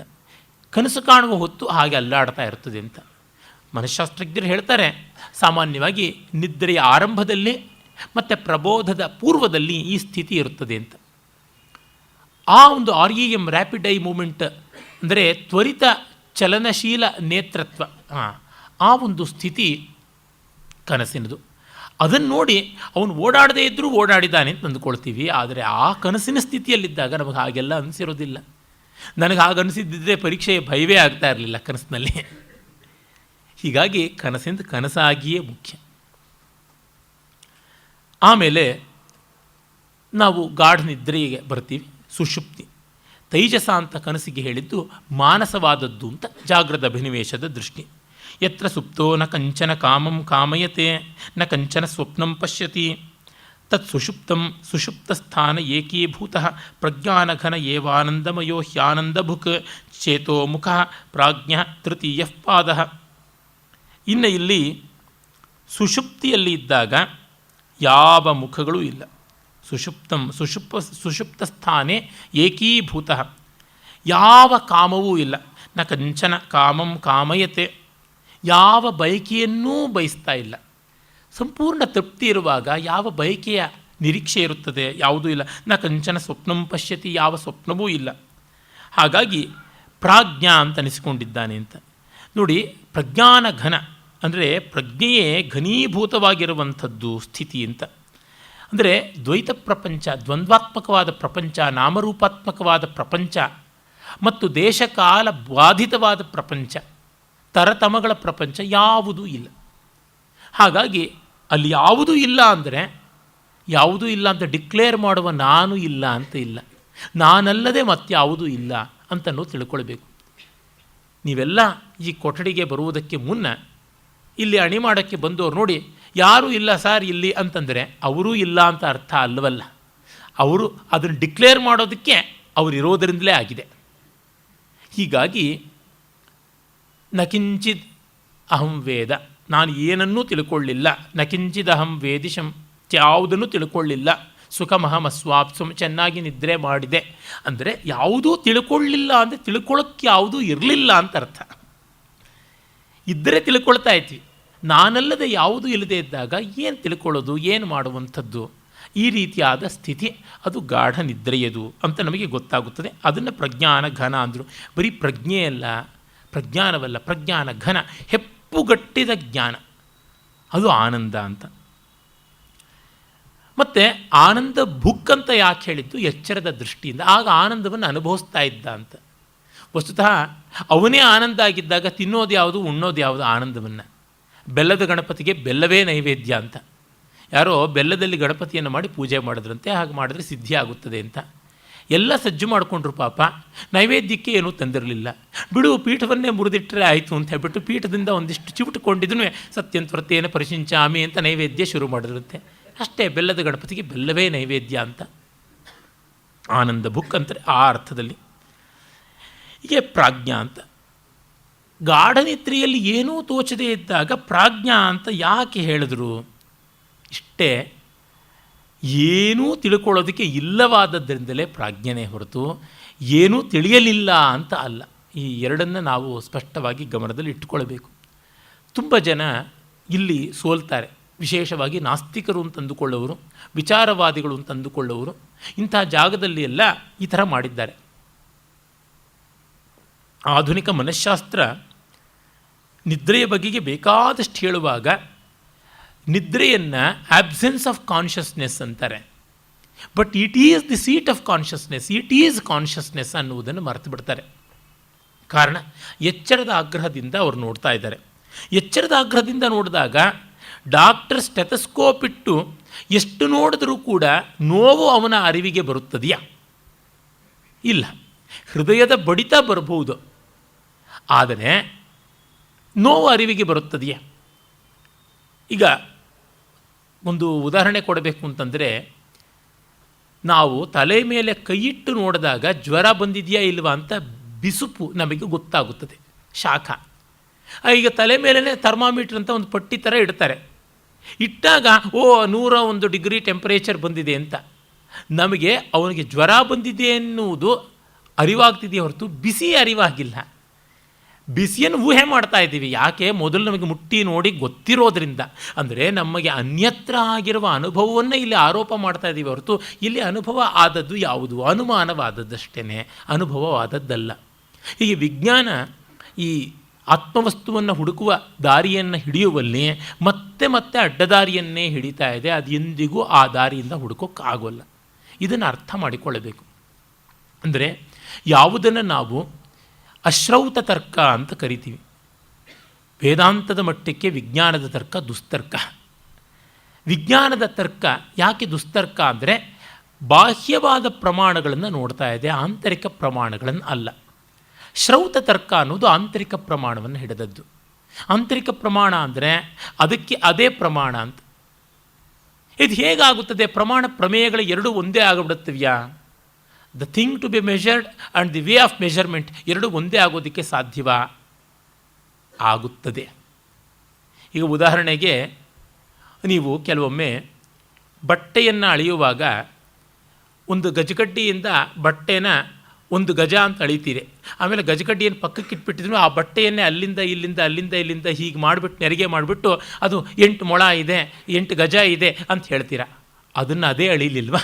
ಕನಸು ಕಾಣುವ ಹೊತ್ತು ಹಾಗೆ ಅಲ್ಲಾಡ್ತಾ ಇರ್ತದೆ ಅಂತ ಮನಃಶಾಸ್ತ್ರಜ್ಞರು ಹೇಳ್ತಾರೆ. ಸಾಮಾನ್ಯವಾಗಿ ನಿದ್ರೆಯ ಆರಂಭದಲ್ಲಿ ಮತ್ತು ಪ್ರಬೋಧದ ಪೂರ್ವದಲ್ಲಿ ಈ ಸ್ಥಿತಿ ಇರುತ್ತದೆ ಅಂತ. ಆ ಒಂದು REM ರ್ಯಾಪಿಡ್ ಐ ಮೂಮೆಂಟ್ ಅಂದರೆ ತ್ವರಿತ ಚಲನಶೀಲ ನೇತೃತ್ವ, ಆ ಒಂದು ಸ್ಥಿತಿ ಕನಸಿನದು. ಅದನ್ನು ನೋಡಿ ಅವನು ಓಡಾಡದೇ ಇದ್ದರೂ ಓಡಾಡಿದ್ದಾನೆ ಅಂತ ಅಂದುಕೊಳ್ತೀವಿ. ಆದರೆ ಆ ಕನಸಿನ ಸ್ಥಿತಿಯಲ್ಲಿದ್ದಾಗ ನಮಗೆ ಹಾಗೆಲ್ಲ ಅನಿಸಿರೋದಿಲ್ಲ. ನನಗೆ ಹಾಗೆ ಅನಿಸಿದ್ದಿದ್ರೆ ಪರೀಕ್ಷೆಯ ಭಯವೇ ಆಗ್ತಾ ಇರಲಿಲ್ಲ ಕನಸಿನಲ್ಲಿ. ಹೀಗಾಗಿ ಕನಸಿಂದ ಕನಸಾಗಿಯೇ ಮುಖ್ಯ. ಆಮೇಲೆ ನಾವು ಗಾಢ ನಿದ್ರೆಗೆ ಬರ್ತೀವಿ, ಸುಷುಪ್ತಿ. ತೈಜಸ ಅಂತ ಕನಸಿಗೆ ಹೇಳಿದ್ದು ಮಾನಸವಾದದ್ದು ಅಂತ ಜಾಗ್ರದ ಅಭಿನಿವೇಶದ ದೃಷ್ಟಿ. ಯತ್ರ ಸುಪ್ತೋ ನ ಕಂಚನ ಕಾಮಂ ಕಾಮಯತೆ ನ ಕಂಚನ ಸ್ವಪ್ನಂ ಪಶ್ಯತಿ ತತ್ ಸುಷುಪ್ತಂ ಸುಷುಪ್ತಸ್ಥಾನ ಏಕೀಭೂತಃ ಪ್ರಜ್ಞಾನಘನ ಏವಾನಂದಮಯೋ ಹ್ಯಾನಂದಭುಕ್ ಚೇತೋ ಮುಖ ಪ್ರಾಜ್ಞ ತೃತೀಯ ಪಾದ. ಇನ್ನು ಇಲ್ಲಿ ಸುಷುಪ್ತಿಯಲ್ಲಿ ಇದ್ದಾಗ ಯಾವ ಮುಖಗಳೂ ಇಲ್ಲ. ಸುಷುಪ್ತ ಸ್ಥಾನೇ ಏಕೀಭೂತ, ಯಾವ ಕಾಮವೂ ಇಲ್ಲ. ನ ಕಂಚನ ಕಾಮಂ ಕಾಮಯತೆ, ಯಾವ ಬಯಕೆಯನ್ನೂ ಬಯಸ್ತಾ ಇಲ್ಲ. ಸಂಪೂರ್ಣ ತೃಪ್ತಿ ಇರುವಾಗ ಯಾವ ಬಯಕೆಯ ನಿರೀಕ್ಷೆ ಇರುತ್ತದೆ? ಯಾವುದೂ ಇಲ್ಲ. ನ ಕಂಚನ ಸ್ವಪ್ನಂ ಪಶ್ಯತಿ, ಯಾವ ಸ್ವಪ್ನವೂ ಇಲ್ಲ. ಹಾಗಾಗಿ ಪ್ರಾಜ್ಞಾ ಅಂತ ಅನಿಸಿಕೊಂಡಿದ್ದಾನೆ ಅಂತ ನೋಡಿ. ಪ್ರಜ್ಞಾನ ಘನ ಅಂದರೆ ಪ್ರಜ್ಞೆಯೇ ಘನೀಭೂತವಾಗಿರುವಂಥದ್ದು ಸ್ಥಿತಿ ಅಂತ. ಅಂದರೆ ದ್ವೈತ ಪ್ರಪಂಚ, ದ್ವಂದ್ವಾತ್ಮಕವಾದ ಪ್ರಪಂಚ, ನಾಮರೂಪಾತ್ಮಕವಾದ ಪ್ರಪಂಚ ಮತ್ತು ದೇಶಕಾಲ ಬಾಧಿತವಾದ ಪ್ರಪಂಚ, ತರತಮಗಳ ಪ್ರಪಂಚ ಯಾವುದೂ ಇಲ್ಲ. ಹಾಗಾಗಿ ಅಲ್ಲಿ ಯಾವುದೂ ಇಲ್ಲ ಅಂದರೆ, ಯಾವುದೂ ಇಲ್ಲ ಅಂತ ಡಿಕ್ಲೇರ್ ಮಾಡುವ ನಾನು ಇಲ್ಲ ಅಂತ ಇಲ್ಲ, ನಾನಲ್ಲದೆ ಮತ್ಯಾವುದೂ ಇಲ್ಲ ಅಂತನೂ ತಿಳ್ಕೊಳ್ಬೇಕು. ನೀವೆಲ್ಲ ಈ ಕೊಠಡಿಗೆ ಬರುವುದಕ್ಕೆ ಮುನ್ನ ಇಲ್ಲಿ ಅಣಿ ಮಾಡೋಕ್ಕೆ ಬಂದವರು ನೋಡಿ, ಯಾರೂ ಇಲ್ಲ ಸರ್ ಇಲ್ಲಿ ಅಂತಂದರೆ ಅವರೂ ಇಲ್ಲ ಅಂತ ಅರ್ಥ ಅಲ್ಲವಲ್ಲ. ಅವರು ಅದನ್ನು ಡಿಕ್ಲೇರ್ ಮಾಡೋದಕ್ಕೆ ಅವರಿರೋದರಿಂದಲೇ ಆಗಿದೆ. ಹೀಗಾಗಿ ನಕಿಂಚಿದ್ ಅಹಂ ವೇದ, ನಾನು ಏನನ್ನೂ ತಿಳ್ಕೊಳ್ಳಿಲ್ಲ. ನಕಿಂಚಿದ್ ಅಹಂ ವೇದಿಶಂ, ಯಾವುದನ್ನು ತಿಳ್ಕೊಳ್ಳಿಲ್ಲ. ಸುಖಮಹಮಸ್ವಾಪ್ಸುಂ, ಚೆನ್ನಾಗಿ ನಿದ್ರೆ ಮಾಡಿದೆ ಅಂದರೆ ಯಾವುದೂ ತಿಳ್ಕೊಳ್ಳಿಲ್ಲ ಅಂದರೆ ತಿಳ್ಕೊಳ್ಳೋಕ್ಕೆ ಯಾವುದೂ ಇರಲಿಲ್ಲ ಅಂತ ಅರ್ಥ. ಇದ್ದರೆ ತಿಳ್ಕೊಳ್ತಾ ಇದ್ವಿ, ನಾನಲ್ಲದೆ ಯಾವುದೂ ಇಲ್ಲದೆ ಇದ್ದಾಗ ಏನು ತಿಳ್ಕೊಳ್ಳೋದು, ಏನು ಮಾಡುವಂಥದ್ದು? ಈ ರೀತಿಯಾದ ಸ್ಥಿತಿ ಅದು ಗಾಢ ನಿದ್ರೆಯದು ಅಂತ ನಮಗೆ ಗೊತ್ತಾಗುತ್ತದೆ. ಅದನ್ನು ಪ್ರಜ್ಞಾನ ಘನ ಅಂದರು. ಬರೀ ಪ್ರಜ್ಞೆ ಅಲ್ಲ, ಪ್ರಜ್ಞಾನವಲ್ಲ, ಪ್ರಜ್ಞಾನ ಘನ, ಹೆಪ್ಪುಗಟ್ಟಿದ ಜ್ಞಾನ, ಅದು ಆನಂದ ಅಂತ. ಮತ್ತು ಆನಂದ ಭುಕ್ ಅಂತ ಯಾಕೆ ಹೇಳಿದ್ದು? ಎಚ್ಚರದ ದೃಷ್ಟಿಯಿಂದ. ಆಗ ಆನಂದವನ್ನು ಅನುಭವಿಸ್ತಾ ಇದ್ದ ಅಂತ. ವಸ್ತುತಃ ಅವನೇ ಆನಂದ ಆಗಿದ್ದಾಗ ತಿನ್ನೋದು ಯಾವುದು, ಉಣ್ಣೋದು ಯಾವುದು? ಆನಂದವನ್ನು. ಬೆಲ್ಲದ ಗಣಪತಿಗೆ ಬೆಲ್ಲವೇ ನೈವೇದ್ಯ ಅಂತ. ಯಾರೋ ಬೆಲ್ಲದಲ್ಲಿ ಗಣಪತಿಯನ್ನು ಮಾಡಿ ಪೂಜೆ ಮಾಡಿದ್ರಂತೆ, ಹಾಗೆ ಮಾಡಿದ್ರೆ ಸಿದ್ಧಿ ಆಗುತ್ತದೆ ಅಂತ. ಎಲ್ಲ ಸಜ್ಜು ಮಾಡಿಕೊಂಡ್ರು, ಪಾಪ ನೈವೇದ್ಯಕ್ಕೆ ಏನೂ ತಂದಿರಲಿಲ್ಲ. ಬಿಡು, ಪೀಠವನ್ನೇ ಮುರಿದಿಟ್ಟರೆ ಆಯಿತು ಅಂತ ಹೇಳ್ಬಿಟ್ಟು ಪೀಠದಿಂದ ಒಂದಿಷ್ಟು ಚಿವುಟುಕೊಂಡಿದ್ದೂ ಸತ್ಯಂತ್ವರ್ತೇನ ಪರಿಶಿಂಚಾಮಿ ಅಂತ ನೈವೇದ್ಯ ಶುರು ಮಾಡಿದ್ರಂತೆ. ಅಷ್ಟೇ, ಬೆಲ್ಲದ ಗಣಪತಿಗೆ ಬೆಲ್ಲವೇ ನೈವೇದ್ಯ ಅಂತ. ಆನಂದ ಭುಕ್ ಅಂತಾರೆ ಆ ಅರ್ಥದಲ್ಲಿ. ಹೀಗೆ ಪ್ರಾಜ್ಞಾ ಅಂತ. ಗಾಢನಿದ್ರೆಯಲ್ಲಿ ಏನೂ ತೋಚದೇ ಇದ್ದಾಗ ಪ್ರಾಜ್ಞಾ ಅಂತ ಯಾಕೆ ಹೇಳಿದ್ರು? ಇಷ್ಟೇ, ಏನೂ ತಿಳ್ಕೊಳ್ಳೋದಕ್ಕೆ ಇಲ್ಲವಾದದ್ದರಿಂದಲೇ ಪ್ರಾಜ್ಞನೇ ಹೊರತು ಏನೂ ತಿಳಿಯಲಿಲ್ಲ ಅಂತ ಅಲ್ಲ. ಈ ಎರಡನ್ನು ನಾವು ಸ್ಪಷ್ಟವಾಗಿ ಗಮನದಲ್ಲಿ ಇಟ್ಟುಕೊಳ್ಬೇಕು. ತುಂಬ ಜನ ಇಲ್ಲಿ ಸೋಲ್ತಾರೆ, ವಿಶೇಷವಾಗಿ ನಾಸ್ತಿಕರು ಅಂತಂದುಕೊಳ್ಳೋರು, ವಿಚಾರವಾದಿಗಳು ಅಂತಂದುಕೊಳ್ಳೋರು. ಇಂಥ ಜಾಗದಲ್ಲಿ ಎಲ್ಲ ಈ ಥರ ಮಾಡಿದ್ದಾರೆ. ಆಧುನಿಕ ಮನಃಶಾಸ್ತ್ರ ನಿದ್ರೆಯ ಬಗೆಗೆ ಬೇಕಾದಷ್ಟು ಹೇಳುವಾಗ ನಿದ್ರೆಯನ್ನು ಆಬ್ಸೆನ್ಸ್ ಆಫ್ ಕಾನ್ಷಿಯಸ್ನೆಸ್ ಅಂತಾರೆ. But it is the seat of consciousness, it is consciousness ಅನ್ನುವುದನ್ನು ಮರೆತು ಬಿಡ್ತಾರೆ. ಕಾರಣ, ಎಚ್ಚರದ ಆಗ್ರಹದಿಂದ ಅವರು ನೋಡ್ತಾ ಇದ್ದಾರೆ. ಎಚ್ಚರದ ಆಗ್ರಹದಿಂದ ನೋಡಿದಾಗ ಡಾಕ್ಟರ್ ಸ್ಟೆಥಸ್ಕೋಪ್ ಇಟ್ಟು ಎಷ್ಟು ನೋಡಿದ್ರೂ ಕೂಡ ನೋವು ಅವನ ಅರಿವಿಗೆ ಬರುತ್ತದೆಯಾ? ಇಲ್ಲ. ಹೃದಯದ ಬಡಿತ ಬರಬಹುದು, ಆದರೆ ನೋವು ಅರಿವಿಗೆ ಬರುತ್ತದೆಯೇ? ಈಗ ಒಂದು ಉದಾಹರಣೆ ಕೊಡಬೇಕು ಅಂತಂದರೆ, ನಾವು ತಲೆ ಮೇಲೆ ಕೈಯಿಟ್ಟು ನೋಡಿದಾಗ ಜ್ವರ ಬಂದಿದೆಯಾ ಇಲ್ವಾ ಅಂತ ಬಿಸುಪು ನಮಗೆ ಗೊತ್ತಾಗುತ್ತದೆ, ಶಾಖ. ಈಗ ತಲೆ ಮೇಲೇ ಥರ್ಮಾಮೀಟ್ರ್ ಅಂತ ಒಂದು ಪಟ್ಟಿ ಥರ ಇಡ್ತಾರೆ. ಇಟ್ಟಾಗ 101 ಡಿಗ್ರಿ ಟೆಂಪರೇಚರ್ ಬಂದಿದೆ ಅಂತ ನಮಗೆ ಅವನಿಗೆ ಜ್ವರ ಬಂದಿದೆ ಎನ್ನುವುದು ಅರಿವಾಗ್ತಿದೆಯೇ ಹೊರತು ಬಿಸಿ ಅರಿವಾಗಿಲ್ಲ. ಬಿಸಿಯನ್ನು ಊಹೆ ಮಾಡ್ತಾ ಇದ್ದೀವಿ. ಯಾಕೆ? ಮೊದಲು ನಮಗೆ ಮುಟ್ಟಿ ನೋಡಿ ಗೊತ್ತಿರೋದ್ರಿಂದ. ಅಂದರೆ ನಮಗೆ ಅನ್ಯತ್ರ ಆಗಿರುವ ಅನುಭವವನ್ನು ಇಲ್ಲಿ ಆರೋಪ ಮಾಡ್ತಾ ಇದ್ದೀವಿ ಹೊರತು ಇಲ್ಲಿ ಅನುಭವ ಆದದ್ದು ಯಾವುದು? ಅನುಮಾನವಾದದ್ದಷ್ಟೇ, ಅನುಭವವಾದದ್ದಲ್ಲ. ಹೀಗೆ ವಿಜ್ಞಾನ ಈ ಆತ್ಮವಸ್ತುವನ್ನು ಹುಡುಕುವ ದಾರಿಯನ್ನು ಹಿಡಿಯುವಲ್ಲಿ ಮತ್ತೆ ಮತ್ತೆ ಅಡ್ಡದಾರಿಯನ್ನೇ ಹಿಡಿತಾ ಇದೆ. ಅದು ಎಂದಿಗೂ ಆ ದಾರಿಯಿಂದ ಹುಡುಕೋಕ್ಕಾಗೋಲ್ಲ. ಇದನ್ನು ಅರ್ಥ ಮಾಡಿಕೊಳ್ಳಬೇಕು. ಅಂದರೆ ಯಾವುದನ್ನು ನಾವು ಅಶ್ರೌತ ತರ್ಕ ಅಂತ ಕರಿತೀವಿ, ವೇದಾಂತದ ಮಟ್ಟಕ್ಕೆ ವಿಜ್ಞಾನದ ತರ್ಕ ದುಸ್ತರ್ಕ. ವಿಜ್ಞಾನದ ತರ್ಕ ಯಾಕೆ ದುಸ್ತರ್ಕ ಅಂದರೆ ಬಾಹ್ಯವಾದ ಪ್ರಮಾಣಗಳನ್ನು ನೋಡ್ತಾ ಇದೆ, ಆಂತರಿಕ ಪ್ರಮಾಣಗಳನ್ನು ಅಲ್ಲ. ಶ್ರೌತ ತರ್ಕ ಅನ್ನೋದು ಆಂತರಿಕ ಪ್ರಮಾಣವನ್ನು ಹಿಡಿದದ್ದು. ಆಂತರಿಕ ಪ್ರಮಾಣ ಅಂದರೆ ಅದಕ್ಕೆ ಅದೇ ಪ್ರಮಾಣ ಅಂತ. ಇದು ಹೇಗಾಗುತ್ತದೆ? ಪ್ರಮಾಣ ಪ್ರಮೇಯಗಳ ಎರಡೂ ಒಂದೇ ಆಗಿಬಿಡುತ್ತವ್ಯಾ? The thing to be measured and the way of measurement ಎರಡೂ ಒಂದೇ ಆಗೋದಕ್ಕೆ ಸಾಧ್ಯವಾ? ಆಗುತ್ತದೆ. ಈಗ ಉದಾಹರಣೆಗೆ, ನೀವು ಕೆಲವೊಮ್ಮೆ ಬಟ್ಟೆಯನ್ನು ಅಳೆಯುವಾಗ ಒಂದು ಗಜಗಡ್ಡಿಯಿಂದ ಬಟ್ಟೆನ 1 ಗಜ ಅಂತ ಅಳಿತೀರಿ. ಆಮೇಲೆ ಗಜಗಡ್ಡಿಯನ್ನು ಪಕ್ಕಕ್ಕೆ ಇಟ್ಬಿಟ್ಟಿದ್ರು, ಆ ಬಟ್ಟೆಯನ್ನೇ ಅಲ್ಲಿಂದ ಇಲ್ಲಿಂದ ಹೀಗೆ ಮಾಡಿಬಿಟ್ಟು ನೆರಿಗೆ ಮಾಡಿಬಿಟ್ಟು ಅದು 8 ಮೊಳ ಇದೆ, 8 ಗಜ ಇದೆ ಅಂತ ಹೇಳ್ತೀರ. ಅದನ್ನು ಅದೇ ಅಳಿಲಿಲ್ವಾ?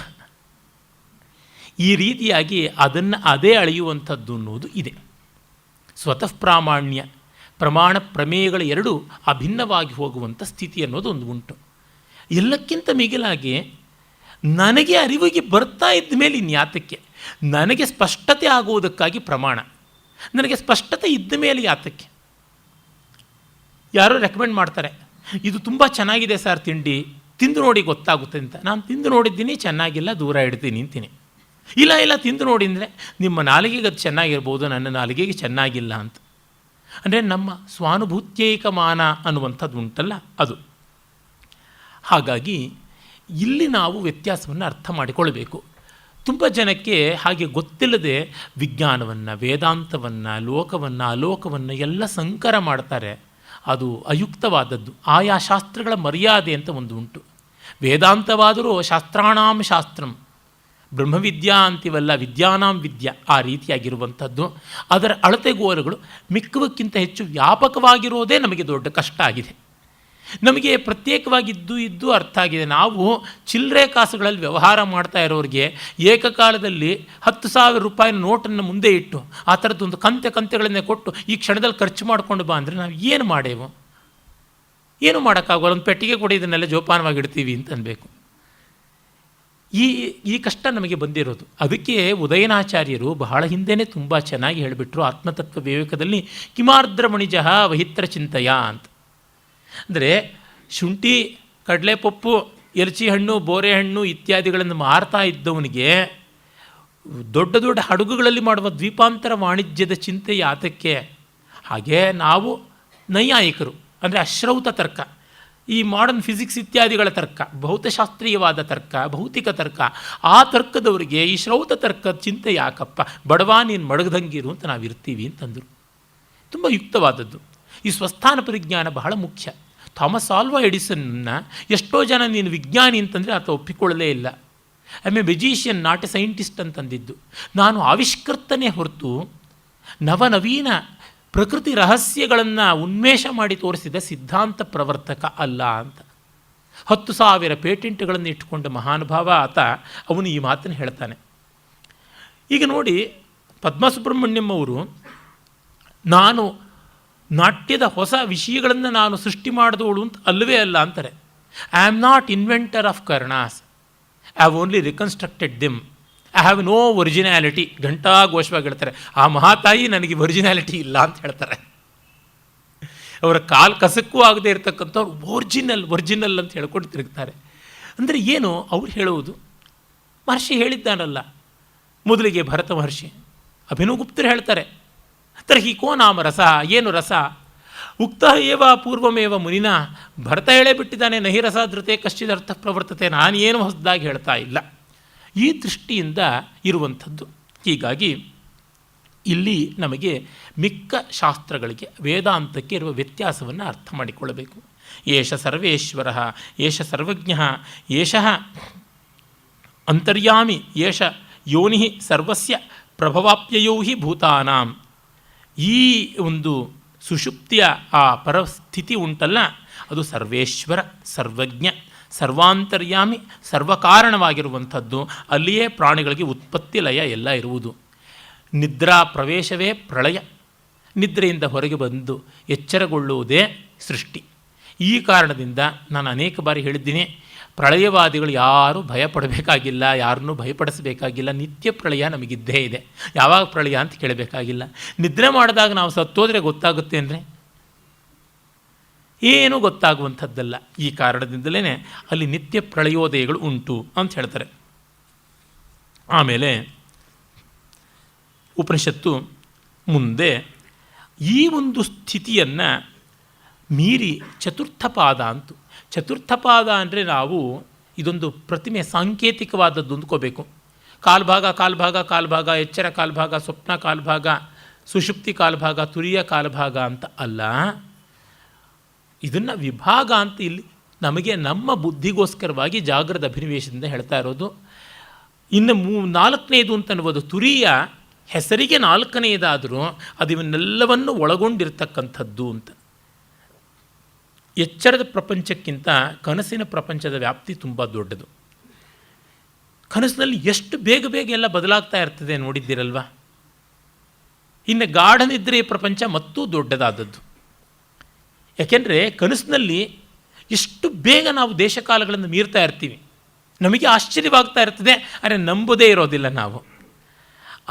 ಈ ರೀತಿಯಾಗಿ ಅದನ್ನು ಅದೇ ಅಳೆಯುವಂಥದ್ದು ಅನ್ನೋದು ಇದೆ. ಸ್ವತಃ ಪ್ರಾಮಾಣ್ಯ, ಪ್ರಮಾಣ ಪ್ರಮೇಯಗಳ ಎರಡೂ ಅಭಿನ್ನವಾಗಿ ಹೋಗುವಂಥ ಸ್ಥಿತಿ ಅನ್ನೋದು ಒಂದು ಉಂಟು. ಎಲ್ಲಕ್ಕಿಂತ ಮಿಗಿಲಾಗಿ ನನಗೆ ಅರಿವಿಗೆ ಬರ್ತಾ ಇದ್ದ ಮೇಲೆ ಇನ್ಯಾತಕ್ಕೆ? ನನಗೆ ಸ್ಪಷ್ಟತೆ ಆಗುವುದಕ್ಕಾಗಿ ಪ್ರಮಾಣ, ನನಗೆ ಸ್ಪಷ್ಟತೆ ಇದ್ದ ಮೇಲೆ ಯಾತಕ್ಕೆ? ಯಾರೋ ರೆಕಮೆಂಡ್ ಮಾಡ್ತಾರೆ, ಇದು ತುಂಬ ಚೆನ್ನಾಗಿದೆ ಸರ್ ತಿಂಡಿ, ತಿಂದು ನೋಡಿ ಗೊತ್ತಾಗುತ್ತೆ ಅಂತ. ನಾನು ತಿಂದು ನೋಡಿದ್ದೀನಿ, ಚೆನ್ನಾಗಿಲ್ಲ, ದೂರ ಇಡ್ತೀನಿ ಅಂತೀನಿ. ಇಲ್ಲ ತಿಂದು ನೋಡಿ ಅಂದರೆ ನಿಮ್ಮ ನಾಲಿಗೆಗೆ ಅದು ಚೆನ್ನಾಗಿರ್ಬೋದು, ನನ್ನ ನಾಲಿಗೆಗೆ ಚೆನ್ನಾಗಿಲ್ಲ ಅಂತ. ಅಂದರೆ ನಮ್ಮ ಸ್ವಾನುಭೂತ್ಯೈಕಮಾನ ಅನ್ನುವಂಥದ್ದು ಉಂಟಲ್ಲ ಅದು. ಹಾಗಾಗಿ ಇಲ್ಲಿ ನಾವು ವ್ಯತ್ಯಾಸವನ್ನು ಅರ್ಥ ಮಾಡಿಕೊಳ್ಬೇಕು. ತುಂಬ ಜನಕ್ಕೆ ಹಾಗೆ ಗೊತ್ತಿಲ್ಲದೆ ವಿಜ್ಞಾನವನ್ನು, ವೇದಾಂತವನ್ನು, ಲೋಕವನ್ನು, ಅಲೋಕವನ್ನು ಎಲ್ಲ ಸಂಕರ ಮಾಡ್ತಾರೆ. ಅದು ಅಯುಕ್ತವಾದದ್ದು. ಆಯಾ ಶಾಸ್ತ್ರಗಳ ಮರ್ಯಾದೆ ಅಂತ ಒಂದು ಉಂಟು. ವೇದಾಂತವಾದರೂ ಶಾಸ್ತ್ರಾಣಾಂ ಶಾಸ್ತ್ರಂ, ಬ್ರಹ್ಮವಿದ್ಯಾ ಅಂತೀವಲ್ಲ, ವಿದ್ಯಾನಾಂ ವಿದ್ಯಾ, ಆ ರೀತಿಯಾಗಿರುವಂಥದ್ದು. ಅದರ ಅಳತೆಗೋಲುಗಳು ಮಿಕ್ಕವಕ್ಕಿಂತ ಹೆಚ್ಚು ವ್ಯಾಪಕವಾಗಿರೋದೇ ನಮಗೆ ದೊಡ್ಡ ಕಷ್ಟ ಆಗಿದೆ. ನಮಗೆ ಪ್ರತ್ಯೇಕವಾಗಿದ್ದು ಅರ್ಥ ಆಗಿದೆ. ನಾವು ಚಿಲ್ಲರೆ ಕಾಸುಗಳಲ್ಲಿ ವ್ಯವಹಾರ ಮಾಡ್ತಾ ಇರೋರಿಗೆ ಏಕಕಾಲದಲ್ಲಿ 10,000 ರೂಪಾಯಿನ ನೋಟನ್ನು ಮುಂದೆ ಇಟ್ಟು ಆ ಥರದ್ದೊಂದು ಕಂತೆಗಳನ್ನೇ ಕೊಟ್ಟು ಈ ಕ್ಷಣದಲ್ಲಿ ಖರ್ಚು ಮಾಡಿಕೊಂಡು ಬಾ ಅಂದರೆ ನಾವು ಏನು ಮಾಡೇವು? ಏನು ಮಾಡೋಕ್ಕಾಗಲ್ಲ. ಒಂದು ಪೆಟ್ಟಿಗೆ ಕೊಡಿ, ಇದನ್ನೆಲ್ಲ ಜೋಪಾನವಾಗಿ ಇಡ್ತೀವಿ ಅಂತ ಅನ್ಬೇಕು. ಈ ಕಷ್ಟ ನಮಗೆ ಬಂದಿರೋದು. ಅದಕ್ಕೆ ಉದಯನಾಚಾರ್ಯರು ಬಹಳ ಹಿಂದೆಯೇ ತುಂಬ ಚೆನ್ನಾಗಿ ಹೇಳಿಬಿಟ್ರು ಆತ್ಮತತ್ವ ವಿವೇಕದಲ್ಲಿ, ಕಿಮಾರ್ದ್ರಮಣಿಜಃ ವಹಿತ್ರ ಚಿಂತೆಯ ಅಂತ. ಅಂದರೆ ಶುಂಠಿ, ಕಡಲೆಪಪ್ಪು, ಎಲಚಿ ಹಣ್ಣು, ಬೋರೆ ಹಣ್ಣು ಇತ್ಯಾದಿಗಳನ್ನು ಮಾರ್ತಾ ಇದ್ದವನಿಗೆ ದೊಡ್ಡ ದೊಡ್ಡ ಹಡಗುಗಳಲ್ಲಿ ಮಾಡುವ ದ್ವೀಪಾಂತರ ವಾಣಿಜ್ಯದ ಚಿಂತೆ ಯಾತಕ್ಕೆ? ಹಾಗೆ ನಾವು ನೈಯಾಯಿಕರು, ಅಂದರೆ ಅಶ್ರೌತ ತರ್ಕ, ಈ ಮಾಡರ್ನ್ ಫಿಸಿಕ್ಸ್ ಇತ್ಯಾದಿಗಳ ತರ್ಕ, ಭೌತಶಾಸ್ತ್ರೀಯವಾದ ತರ್ಕ, ಭೌತಿಕ ತರ್ಕ, ಆ ತರ್ಕದವರಿಗೆ ಈ ಶ್ರೌತ ತರ್ಕದ ಚಿಂತೆ ಯಾಕಪ್ಪ, ಬಡವ ನೀನು ಮಡಗದಂಗಿರು ಅಂತ ನಾವು ಇರ್ತೀವಿ ಅಂತಂದರು. ತುಂಬ ಯುಕ್ತವಾದದ್ದು. ಈ ಸ್ವಸ್ಥಾನ ಪರಿಜ್ಞಾನ ಬಹಳ ಮುಖ್ಯ. ಥಾಮಸ್ ಆಲ್ವಾ ಎಡಿಸನ್ನ ಎಷ್ಟೋ ಜನ ನೀನು ವಿಜ್ಞಾನಿ ಅಂತಂದರೆ ಆತ ಒಪ್ಪಿಕೊಳ್ಳಲೇ ಇಲ್ಲ. ಮೆಜಿಷಿಯನ್, ನಾಟ್ ಎ ಸೈಂಟಿಸ್ಟ್ ಅಂತಂದಿದ್ದು. ನಾನು ಆವಿಷ್ಕರ್ತನೇ ಹೊರತು ನವನವೀನ ಪ್ರಕೃತಿ ರಹಸ್ಯಗಳನ್ನು ಉನ್ಮೇಷ ಮಾಡಿ ತೋರಿಸಿದ ಸಿದ್ಧಾಂತ ಪ್ರವರ್ತಕ ಅಲ್ಲ ಅಂತ. 10,000 ಪೇಟೆಂಟ್ಗಳನ್ನು ಇಟ್ಟುಕೊಂಡ ಮಹಾನುಭಾವ ಆತ. ಅವನು ಈ ಮಾತನ್ನು ಹೇಳ್ತಾನೆ. ಈಗ ನೋಡಿ, ಪದ್ಮಸುಬ್ರಹ್ಮಣ್ಯಂ ಅವರು ನಾನು ನಾಟ್ಯದ ಹೊಸ ವಿಷಯಗಳನ್ನು ನಾನು ಸೃಷ್ಟಿ ಮಾಡಿದವಳು ಅಂತ ಅಲ್ಲವೇ ಅಲ್ಲ ಅಂತಾರೆ. I am not inventor of ಕರ್ಣಾಸ್, I have only reconstructed them, I have no originality. ಘಂಟಾಘೋಷವಾಗಿ ಹೇಳ್ತಾರೆ. ಆ ಮಹಾತಾಯಿ ನನಗೆ ಒರಿಜಿನಾಲಿಟಿ ಇಲ್ಲ ಅಂತ ಹೇಳ್ತಾರೆ. ಅವರ ಕಾಲು ಕಸಕ್ಕೂ ಆಗದೆ ಇರತಕ್ಕಂಥವ್ರು ಒರಿಜಿನಲ್ ಅಂತ ಹೇಳ್ಕೊಂಡು ತಿರುಗ್ತಾರೆ. ಅಂದರೆ ಏನು ಅವ್ರು ಹೇಳುವುದು? ಮಹರ್ಷಿ ಹೇಳಿದ್ದಾನಲ್ಲ ಮೊದಲಿಗೆ, ಭರತ ಮಹರ್ಷಿ. ಅಭಿನವಗುಪ್ತರು ಹೇಳ್ತಾರೆ, ತರ್ಹಿ ಕೋ ನಾಮ ರಸ, ಏನು ರಸ? ಉಕ್ತ ಏವ ಪೂರ್ವಮೇವ ಮುನಿನ. ಭರತ ಹೇಳೇ ಬಿಟ್ಟಿದ್ದಾನೆ, ನಹಿ ರಸ ಧೃತೆ ಕಶ್ಚಿದರ್ಥ ಪ್ರವರ್ತತೆ, ನಾನೇನು ಹೊಸದಾಗಿ ಹೇಳ್ತಾ ಇಲ್ಲ. ಈ ದೃಷ್ಟಿಯಿಂದ ಇರುವಂಥದ್ದು. ಹೀಗಾಗಿ ಇಲ್ಲಿ ನಮಗೆ ಮಿಕ್ಕ ಶಾಸ್ತ್ರಗಳಿಗೆ, ವೇದಾಂತಕ್ಕೆ ಇರುವ ವ್ಯತ್ಯಾಸವನ್ನು ಅರ್ಥ ಮಾಡಿಕೊಳ್ಳಬೇಕು. ಏಷ ಸರ್ವೇಶ್ವರ, ಏಷ ಸರ್ವಜ್ಞ, ಏಷಃ ಅಂತರ್ಯಾಮಿ, ಏಷ ಯೋನಿ ಸರ್ವಸ್ಯ ಪ್ರಭವಾಪ್ಯಯೋ ಹಿ ಭೂತಾನಾಂ. ಈ ಒಂದು ಸುಷುಪ್ತಿಯ ಆ ಪರಸ್ಥಿತಿ ಉಂಟಲ್ಲ, ಅದು ಸರ್ವೇಶ್ವರ, ಸರ್ವಜ್ಞ, ಸರ್ವಾಂತರ್ಯಾಮಿ, ಸರ್ವಕಾರಣವಾಗಿರುವಂಥದ್ದು. ಅಲ್ಲಿಯೇ ಪ್ರಾಣಿಗಳಿಗೆ ಉತ್ಪತ್ತಿ ಲಯ ಎಲ್ಲ ಇರುವುದು. ನಿದ್ರಾ ಪ್ರವೇಶವೇ ಪ್ರಳಯ. ನಿದ್ರೆಯಿಂದ ಹೊರಗೆ ಬಂದು ಎಚ್ಚರಗೊಳ್ಳುವುದೇ ಸೃಷ್ಟಿ. ಈ ಕಾರಣದಿಂದ ನಾನು ಅನೇಕ ಬಾರಿ ಹೇಳಿದ್ದೀನಿ, ಪ್ರಳಯವಾದಿಗಳು ಯಾರೂ ಭಯಪಡಬೇಕಾಗಿಲ್ಲ, ಯಾರನ್ನೂ ಭಯಪಡಿಸಬೇಕಾಗಿಲ್ಲ. ನಿತ್ಯ ಪ್ರಳಯ ನಮಗಿದ್ದೇ ಇದೆ. ಯಾವಾಗ ಪ್ರಳಯ ಅಂತ ಕೇಳಬೇಕಾಗಿಲ್ಲ. ನಿದ್ರೆ ಮಾಡಿದಾಗ ನಾವು ಸತ್ತೋದ್ರೆ ಗೊತ್ತಾಗುತ್ತೆ ಅಂದರೆ ಏನೂ ಗೊತ್ತಾಗುವಂಥದ್ದಲ್ಲ. ಈ ಕಾರಣದಿಂದಲೇ ಅಲ್ಲಿ ನಿತ್ಯ ಪ್ರಳಯೋದಯಗಳು ಉಂಟು ಅಂತ ಹೇಳ್ತಾರೆ. ಆಮೇಲೆ ಉಪನಿಷತ್ತು ಮುಂದೆ ಈ ಒಂದು ಸ್ಥಿತಿಯನ್ನು ಮೀರಿ ಚತುರ್ಥ ಪಾದ ಅಂತು. ಚತುರ್ಥ ಪಾದ ಅಂದರೆ ನಾವು ಇದೊಂದು ಪ್ರತಿಮೆ ಸಾಂಕೇತಿಕವಾದದ್ದು ಅಂದ್ಕೋಬೇಕು. ಕಾಲ್ಭಾಗ ಕಾಲ್ಭಾಗ ಕಾಲ್ಭಾಗ, ಎಚ್ಚರ ಕಾಲ್ಭಾಗ, ಸ್ವಪ್ನ ಕಾಲ್ಭಾಗ, ಸುಷುಪ್ತಿ ಕಾಲ್ಭಾಗ, ತುರಿಯ ಕಾಲ್ಭಾಗ ಅಂತ ಅಲ್ಲ. ಇದನ್ನು ವಿಭಾಗ ಅಂತ ಇಲ್ಲಿ ನಮಗೆ ನಮ್ಮ ಬುದ್ಧಿಗೋಸ್ಕರವಾಗಿ ಜಾಗ್ರದ ಅಭಿನಿವೇಶದಿಂದ ಹೇಳ್ತಾ ಇರೋದು. ಇನ್ನು 4ನೇದು ಅಂತನ್ನುವುದು ತುರಿಯ ಹೆಸರಿಗೆ 4ನೇದಾದರೂ ಅದು ಇವನ್ನೆಲ್ಲವನ್ನು ಒಳಗೊಂಡಿರ್ತಕ್ಕಂಥದ್ದು ಅಂತ. ಎಚ್ಚರದ ಪ್ರಪಂಚಕ್ಕಿಂತ ಕನಸಿನ ಪ್ರಪಂಚದ ವ್ಯಾಪ್ತಿ ತುಂಬ ದೊಡ್ಡದು. ಕನಸಿನಲ್ಲಿ ಎಷ್ಟು ಬೇಗ ಎಲ್ಲ ಬದಲಾಗ್ತಾ ಇರ್ತದೆ ನೋಡಿದ್ದೀರಲ್ವ. ಇನ್ನು ಗಾಢನಿದ್ರೆ ಪ್ರಪಂಚ ಮತ್ತೂ ದೊಡ್ಡದಾದದ್ದು. ಯಾಕೆಂದರೆ ಕನಸಿನಲ್ಲಿ ಎಷ್ಟು ಬೇಗ ನಾವು ದೇಶಕಾಲಗಳನ್ನು ಮೀರ್ತಾ ಇರ್ತೀವಿ. ನಮಗೆ ಆಶ್ಚರ್ಯವಾಗ್ತಾ ಇರ್ತದೆ, ಆದರೆ ನಂಬೋದೇ ಇರೋದಿಲ್ಲ ನಾವು.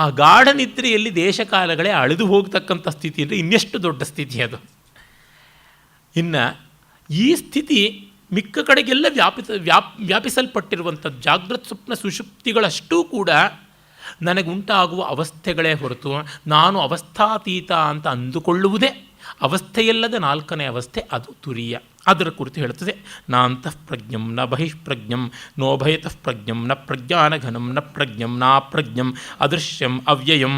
ಆ ಗಾಢನಿದ್ರೆಯಲ್ಲಿ ದೇಶಕಾಲಗಳೇ ಅಳೆದು ಹೋಗ್ತಕ್ಕಂಥ ಸ್ಥಿತಿ ಅಂದರೆ ಇನ್ನೆಷ್ಟು ದೊಡ್ಡ ಸ್ಥಿತಿ ಅದು. ಇನ್ನು ಈ ಸ್ಥಿತಿ ಮಿಕ್ಕ ಕಡೆಗೆಲ್ಲ ವ್ಯಾಪಿಸಲ್ಪಟ್ಟಿರುವಂಥದ್ದು. ಜಾಗೃತ್ ಸ್ವಪ್ನ ಸುಷುಪ್ತಿಗಳಷ್ಟೂ ಕೂಡ ನನಗುಂಟಾಗುವ ಅವಸ್ಥೆಗಳೇ ಹೊರತು ನಾನು ಅವಸ್ಥಾತೀತ ಅಂತ ಅಂದುಕೊಳ್ಳುವುದೇ ಅವಸ್ಥೆಯಲ್ಲದ ನಾಲ್ಕನೇ ಅವಸ್ಥೆ, ಅದು ತುರಿಯ. ಅದರ ಕುರಿತು ಹೇಳ್ತದೆ, ನ ಅಂತಃಪ್ರಜ್ಞಂ ನ ಬಹಿಷ್ಪ್ರಜ್ಞಂ ನೋಭಯತಃ ಪ್ರಜ್ಞಂ ನ ಪ್ರಜ್ಞಾನಘನಂ ನ ಪ್ರಜ್ಞಂ ನಾಪ್ರಜ್ಞಂ ಅದೃಶ್ಯಂ ಅವ್ಯಯಂ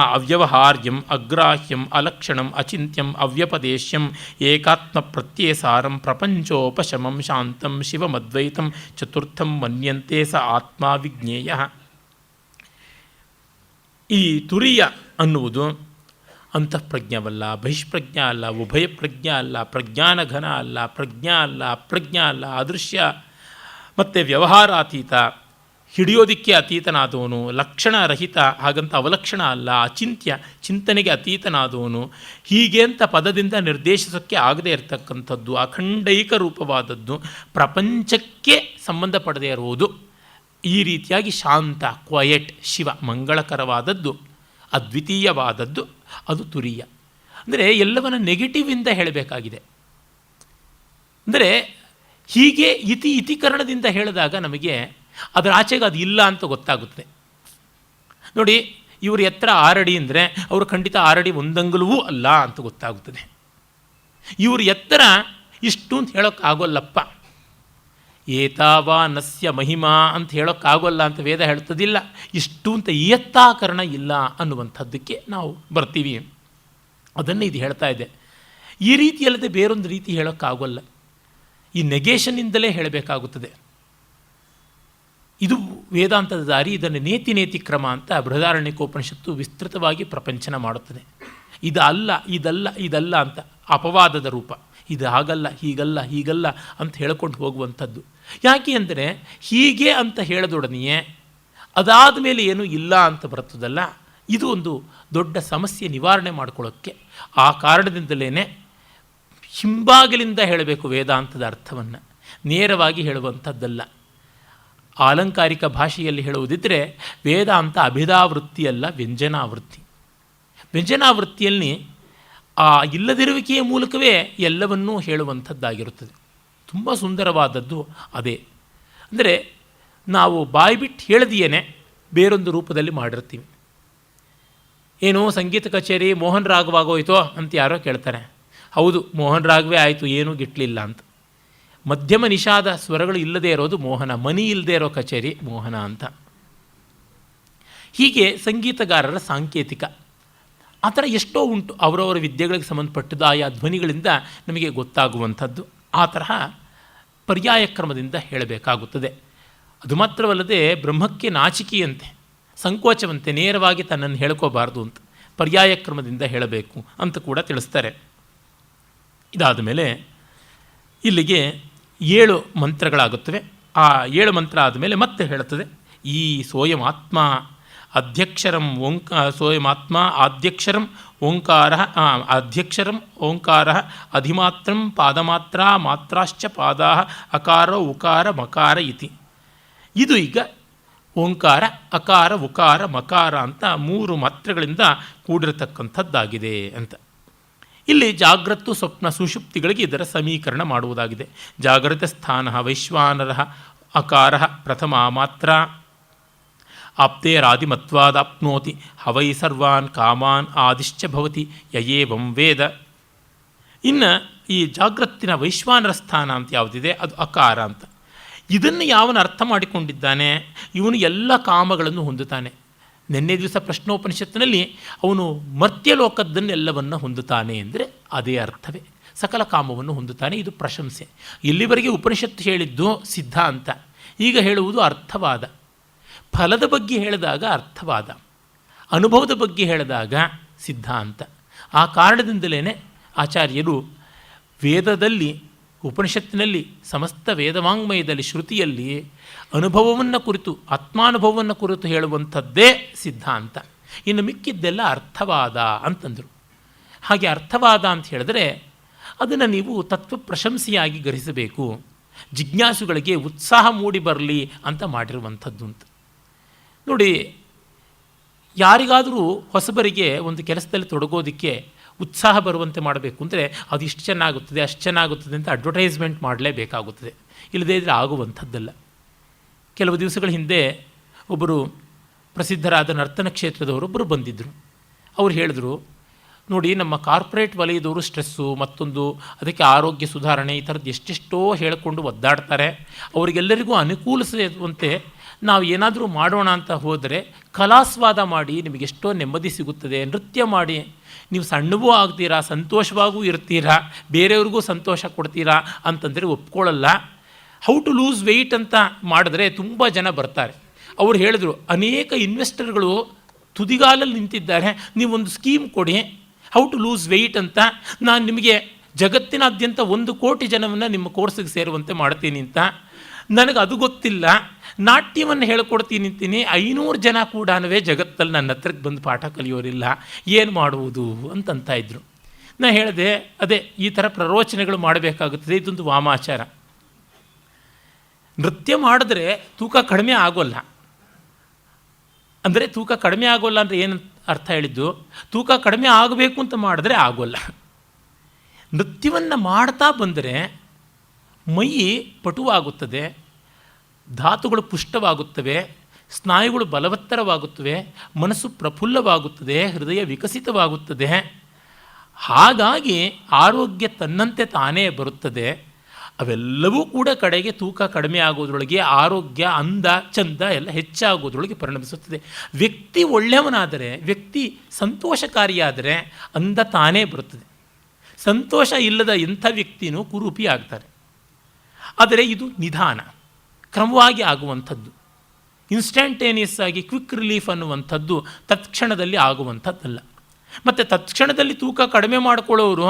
ಅವ್ಯವಹಾರ್ಯಂ ಅಗ್ರಾಹ್ಯಂ ಅಲಕ್ಷಣಂ ಅಚಿಂತ್ಯಂ ಅವ್ಯಪದೇಶ್ಯಂ ಏಕಾತ್ಮ ಪ್ರತ್ಯೇಸಾರಂ ಪ್ರಪಂಚೋಪಶಮಂ ಶಾಂತಂ ಶಿವಮದ್ವೈತಂ ಚತುರ್ಥಂ ಮನ್ಯಂತೆ ಸ ಆತ್ಮ ವಿಜ್ಞೇಯ. ಈ ತುರಿಯ ಅನ್ನುವುದು ಅಂತಃಪ್ರಜ್ಞವಲ್ಲ, ಬಹಿಷ್ಪ್ರಜ್ಞ ಅಲ್ಲ, ಉಭಯ ಪ್ರಜ್ಞ ಅಲ್ಲ, ಪ್ರಜ್ಞಾನಘನ ಅಲ್ಲ, ಪ್ರಜ್ಞಾ ಅಲ್ಲ, ಅಪ್ರಜ್ಞ ಅಲ್ಲ, ಅದೃಶ್ಯ ಮತ್ತು ವ್ಯವಹಾರಾತೀತ, ಹಿಡಿಯೋದಿಕ್ಕೆ ಅತೀತನಾದವನು, ಲಕ್ಷಣರಹಿತ ಹಾಗಂತ ಅವಲಕ್ಷಣ ಅಲ್ಲ, ಅಚಿಂತ್ಯ ಚಿಂತನೆಗೆ ಅತೀತನಾದವನು, ಹೀಗೆ ಅಂತ ಪದದಿಂದ ನಿರ್ದೇಶಿಸೋಕ್ಕೆ ಆಗದೇ ಇರತಕ್ಕಂಥದ್ದು, ಅಖಂಡೈಕ ರೂಪವಾದದ್ದು, ಪ್ರಪಂಚಕ್ಕೆ ಸಂಬಂಧಪಡದೇ ಇರುವುದು. ಈ ರೀತಿಯಾಗಿ ಶಾಂತ, ಕ್ವಯೆಟ್, ಶಿವ, ಮಂಗಳಕರವಾದದ್ದು, ಅದ್ವಿತೀಯವಾದದ್ದು, ಅದು ತುರಿಯ. ಅಂದರೆ ಎಲ್ಲವನ್ನ ನೆಗೆಟಿವಿಂದ ಹೇಳಬೇಕಾಗಿದೆ. ಅಂದರೆ ಹೀಗೆ ಇತಿಕರಣದಿಂದ ಹೇಳಿದಾಗ ನಮಗೆ ಅದರ ಆಚೆಗೆ ಅದು ಇಲ್ಲ ಅಂತ ಗೊತ್ತಾಗುತ್ತದೆ. ನೋಡಿ, ಇವರು ಎತ್ತರ 6 ಅಡಿ ಅಂದರೆ ಅವರು ಖಂಡಿತ 6 ಅಡಿ ಒಂದಂಗುಲವೂ ಅಲ್ಲ ಅಂತ ಗೊತ್ತಾಗುತ್ತದೆ. ಇವರು ಎತ್ತರ ಇಷ್ಟು ಅಂತ ಹೇಳೋಕ್ಕಾಗೋಲ್ಲಪ್ಪ, ಏತಾವಾನಸ್ಯ ಮಹಿಮಾ ಅಂತ ಹೇಳೋಕ್ಕಾಗೋಲ್ಲ ಅಂತ ವೇದ ಹೇಳ್ತದಿಲ್ಲ. ಇಷ್ಟು ಅಂತ ಇಯತ್ತಾಕರಣ ಇಲ್ಲ ಅನ್ನುವಂಥದ್ದಕ್ಕೆ ನಾವು ಬರ್ತೀವಿ. ಅದನ್ನು ಇದು ಹೇಳ್ತಾ ಇದೆ. ಈ ರೀತಿಯಲ್ಲದೆ ಬೇರೊಂದು ರೀತಿ ಹೇಳೋಕ್ಕಾಗೋಲ್ಲ. ಈ ನೆಗೇಷನ್ನಿಂದಲೇ ಹೇಳಬೇಕಾಗುತ್ತದೆ. ಇದು ವೇದಾಂತದ ದಾರಿ. ಇದನ್ನು ನೇತಿ ಕ್ರಮ ಅಂತ ಬೃಹದಾರಣ್ಯಕೋಪನಿಷತ್ತು ವಿಸ್ತೃತವಾಗಿ ಪ್ರಪಂಚನ ಮಾಡುತ್ತದೆ. ಇದು ಅಲ್ಲ, ಇದಲ್ಲ ಅಂತ ಅಪವಾದದ ರೂಪ. ಇದು ಹಾಗಲ್ಲ, ಹೀಗಲ್ಲ ಅಂತ ಹೇಳ್ಕೊಂಡು ಹೋಗುವಂಥದ್ದು. ಯಾಕೆ ಅಂದರೆ ಹೀಗೆ ಅಂತ ಹೇಳಿದೊಡನೆಯೇ ಅದಾದ ಮೇಲೆ ಏನೂ ಇಲ್ಲ ಅಂತ ಬರ್ತದಲ್ಲ, ಇದು ಒಂದು ದೊಡ್ಡ ಸಮಸ್ಯೆ ನಿವಾರಣೆ ಮಾಡಿಕೊಳ್ಳೋಕ್ಕೆ. ಆ ಕಾರಣದಿಂದಲೇ ಹಿಂಬಾಗಿಲಿಂದ ಹೇಳಬೇಕು ವೇದಾಂತದ ಅರ್ಥವನ್ನು, ನೇರವಾಗಿ ಹೇಳುವಂಥದ್ದಲ್ಲ. ಆಲಂಕಾರಿಕ ಭಾಷೆಯಲ್ಲಿ ಹೇಳುವುದಿದ್ದರೆ ವೇದಾಂತ ಅಭಿಧಾವೃತ್ತಿಯಲ್ಲ, ವ್ಯಂಜನಾವೃತ್ತಿ. ವ್ಯಂಜನಾವೃತ್ತಿಯಲ್ಲಿ ಆ ಇಲ್ಲದಿರುವಿಕೆಯ ಮೂಲಕವೇ ಎಲ್ಲವನ್ನೂ ಹೇಳುವಂಥದ್ದಾಗಿರುತ್ತದೆ. ತುಂಬ ಸುಂದರವಾದದ್ದು ಅದೇ. ಅಂದರೆ ನಾವು ಬಾಯ್ಬಿಟ್ಟು ಹೇಳದಿಯೇ ಬೇರೊಂದು ರೂಪದಲ್ಲಿ ಮಾಡಿರ್ತೀವಿ. ಏನೋ ಸಂಗೀತ ಕಚೇರಿ ಮೋಹನ್ ರಾಗವಾಗೋಯ್ತೋ ಅಂತ ಯಾರೋ ಕೇಳ್ತಾರೆ. ಹೌದು, ಮೋಹನ್ ರಾಗವೇ ಆಯಿತು, ಏನೂ ಗಿಟ್ಲಿಲ್ಲ ಅಂತ. ಮಧ್ಯಮ ನಿಷಾದ ಸ್ವರಗಳು ಇಲ್ಲದೇ ಇರೋದು ಮೋಹನ, ಮನಿ ಇಲ್ಲದೇ ಇರೋ ಕಚೇರಿ ಮೋಹನ ಅಂತ. ಹೀಗೆ ಸಂಗೀತಗಾರರ ಸಾಂಕೇತಿಕ ಆ ಥರ ಎಷ್ಟೋ ಉಂಟು. ಅವರವರ ವಿದ್ಯೆಗಳಿಗೆ ಸಂಬಂಧಪಟ್ಟದ್ದು ಆಯಾ ಧ್ವನಿಗಳಿಂದ ನಮಗೆ ಗೊತ್ತಾಗುವಂಥದ್ದು. ಆ ತರಹ ಪರ್ಯಾಯ ಕ್ರಮದಿಂದ ಹೇಳಬೇಕಾಗುತ್ತದೆ. ಅದು ಮಾತ್ರವಲ್ಲದೆ ಬ್ರಹ್ಮಕ್ಕೆ ನಾಚಿಕೆಯಂತೆ, ಸಂಕೋಚವಂತೆ, ನೇರವಾಗಿ ತನ್ನನ್ನು ಹೇಳ್ಕೋಬಾರ್ದು ಅಂತ ಪರ್ಯಾಯ ಕ್ರಮದಿಂದ ಹೇಳಬೇಕು ಅಂತ ಕೂಡ ತಿಳಿಸ್ತಾರೆ. ಇದಾದ ಮೇಲೆ ಇಲ್ಲಿಗೆ 7 ಮಂತ್ರಗಳಾಗುತ್ತವೆ. ಆ 7 ಮಂತ್ರ ಆದಮೇಲೆ ಮತ್ತೆ ಹೇಳುತ್ತದೆ, ಈ ಸೋಯಮಾತ್ಮ ಅಧ್ಯಕ್ಷರಂ ಸೋಯಮಾತ್ಮ ಆದ್ಯಕ್ಷರಂ ಓಂಕಾರ ಅಧ್ಯಕ್ಷರಂ ಓಂಕಾರ ಅಧಿಮಾತ್ರಂ ಪಾದಮಾತ್ರ ಮಾತ್ರಾಶ್ಚ ಪಾದಾ ಅಕಾರ ಉಕಾರ ಮಕಾರ ಇತಿ. ಇದು ಈಗ ಓಂಕಾರ, ಅಕಾರ, ಉಕಾರ, ಮಕಾರ ಅಂತ 3 ಮಾತ್ರೆಗಳಿಂದ ಕೂಡಿರತಕ್ಕಂಥದ್ದಾಗಿದೆ ಅಂತ. ಇಲ್ಲಿ ಜಾಗ್ರತ್ತು ಸ್ವಪ್ನ ಸುಷುಪ್ತಿಗಳಿಗೆ ಇದರ ಸಮೀಕರಣ ಮಾಡುವುದಾಗಿದೆ. ಜಾಗೃತ ಸ್ಥಾನ ವೈಶ್ವಾನರ ಅಕಾರ ಪ್ರಥಮ ಮಾತ್ರ ಆಪ್ತೇರಾದಿಮತ್ವಾದಾಪ್ನೋತಿ ಹವೈ ಸರ್ವಾನ್ ಕಾಮಾನ್ ಆದಿಶ್ಚ ಭವತಿ ಯಯೇವಂ ವೇದ. ಇನ್ನು ಈ ಜಾಗೃತ್ತಿನ ವೈಶ್ವಾನರ ಸ್ಥಾನ ಅಂತ ಯಾವುದಿದೆ ಅದು ಅಕಾರ ಅಂತ. ಇದನ್ನು ಯಾವನು ಅರ್ಥ ಮಾಡಿಕೊಂಡಿದ್ದಾನೆ ಇವನು ಎಲ್ಲ ಕಾಮಗಳನ್ನು ಹೊಂದುತ್ತಾನೆ. ನಿನ್ನೆ ದಿವಸ ಪ್ರಶ್ನೋಪನಿಷತ್ತಿನಲ್ಲಿ ಅವನು ಮರ್ತ್ಯಲೋಕದ್ದನ್ನೆಲ್ಲವನ್ನು ಹೊಂದುತ್ತಾನೆ ಅಂದರೆ ಅದೇ ಅರ್ಥವೇ, ಸಕಲ ಕಾಮವನ್ನು ಹೊಂದುತ್ತಾನೆ. ಇದು ಪ್ರಶಂಸೆ. ಇಲ್ಲಿವರೆಗೆ ಉಪನಿಷತ್ತು ಹೇಳಿದ್ದು ಸಿದ್ಧಾಂತ, ಈಗ ಹೇಳುವುದು ಅರ್ಥವಾದ. ಫಲದ ಬಗ್ಗೆ ಹೇಳಿದಾಗ ಅರ್ಥವಾದ, ಅನುಭವದ ಬಗ್ಗೆ ಹೇಳಿದಾಗ ಸಿದ್ಧಾಂತ. ಆ ಕಾರಣದಿಂದಲೇ ಆಚಾರ್ಯರು ವೇದದಲ್ಲಿ, ಉಪನಿಷತ್ತಿನಲ್ಲಿ, ಸಮಸ್ತ ವೇದವಾಂಗ್ಮಯದಲ್ಲಿ, ಶ್ರುತಿಯಲ್ಲಿ ಅನುಭವವನ್ನು ಕುರಿತು, ಆತ್ಮಾನುಭವವನ್ನು ಕುರಿತು ಹೇಳುವಂಥದ್ದೇ ಸಿದ್ಧಾಂತ. ಇನ್ನು ಮಿಕ್ಕಿದ್ದೆಲ್ಲ ಅರ್ಥವಾದ ಅಂತಂದರು. ಹಾಗೆ ಅರ್ಥವಾದ ಅಂತ ಹೇಳಿದ್ರೆ ಅದನ್ನು ನೀವು ತತ್ವ ಪ್ರಶಂಸೆಯಾಗಿ ಗ್ರಹಿಸಬೇಕು. ಜಿಜ್ಞಾಸುಗಳಿಗೆ ಉತ್ಸಾಹ ಮೂಡಿ ಬರಲಿ ಅಂತ ಮಾಡಿರುವಂಥದ್ದು ಅಂತ. ನೋಡಿ, ಯಾರಿಗಾದರೂ ಹೊಸಬರಿಗೆ ಒಂದು ಕೆಲಸದಲ್ಲಿ ತೊಡಗೋದಕ್ಕೆ ಉತ್ಸಾಹ ಬರುವಂತೆ ಮಾಡಬೇಕು ಅಂದರೆ ಅದು ಇಷ್ಟು ಚೆನ್ನಾಗುತ್ತದೆ ಅಷ್ಟು ಚೆನ್ನಾಗುತ್ತದೆ ಅಂತ ಅಡ್ವರ್ಟೈಸ್ಮೆಂಟ್ ಮಾಡಲೇಬೇಕಾಗುತ್ತದೆ. ಇಲ್ಲದೇ ಇದ್ದರೆ ಆಗುವಂಥದ್ದಲ್ಲ. ಕೆಲವು ದಿವಸಗಳ ಹಿಂದೆ ಒಬ್ಬರು ಪ್ರಸಿದ್ಧರಾದ ನರ್ತನ ಕ್ಷೇತ್ರದವರೊಬ್ಬರು ಬಂದಿದ್ದರು. ಅವ್ರು ಹೇಳಿದ್ರು, ನೋಡಿ ನಮ್ಮ ಕಾರ್ಪೊರೇಟ್ ವಲಯದವರು ಸ್ಟ್ರೆಸ್ಸು ಮತ್ತೊಂದು ಅದಕ್ಕೆ ಆರೋಗ್ಯ ಸುಧಾರಣೆ ಈ ಥರದ್ದು ಎಷ್ಟೆಷ್ಟೋ ಹೇಳಿಕೊಂಡು ಒದ್ದಾಡ್ತಾರೆ. ಅವರಿಗೆಲ್ಲರಿಗೂ ಅನುಕೂಲಿಸುವಂತೆ ನಾವು ಏನಾದರೂ ಮಾಡೋಣ ಅಂತ ಹೋದರೆ ಕಲಾಸ್ವಾದ ಮಾಡಿ ನಿಮಗೆಷ್ಟೋ ನೆಮ್ಮದಿ ಸಿಗುತ್ತದೆ. ನೃತ್ಯ ಮಾಡಿ ನೀವು ಸಣ್ಣವೂ ಆಗ್ತೀರಾ, ಸಂತೋಷವಾಗೂ ಇರ್ತೀರಾ, ಬೇರೆಯವ್ರಿಗೂ ಸಂತೋಷ ಕೊಡ್ತೀರಾ ಅಂತಂದರೆ ಒಪ್ಕೊಳ್ಳಲ್ಲ. ಹೌ ಟು ಲೂಸ್ ವೆಯ್ಟ್ ಅಂತ ಮಾಡಿದ್ರೆ ತುಂಬ ಜನ ಬರ್ತಾರೆ. ಅವ್ರು ಹೇಳಿದ್ರು, ಅನೇಕ ಇನ್ವೆಸ್ಟರ್ಗಳು ತುದಿಗಾಲಲ್ಲಿ ನಿಂತಿದ್ದಾರೆ, ನೀವೊಂದು ಸ್ಕೀಮ್ ಕೊಡಿ ಹೌ ಟು ಲೂಸ್ ವೆಯ್ಟ್ ಅಂತ, ನಾನು ನಿಮಗೆ ಜಗತ್ತಿನಾದ್ಯಂತ 1 ಕೋಟಿ ಜನವನ್ನು ನಿಮ್ಮ ಕೋರ್ಸಿಗೆ ಸೇರುವಂತೆ ಮಾಡ್ತೀನಿ ಅಂತ. ನನಗೆ ಅದು ಗೊತ್ತಿಲ್ಲ, ನಾಟ್ಯವನ್ನು ಹೇಳ್ಕೊಡ್ತೀನಿ ಅಂತೀನಿ, 500 ಜನ ಕೂಡ ಜಗತ್ತಲ್ಲಿ ನನ್ನ ಹತ್ರಕ್ಕೆ ಬಂದು ಪಾಠ ಕಲಿಯೋರಿಲ್ಲ, ಏನು ಮಾಡುವುದು ಅಂತಂತ ಇದ್ದರು. ನಾನು ಹೇಳಿದೆ, ಅದೇ ಈ ಥರ ಪ್ರರೋಚನೆಗಳು ಮಾಡಬೇಕಾಗುತ್ತದೆ, ಇದೊಂದು ವಾಮಾಚಾರ. ನೃತ್ಯ ಮಾಡಿದ್ರೆ ತೂಕ ಕಡಿಮೆ ಆಗೋಲ್ಲ. ಅಂದರೆ ತೂಕ ಕಡಿಮೆ ಆಗೋಲ್ಲ ಅಂದರೆ ಏನು ಅರ್ಥ ಹೇಳಿದ್ದು, ತೂಕ ಕಡಿಮೆ ಆಗಬೇಕು ಅಂತ ಮಾಡಿದ್ರೆ ಆಗೋಲ್ಲ. ನೃತ್ಯವನ್ನು ಮಾಡ್ತಾ ಬಂದರೆ ಮೈ ಪಟುವಾಗುತ್ತದೆ, ಧಾತುಗಳು ಪುಷ್ಟವಾಗುತ್ತವೆ, ಸ್ನಾಯುಗಳು ಬಲವತ್ತರವಾಗುತ್ತವೆ, ಮನಸ್ಸು ಪ್ರಫುಲ್ಲವಾಗುತ್ತದೆ, ಹೃದಯ ವಿಕಸಿತವಾಗುತ್ತದೆ. ಹಾಗಾಗಿ ಆರೋಗ್ಯ ತನ್ನಂತೆ ತಾನೇ ಬರುತ್ತದೆ. ಅವೆಲ್ಲವೂ ಕೂಡ ಕಡೆಗೆ ತೂಕ ಕಡಿಮೆ ಆಗೋದ್ರೊಳಗೆ ಆರೋಗ್ಯ, ಅಂದ, ಚಂದ ಎಲ್ಲ ಹೆಚ್ಚಾಗೋದ್ರೊಳಗೆ ಪರಿಣಮಿಸುತ್ತದೆ. ವ್ಯಕ್ತಿ ಒಳ್ಳೆಯವನಾದರೆ, ವ್ಯಕ್ತಿ ಸಂತೋಷಕಾರಿಯಾದರೆ ಅಂದ ತಾನೇ ಬರುತ್ತದೆ. ಸಂತೋಷ ಇಲ್ಲದ ಎಂಥ ವ್ಯಕ್ತಿನೂ ಕುರೂಪಿ ಆಗ್ತಾರೆ. ಆದರೆ ಇದು ನಿಧಾನ, ಕ್ರಮವಾಗಿ ಆಗುವಂಥದ್ದು. ಇನ್ಸ್ಟಂಟೇನಿಯಸ್ ಆಗಿ ಕ್ವಿಕ್ ರಿಲೀಫ್ ಅನ್ನುವಂಥದ್ದು ತತ್ಕ್ಷಣದಲ್ಲಿ ಆಗುವಂಥದ್ದಲ್ಲ. ಮತ್ತು ತತ್ಕ್ಷಣದಲ್ಲಿ ತೂಕ ಕಡಿಮೆ ಮಾಡಿಕೊಳ್ಳೋರು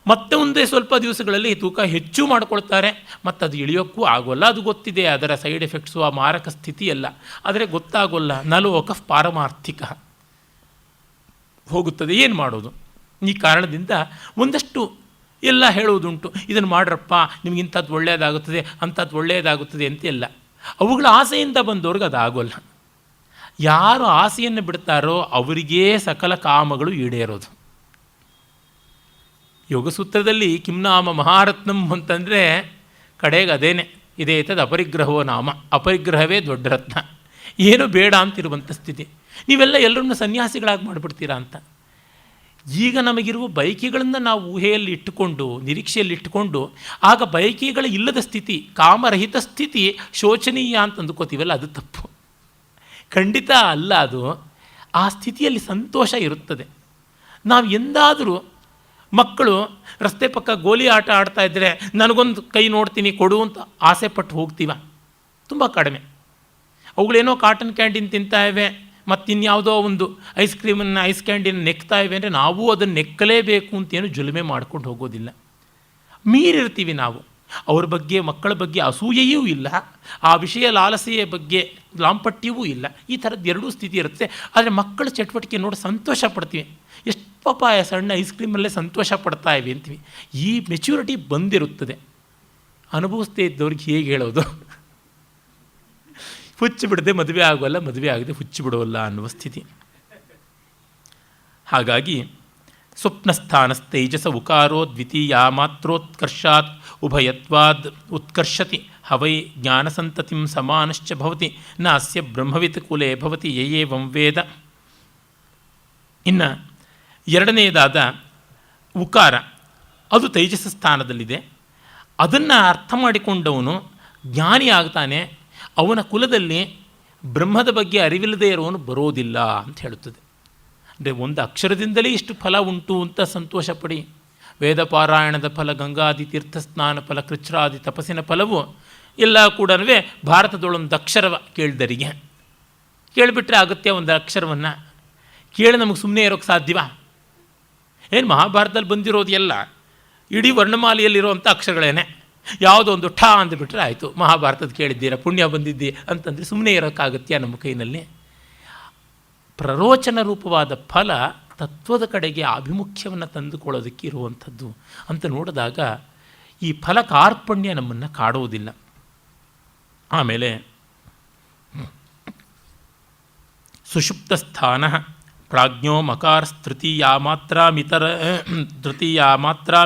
ಮತ್ತೆ ಒಂದೇ ಸ್ವಲ್ಪ ದಿವಸಗಳಲ್ಲಿ ತೂಕ ಹೆಚ್ಚು ಮಾಡ್ಕೊಳ್ತಾರೆ, ಮತ್ತು ಅದು ಇಳಿಯೋಕ್ಕೂ ಆಗೋಲ್ಲ. ಅದು ಗೊತ್ತಿದೆ, ಅದರ ಸೈಡ್ ಎಫೆಕ್ಟ್ಸು, ಆ ಮಾರಕ ಸ್ಥಿತಿ ಎಲ್ಲ, ಆದರೆ ಗೊತ್ತಾಗೋಲ್ಲ. ನಲೋಕ ಪಾರಮಾರ್ಥಿಕ ಹೋಗುತ್ತದೆ. ಏನು ಮಾಡೋದು? ಈ ಕಾರಣದಿಂದ ಒಂದಷ್ಟು ಎಲ್ಲ ಹೇಳುವುದುಂಟು, ಇದನ್ನು ಮಾಡ್ರಪ್ಪ ನಿಮಗಿಂಥದ್ದು ಒಳ್ಳೆಯದಾಗುತ್ತದೆ, ಅಂಥದ್ದು ಒಳ್ಳೆಯದಾಗುತ್ತದೆ ಅಂತೆಲ್ಲ. ಅವುಗಳ ಆಸೆಯಿಂದ ಬಂದವ್ರಿಗೆ ಅದು ಆಗೋಲ್ಲ. ಯಾರು ಆಸೆಯನ್ನು ಬಿಡ್ತಾರೋ ಅವರಿಗೇ ಸಕಲ ಕಾಮಗಳು ಈಡೇರೋದು. ಯೋಗಸೂತ್ರದಲ್ಲಿ ಕಿಂನಾಮ ಮಹಾರತ್ನಂ ಅಂತಂದರೆ ಕಡೆಗೆ ಅದೇನೆ, ಇದೇ ತದ್ ಅಪರಿಗ್ರಹವೋ ನಾಮ, ಅಪರಿಗ್ರಹವೇ ದೊಡ್ಡ ರತ್ನ. ಏನು ಬೇಡ ಅಂತಿರುವಂಥ ಸ್ಥಿತಿ. ನೀವೆಲ್ಲ ಎಲ್ಲರನ್ನು ಸನ್ಯಾಸಿಗಳಾಗಿ ಮಾಡಿಬಿಡ್ತೀರಾ ಅಂತ. ಈಗ ನಮಗಿರುವ ಬಯಕೆಗಳನ್ನು ನಾವು ಊಹೆಯಲ್ಲಿ ಇಟ್ಟುಕೊಂಡು, ನಿರೀಕ್ಷೆಯಲ್ಲಿ ಇಟ್ಟುಕೊಂಡು, ಆಗ ಬಯಕೆಗಳ ಇಲ್ಲದ ಸ್ಥಿತಿ, ಕಾಮರಹಿತ ಸ್ಥಿತಿ ಶೋಚನೀಯ ಅಂತ ಅಂದುಕೋತೀವಲ್ಲ, ಅದು ತಪ್ಪು. ಖಂಡಿತ ಅಲ್ಲ. ಅದು ಆ ಸ್ಥಿತಿಯಲ್ಲಿ ಸಂತೋಷ ಇರುತ್ತದೆ. ನಾವು ಎಂದಾದರೂ ಮಕ್ಕಳು ರಸ್ತೆ ಪಕ್ಕ ಗೋಲಿ ಆಟ ಆಡ್ತಾ ಇದ್ದರೆ ನನಗೊಂದು ಕೈ ನೋಡ್ತೀನಿ ಕೊಡು ಅಂತ ಆಸೆ ಪಟ್ಟು ಹೋಗ್ತೀವ? ತುಂಬ ಕಡಿಮೆ. ಅವುಗಳೇನೋ ಕಾಟನ್ ಕ್ಯಾಂಡೀನ್ ತಿಂತಾ ಇವೆ, ಮತ್ತಿನ್ಯಾವುದೋ ಒಂದು ಐಸ್ ಕ್ಯಾಂಡೀನ್ ನೆಕ್ತಾ ಇವೆ ಅಂದರೆ ನಾವು ಅದನ್ನು ನೆಕ್ಕಲೇಬೇಕು ಅಂತೇನು ಜುಲುಮೆ ಮಾಡ್ಕೊಂಡು ಹೋಗೋದಿಲ್ಲ. ಮೀರಿರ್ತೀವಿ ನಾವು. ಅವ್ರ ಬಗ್ಗೆ, ಮಕ್ಕಳ ಬಗ್ಗೆ ಅಸೂಯೆಯೂ ಇಲ್ಲ, ಆ ವಿಷಯ ಲಾಲಸೆಯ ಬಗ್ಗೆ ಲಾಂಪಟ್ಯವೂ ಇಲ್ಲ. ಈ ಥರದ್ದು ಎರಡೂ ಸ್ಥಿತಿ ಇರುತ್ತೆ. ಆದರೆ ಮಕ್ಕಳ ಚಟುವಟಿಕೆ ನೋಡಿ ಸಂತೋಷ ಪಡ್ತೀವಿ. ಎಷ್ಟು ಪಾಪ ಸಣ್ಣ ಐಸ್ ಕ್ರೀಮಲ್ಲೇ ಸಂತೋಷ ಪಡ್ತಾ ಇವೆ ಅಂತೀವಿ. ಈ ಮೆಚ್ಯೂರಿಟಿ ಬಂದಿರುತ್ತದೆ. ಅನುಭವಿಸ್ತೇ ಇದ್ದವ್ರಿಗೆ ಹೇಗೆ ಹೇಳೋದು? ಹುಚ್ಚು ಬಿಡದೆ ಮದುವೆ ಆಗೋಲ್ಲ, ಮದುವೆ ಆಗದೆ ಹುಚ್ಚು ಬಿಡೋಲ್ಲ ಅನ್ನುವ ಸ್ಥಿತಿ. ಹಾಗಾಗಿ ಸ್ವಪ್ನಸ್ಥಾನಸ್ತೈಜಸ ಉಕಾರೋ ದ್ವಿತೀಯ ಮಾತ್ರೋತ್ಕರ್ಷಾತ್ ಉಭಯತ್ವಾದ್ ಉತ್ಕರ್ಷತಿ ಹವೈ ಜ್ಞಾನಸಂತತಿಂ ಸಮಾನಶ್ಚ ಭವತಿ ನಾಸ್ಯ ಬ್ರಹ್ಮವಿತ್ ಕುಲೇ ಭವತಿ ಯಯೇವಂ ವೇದ. ಇನ್ನು ಎರಡನೆಯದಾದ ಉಕಾರ, ಅದು ತೈಜಸ ಸ್ಥಾನದಲ್ಲಿದೆ. ಅದನ್ನು ಅರ್ಥ ಮಾಡಿಕೊಂಡವನು ಜ್ಞಾನಿ ಆಗ್ತಾನೆ. ಅವನ ಕುಲದಲ್ಲಿ ಬ್ರಹ್ಮದ ಬಗ್ಗೆ ಅರಿವಿಲ್ಲದೆ ಇರುವವನು ಬರೋದಿಲ್ಲ ಅಂತ ಹೇಳುತ್ತದೆ. ಅಂದರೆ ಒಂದು ಅಕ್ಷರದಿಂದಲೇ ಇಷ್ಟು ಫಲ ಉಂಟು ಅಂತ ಸಂತೋಷ ಪಡಿ. ವೇದ ಪಾರಾಯಣದ ಫಲ, ಗಂಗಾದಿ ತೀರ್ಥಸ್ನಾನ ಫಲ, ಕೃಚ್ಛ್ರಾದಿ ತಪಸ್ಸಿನ ಫಲವು ಎಲ್ಲ ಕೂಡ ಭಾರತದೊಳೊಂದು ಅಕ್ಷರ ಕೇಳಿದರಿಗೆ. ಕೇಳಿಬಿಟ್ರೆ ಆಗುತ್ತೆ ಒಂದು ಅಕ್ಷರವನ್ನು. ಕೇಳಿ ನಮಗೆ ಸುಮ್ಮನೆ ಇರೋಕ್ಕೆ ಸಾಧ್ಯವಾ? ಏನು ಮಹಾಭಾರತದಲ್ಲಿ ಬಂದಿರೋದು ಎಲ್ಲ ಇಡೀ ವರ್ಣಮಾಲೆಯಲ್ಲಿರುವಂಥ ಅಕ್ಷರಗಳೇನೆ. ಯಾವುದೋ ಒಂದು ಠ ಅಂದುಬಿಟ್ರೆ ಆಯಿತು, ಮಹಾಭಾರತದ ಕೇಳಿದ್ದೀರಾ, ಪುಣ್ಯ ಬಂದಿದ್ದಿ ಅಂತಂದರೆ ಸುಮ್ಮನೆ ಇರೋಕ್ಕಾಗತ್ಯ ನಮ್ಮ ಕೈನಲ್ಲಿ? ಪ್ರರೋಚನ ರೂಪವಾದ ಫಲ ತತ್ವದ ಕಡೆಗೆ ಆಭಿಮುಖ್ಯವನ್ನು ತಂದುಕೊಳ್ಳೋದಕ್ಕೆ ಇರುವಂಥದ್ದು ಅಂತ ನೋಡಿದಾಗ ಈ ಫಲ ಕಾರ್ಪಣ್ಯ ನಮ್ಮನ್ನು ಕಾಡುವುದಿಲ್ಲ. ಆಮೇಲೆ ಸುಷುಪ್ತ ಸ್ಥಾನ ಪ್ರಾಜ್ಞೋ ಮಕಾರಸ್ತೃತೀಯಾ ಮಾತ್ರ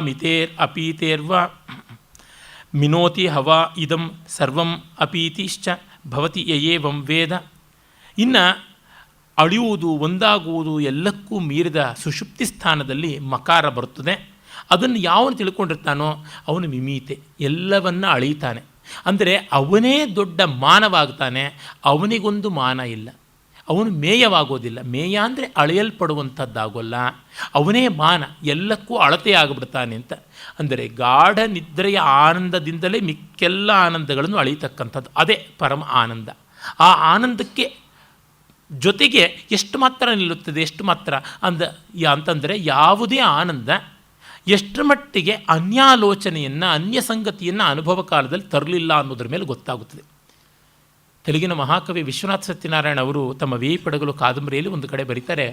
ಮಿತೇರ್ ಅಪೀತೇರ್ವ ಮಿನೋತಿ ಹವಾ ಇದಂ ಸರ್ವಂ ಅಪೀತಿಶ್ಚ ಭವತಿ ಯಯೇವಂ ವೇದ. ಇನ್ನು ಅಳಿಯುವುದು, ಒಂದಾಗುವುದು ಎಲ್ಲಕ್ಕೂ ಮೀರಿದ ಸುಷುಪ್ತಿ ಸ್ಥಾನದಲ್ಲಿ ಮಕಾರ ಬರುತ್ತದೆ. ಅದನ್ನು ಯಾವನು ತಿಳ್ಕೊಂಡಿರ್ತಾನೋ ಅವನು ಮಿಮೀತೆ, ಎಲ್ಲವನ್ನ ಅಳೀತಾನೆ. ಅಂದರೆ ಅವನೇ ದೊಡ್ಡ ಮಾನವಾಗ್ತಾನೆ, ಅವನಿಗೊಂದು ಮಾನ ಇಲ್ಲ, ಅವನು ಮೇಯವಾಗೋದಿಲ್ಲ. ಮೇಯ ಅಂದರೆ ಅಳೆಯಲ್ಪಡುವಂಥದ್ದಾಗೋಲ್ಲ, ಅವನೇ ಮಾನ, ಎಲ್ಲಕ್ಕೂ ಅಳತೆ ಆಗಿಬಿಡ್ತಾನೆ ಅಂತ. ಅಂದರೆ ಗಾಢ ನಿದ್ರೆಯ ಆನಂದದಿಂದಲೇ ಮಿಕ್ಕೆಲ್ಲ ಆನಂದಗಳನ್ನು ಅಳೀತಕ್ಕಂಥದ್ದು, ಅದೇ ಪರಮ ಆನಂದ. ಆ ಆನಂದಕ್ಕೆ ಜೊತೆಗೆ ಎಷ್ಟು ಮಾತ್ರ ನಿಲ್ಲುತ್ತದೆ, ಎಷ್ಟು ಮಾತ್ರ ಅಂತಂದರೆ ಯಾವುದೇ ಆನಂದ ಎಷ್ಟರ ಮಟ್ಟಿಗೆ ಅನ್ಯಾಲೋಚನೆಯನ್ನು, ಅನ್ಯ ಸಂಗತಿಯನ್ನು ಅನುಭವ ಕಾಲದಲ್ಲಿ ತರಲಿಲ್ಲ ಅನ್ನೋದ್ರ ಮೇಲೆ ಗೊತ್ತಾಗುತ್ತದೆ. ತೆಲುಗಿನ ಮಹಾಕವಿ ವಿಶ್ವನಾಥ ಸತ್ಯನಾರಾಯಣ ಅವರು ತಮ್ಮ ವೇಯಿಪಡಗಲು ಕಾದಂಬರಿಯಲ್ಲಿ ಒಂದು ಕಡೆ ಬರೀತಾರೆ,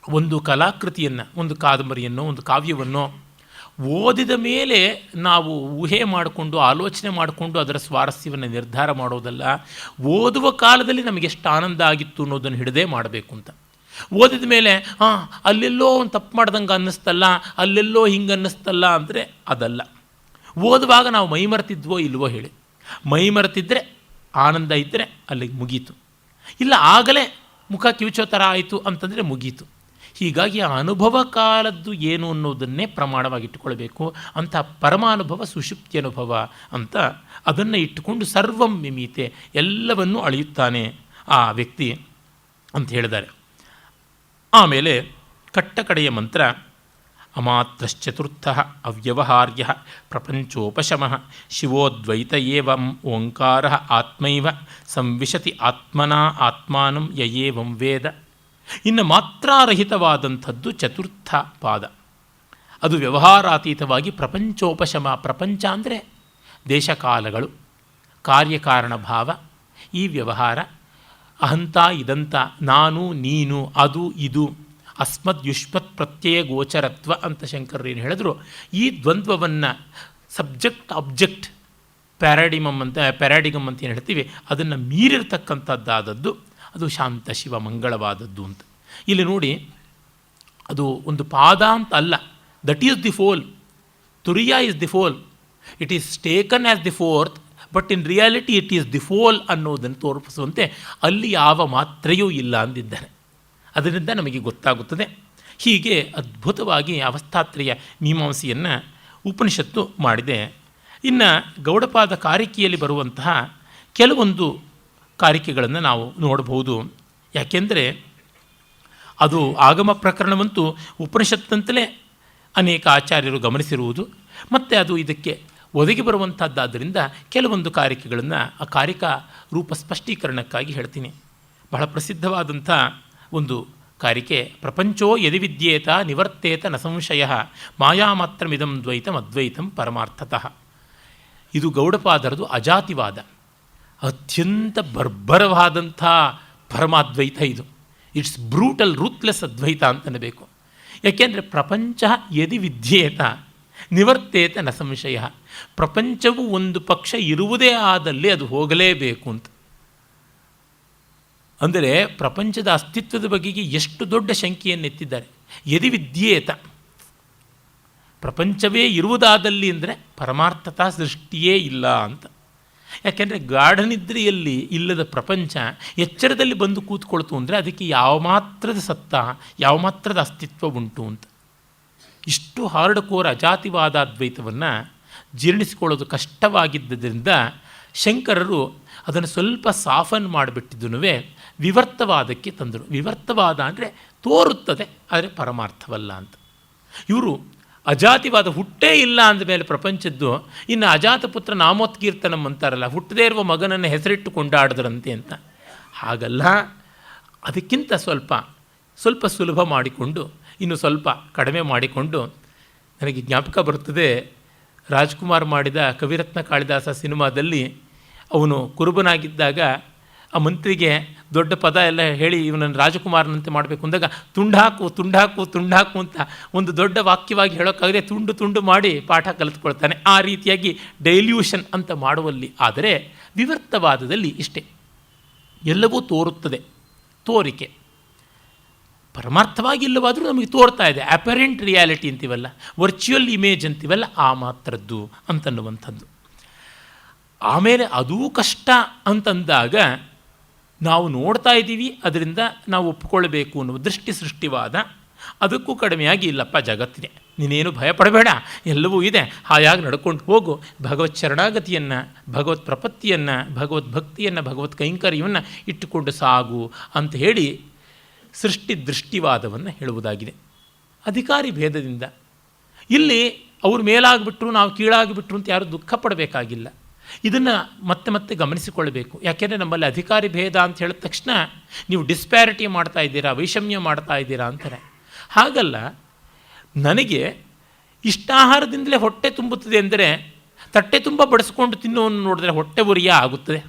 ಒಂದು ಕಲಾಕೃತಿಯನ್ನು, ಒಂದು ಕಾದಂಬರಿಯನ್ನು, ಒಂದು ಕಾವ್ಯವನ್ನು ಓದಿದ ಮೇಲೆ ನಾವು ಊಹೆ ಮಾಡಿಕೊಂಡು, ಆಲೋಚನೆ ಮಾಡಿಕೊಂಡು ಅದರ ಸ್ವಾರಸ್ಯವನ್ನು ನಿರ್ಧಾರ ಮಾಡೋದಲ್ಲ, ಓದುವ ಕಾಲದಲ್ಲಿ ನಮಗೆ ಎಷ್ಟು ಆನಂದ ಆಗಿತ್ತು ಅನ್ನೋದನ್ನು ಹಿಡದೇ ಮಾಡಬೇಕು ಅಂತ. ಓದಿದ ಮೇಲೆ ಅಲ್ಲೆಲ್ಲೋ ಒಂದು ತಪ್ಪು ಮಾಡ್ದಂಗೆ ಅನ್ನಿಸ್ತಲ್ಲ, ಅಲ್ಲೆಲ್ಲೋ ಹಿಂಗೆ ಅನ್ನಿಸ್ತಲ್ಲ ಅಂದರೆ ಅದಲ್ಲ. ಓದುವಾಗ ನಾವು ಮೈಮರೆತಿದ್ವೋ ಇಲ್ವೋ ಹೇಳಿ, ಮೈಮರೆತಿದ್ದರೆ ಆನಂದ ಇದ್ದರೆ ಅಲ್ಲಿಗೆ ಮುಗೀತು, ಇಲ್ಲ ಆಗಲೇ ಮುಖ ಕಿವಿಚೋ ಥರ ಆಯಿತು ಅಂತಂದರೆ ಮುಗೀತು. ಹೀಗಾಗಿ ಆ ಅನುಭವ ಕಾಲದ್ದು ಏನು ಅನ್ನೋದನ್ನೇ ಪ್ರಮಾಣವಾಗಿಟ್ಟುಕೊಳ್ಬೇಕು. ಅಂಥ ಪರಮಾನುಭವ ಸುಷುಪ್ತಿ ಅನುಭವ ಅಂತ ಅದನ್ನು ಇಟ್ಟುಕೊಂಡು ಸರ್ವಂ ಮಿಮೀತೆ, ಎಲ್ಲವನ್ನೂ ಅಳೆಯುತ್ತಾನೆ ಆ ವ್ಯಕ್ತಿ ಅಂತ ಹೇಳಿದ್ದಾರೆ. ಆಮೇಲೆ ಕಟ್ಟಕಡೆಯ ಮಂತ್ರ ಅಮಾತ್ರಶ್ಚತುರ್ಥ ಅವ್ಯವಹಾರ್ಯ ಪ್ರಪಂಚೋಪಶಮಃ ಶಿವೋದ್ವೈತ ಏವಂ ಓಂಕಾರ ಆತ್ಮೈವ ಸಂವಿಶತಿ ಆತ್ಮನಾ ಆತ್ಮಾನಂ ಯಯೇವಂ ವೇದ. ಇನ್ನು ಮಾತ್ರಾರಹಿತವಾದಂಥದ್ದು ಚತುರ್ಥ ಪಾದ, ಅದು ವ್ಯವಹಾರಾತೀತವಾಗಿ ಪ್ರಪಂಚೋಪಶಮ. ಪ್ರಪಂಚ ಅಂದರೆ ದೇಶಕಾಲಗಳು, ಕಾರ್ಯಕಾರಣ ಭಾವ, ಈ ವ್ಯವಹಾರ, ಅಹಂತ ಇದಂತ, ನಾನು ನೀನು, ಅದು ಇದು, ಅಸ್ಮದ್ ಯುಷ್ಮತ್ ಪ್ರತ್ಯಯ ಗೋಚರತ್ವ ಅಂತ ಶಂಕರರೇನು ಹೇಳಿದ್ರು. ಈ ದ್ವಂದ್ವವನ್ನು ಸಬ್ಜೆಕ್ಟ್ ಆಬ್ಜೆಕ್ಟ್ ಪ್ಯಾರಾಡಿಗಮ್ ಅಂತ ಏನು ಹೇಳ್ತೀವಿ, ಅದನ್ನು ಮೀರಿರ್ತಕ್ಕಂಥದ್ದಾದದ್ದು ಅದು ಶಾಂತ ಶಿವ ಮಂಗಳವಾದದ್ದು ಅಂತ. ಇಲ್ಲಿ ನೋಡಿ, ಅದು ಒಂದು ಪಾದ ಅಂತ ಅಲ್ಲ, that is the whole, turiya is the whole, it is taken as the fourth, but in reality it is the whole ಅನ್ನೋದನ್ನು ತೋರ್ಪಿಸುವಂತೆ ಅಲ್ಲಿ ಯಾವ ಮಾತ್ರೆಯೂ ಇಲ್ಲ ಅಂದಿದ್ದಾನೆ. ಅದರಿಂದ ನಮಗೆ ಗೊತ್ತಾಗುತ್ತದೆ. ಹೀಗೆ ಅದ್ಭುತವಾಗಿ ಅವಸ್ಥಾತ್ರಯ ಮೀಮಾಂಸೆಯನ್ನು ಉಪನಿಷತ್ತು ಮಾಡಿದೆ. ಇನ್ನು ಗೌಡಪಾದ ಕಾರಿಕೆಯಲ್ಲಿ ಬರುವಂತಹ ಕೆಲವೊಂದು ಕಾರಿಕೆಗಳನ್ನು ನಾವು ನೋಡಬಹುದು. ಯಾಕೆಂದರೆ ಅದು ಆಗಮ ಪ್ರಕರಣವಂತೂ ಉಪನಿಷತ್ತಂತಲೇ ಅನೇಕ ಆಚಾರ್ಯರು ಗಮನಿಸಿರುವುದು, ಮತ್ತು ಅದು ಇದಕ್ಕೆ ಒದಗಿ ಬರುವಂಥದ್ದಾದ್ದರಿಂದ ಕೆಲವೊಂದು ಕಾರಿಕೆಗಳನ್ನು ಆ ಕಾರಿಕಾ ರೂಪ ಸ್ಪಷ್ಟೀಕರಣಕ್ಕಾಗಿ ಹೇಳ್ತೀನಿ. ಬಹಳ ಪ್ರಸಿದ್ಧವಾದಂಥ ಒಂದು ಕಾರಿಕೆ, ಪ್ರಪಂಚೋ ಯದಿ ವಿದ್ಯೇತ ನಿವರ್ತೇತ ನ ಸಂಶಯ ಮಾಯಾಮಾತ್ರಮಿದಂ ದ್ವೈತಂ ಅದ್ವೈತಂ ಪರಮಾರ್ಥತಃ. ಇದು ಗೌಡಪಾದರದು ಅಜಾತಿವಾದ, ಅತ್ಯಂತ ಬರ್ಬರವಾದಂಥ ಪರಮಾದ್ವೈತ ಇದು. ಇಟ್ಸ್ ಬ್ರೂಟಲ್ ರೂತ್ಲೆಸ್ ಅದ್ವೈತ ಅಂತನಬೇಕು. ಯಾಕೆಂದರೆ ಪ್ರಪಂಚ ಯದಿ ವಿದ್ಯೇತ ನಿವರ್ತೇತ ನ ಸಂಶಯ, ಪ್ರಪಂಚವು ಒಂದು ಪಕ್ಷ ಇರುವುದೇ ಆದಲ್ಲಿ ಅದು ಹೋಗಲೇಬೇಕು ಅಂತ. ಅಂದರೆ ಪ್ರಪಂಚದ ಅಸ್ತಿತ್ವದ ಬಗೆಗೆ ಎಷ್ಟು ದೊಡ್ಡ ಶಂಕೆಯನ್ನು ಎತ್ತಿದ್ದಾರೆ. ಯದಿ ವಿದ್ಯೇತ, ಪ್ರಪಂಚವೇ ಇರುವುದಾದಲ್ಲಿ ಅಂದರೆ ಪರಮಾರ್ಥತಾ ಸೃಷ್ಟಿಯೇ ಇಲ್ಲ ಅಂತ. ಯಾಕೆಂದರೆ ಗಾಢನಿದ್ರೆಯಲ್ಲಿ ಇಲ್ಲದ ಪ್ರಪಂಚ ಎಚ್ಚರದಲ್ಲಿ ಬಂದು ಕೂತ್ಕೊಳ್ತು ಅಂದರೆ ಅದಕ್ಕೆ ಯಾವ ಮಾತ್ರದ ಸತ್ತ, ಯಾವ ಮಾತ್ರದ ಅಸ್ತಿತ್ವ ಉಂಟು ಅಂತ. ಇಷ್ಟು ಹಾರ್ಡ್ ಕೋರ್ ಅಜಾತಿವಾದ ಅದ್ವೈತವನ್ನು ಜೀರ್ಣಿಸಿಕೊಳ್ಳೋದು ಕಷ್ಟವಾಗಿದ್ದರಿಂದ ಶಂಕರರು ಅದನ್ನು ಸ್ವಲ್ಪ ಸಾಫನ್ ಮಾಡಿಬಿಟ್ಟಿದ್ದೂ ವಿವರ್ತವಾದಕ್ಕೆ ತಂದರು. ವಿವರ್ತವಾದ ಅಂದರೆ ತೋರುತ್ತದೆ, ಆದರೆ ಪರಮಾರ್ಥವಲ್ಲ ಅಂತ. ಇವರು ಅಜಾತಿವಾದ ಹುಟ್ಟೇ ಇಲ್ಲ ಅಂದಮೇಲೆ ಪ್ರಪಂಚದ್ದು, ಇನ್ನು ಅಜಾತಪುತ್ರ ನಾಮೋತ್ಕೀರ್ತನಂ ಅಂತಾರಲ್ಲ, ಹುಟ್ಟದೇ ಇರುವ ಮಗನನ್ನು ಹೆಸರಿಟ್ಟು ಕೊಂಡಾಡಿದ್ರಂತೆ ಅಂತ. ಹಾಗಲ್ಲ, ಅದಕ್ಕಿಂತ ಸ್ವಲ್ಪ ಸುಲಭ ಮಾಡಿಕೊಂಡು, ಇನ್ನು ಸ್ವಲ್ಪ ಕಡಿಮೆ ಮಾಡಿಕೊಂಡು, ನನಗೆ ಜ್ಞಾಪಕ ಬರುತ್ತದೆ, ರಾಜ್ಕುಮಾರ್ ಮಾಡಿದ ಕವಿರತ್ನ ಕಾಳಿದಾಸ ಸಿನಿಮಾದಲ್ಲಿ ಅವನು ಕುರುಬನಾಗಿದ್ದಾಗ ಆ ಮಂತ್ರಿಗೆ ದೊಡ್ಡ ಪದ ಎಲ್ಲ ಹೇಳಿ ಇವನನ್ನು ರಾಜಕುಮಾರನಂತೆ ಮಾಡಬೇಕು ಅಂದಾಗ ತುಂಡಾಕು ತುಂಡಾಕು ತುಂಡಾಕು ಅಂತ ಒಂದು ದೊಡ್ಡ ವಾಕ್ಯವಾಗಿ ಹೇಳೋಕ್ಕಾಗದೆ ತುಂಡು ತುಂಡು ಮಾಡಿ ಪಾಠ ಕಲಿತ್ಕೊಳ್ತಾನೆ. ಆ ರೀತಿಯಾಗಿ ಡೈಲ್ಯೂಷನ್ ಅಂತ ಮಾಡುವಲ್ಲಿ. ಆದರೆ ವಿವರ್ತವಾದದಲ್ಲಿ ಇಷ್ಟೇ, ಎಲ್ಲವೂ ತೋರುತ್ತದೆ, ತೋರಿಕೆ. ಪರಮಾರ್ಥವಾಗಿ ಇಲ್ಲವಾದರೂ ನಮಗೆ ತೋರ್ತಾ ಇದೆ. ಅಪರೆಂಟ್ ರಿಯಾಲಿಟಿ ಅಂತೀವಲ್ಲ, ವರ್ಚುವಲ್ ಇಮೇಜ್ ಅಂತೀವಲ್ಲ, ಆ ಮಾತ್ರದ್ದು ಅಂತನ್ನುವಂಥದ್ದು. ಆಮೇಲೆ ಅದೂ ಕಷ್ಟ ಅಂತಂದಾಗ ನಾವು ನೋಡ್ತಾ ಇದ್ದೀವಿ, ಅದರಿಂದ ನಾವು ಒಪ್ಪಿಕೊಳ್ಬೇಕು ಅನ್ನುವ ದೃಷ್ಟಿ ಸೃಷ್ಟಿವಾದ. ಅದಕ್ಕೂ ಕಡಿಮೆಯಾಗಿ ಇಲ್ಲಪ್ಪ ಜಗತ್ತಿದೆ, ನೀನೇನು ಭಯಪಡಬೇಡ, ಎಲ್ಲವೂ ಇದೆ, ಹಾಯಾಗಿ ನಡ್ಕೊಂಡು ಹೋಗು, ಭಗವತ್ ಶರಣಾಗತಿಯನ್ನು, ಭಗವತ್ ಪ್ರಪತ್ತಿಯನ್ನು, ಭಗವದ್ಭಕ್ತಿಯನ್ನು, ಭಗವತ್ ಕೈಂಕರ್ಯವನ್ನು ಇಟ್ಟುಕೊಂಡು ಸಾಗು ಅಂತ ಹೇಳಿ ಸೃಷ್ಟಿ ದೃಷ್ಟಿವಾದವನ್ನು ಹೇಳುವುದಾಗಿದೆ. ಅಧಿಕಾರಿ ಭೇದದಿಂದ ಇಲ್ಲಿ ಅವ್ರು ಮೇಲಾಗಿಬಿಟ್ರು ನಾವು ಕೀಳಾಗಿಬಿಟ್ರು ಅಂತ ಯಾರೂ ದುಃಖ ಪಡಬೇಕಾಗಿಲ್ಲ. ಇದನ್ನು ಮತ್ತೆ ಮತ್ತೆ ಗಮನಿಸಿಕೊಳ್ಳಬೇಕು. ಯಾಕೆಂದರೆ ನಮ್ಮಲ್ಲಿ ಅಧಿಕಾರಿ ಭೇದ ಅಂತ ಹೇಳಿದ ತಕ್ಷಣ ನೀವು ಡಿಸ್ಪ್ಯಾರಿಟಿ ಮಾಡ್ತಾ ಇದ್ದೀರಾ, ವೈಷಮ್ಯ ಮಾಡ್ತಾ ಇದ್ದೀರಾ ಅಂತಾರೆ. ಹಾಗಲ್ಲ, ನನಗೆ ಇಷ್ಟಾಹಾರದಿಂದಲೇ ಹೊಟ್ಟೆ ತುಂಬುತ್ತದೆ ಅಂದರೆ ತಟ್ಟೆ ತುಂಬ ಬಡಿಸ್ಕೊಂಡು ತಿನ್ನೋವನ್ನು ನೋಡಿದ್ರೆ ಹೊಟ್ಟೆ ಉರಿಯ ಆಗುತ್ತದೆ.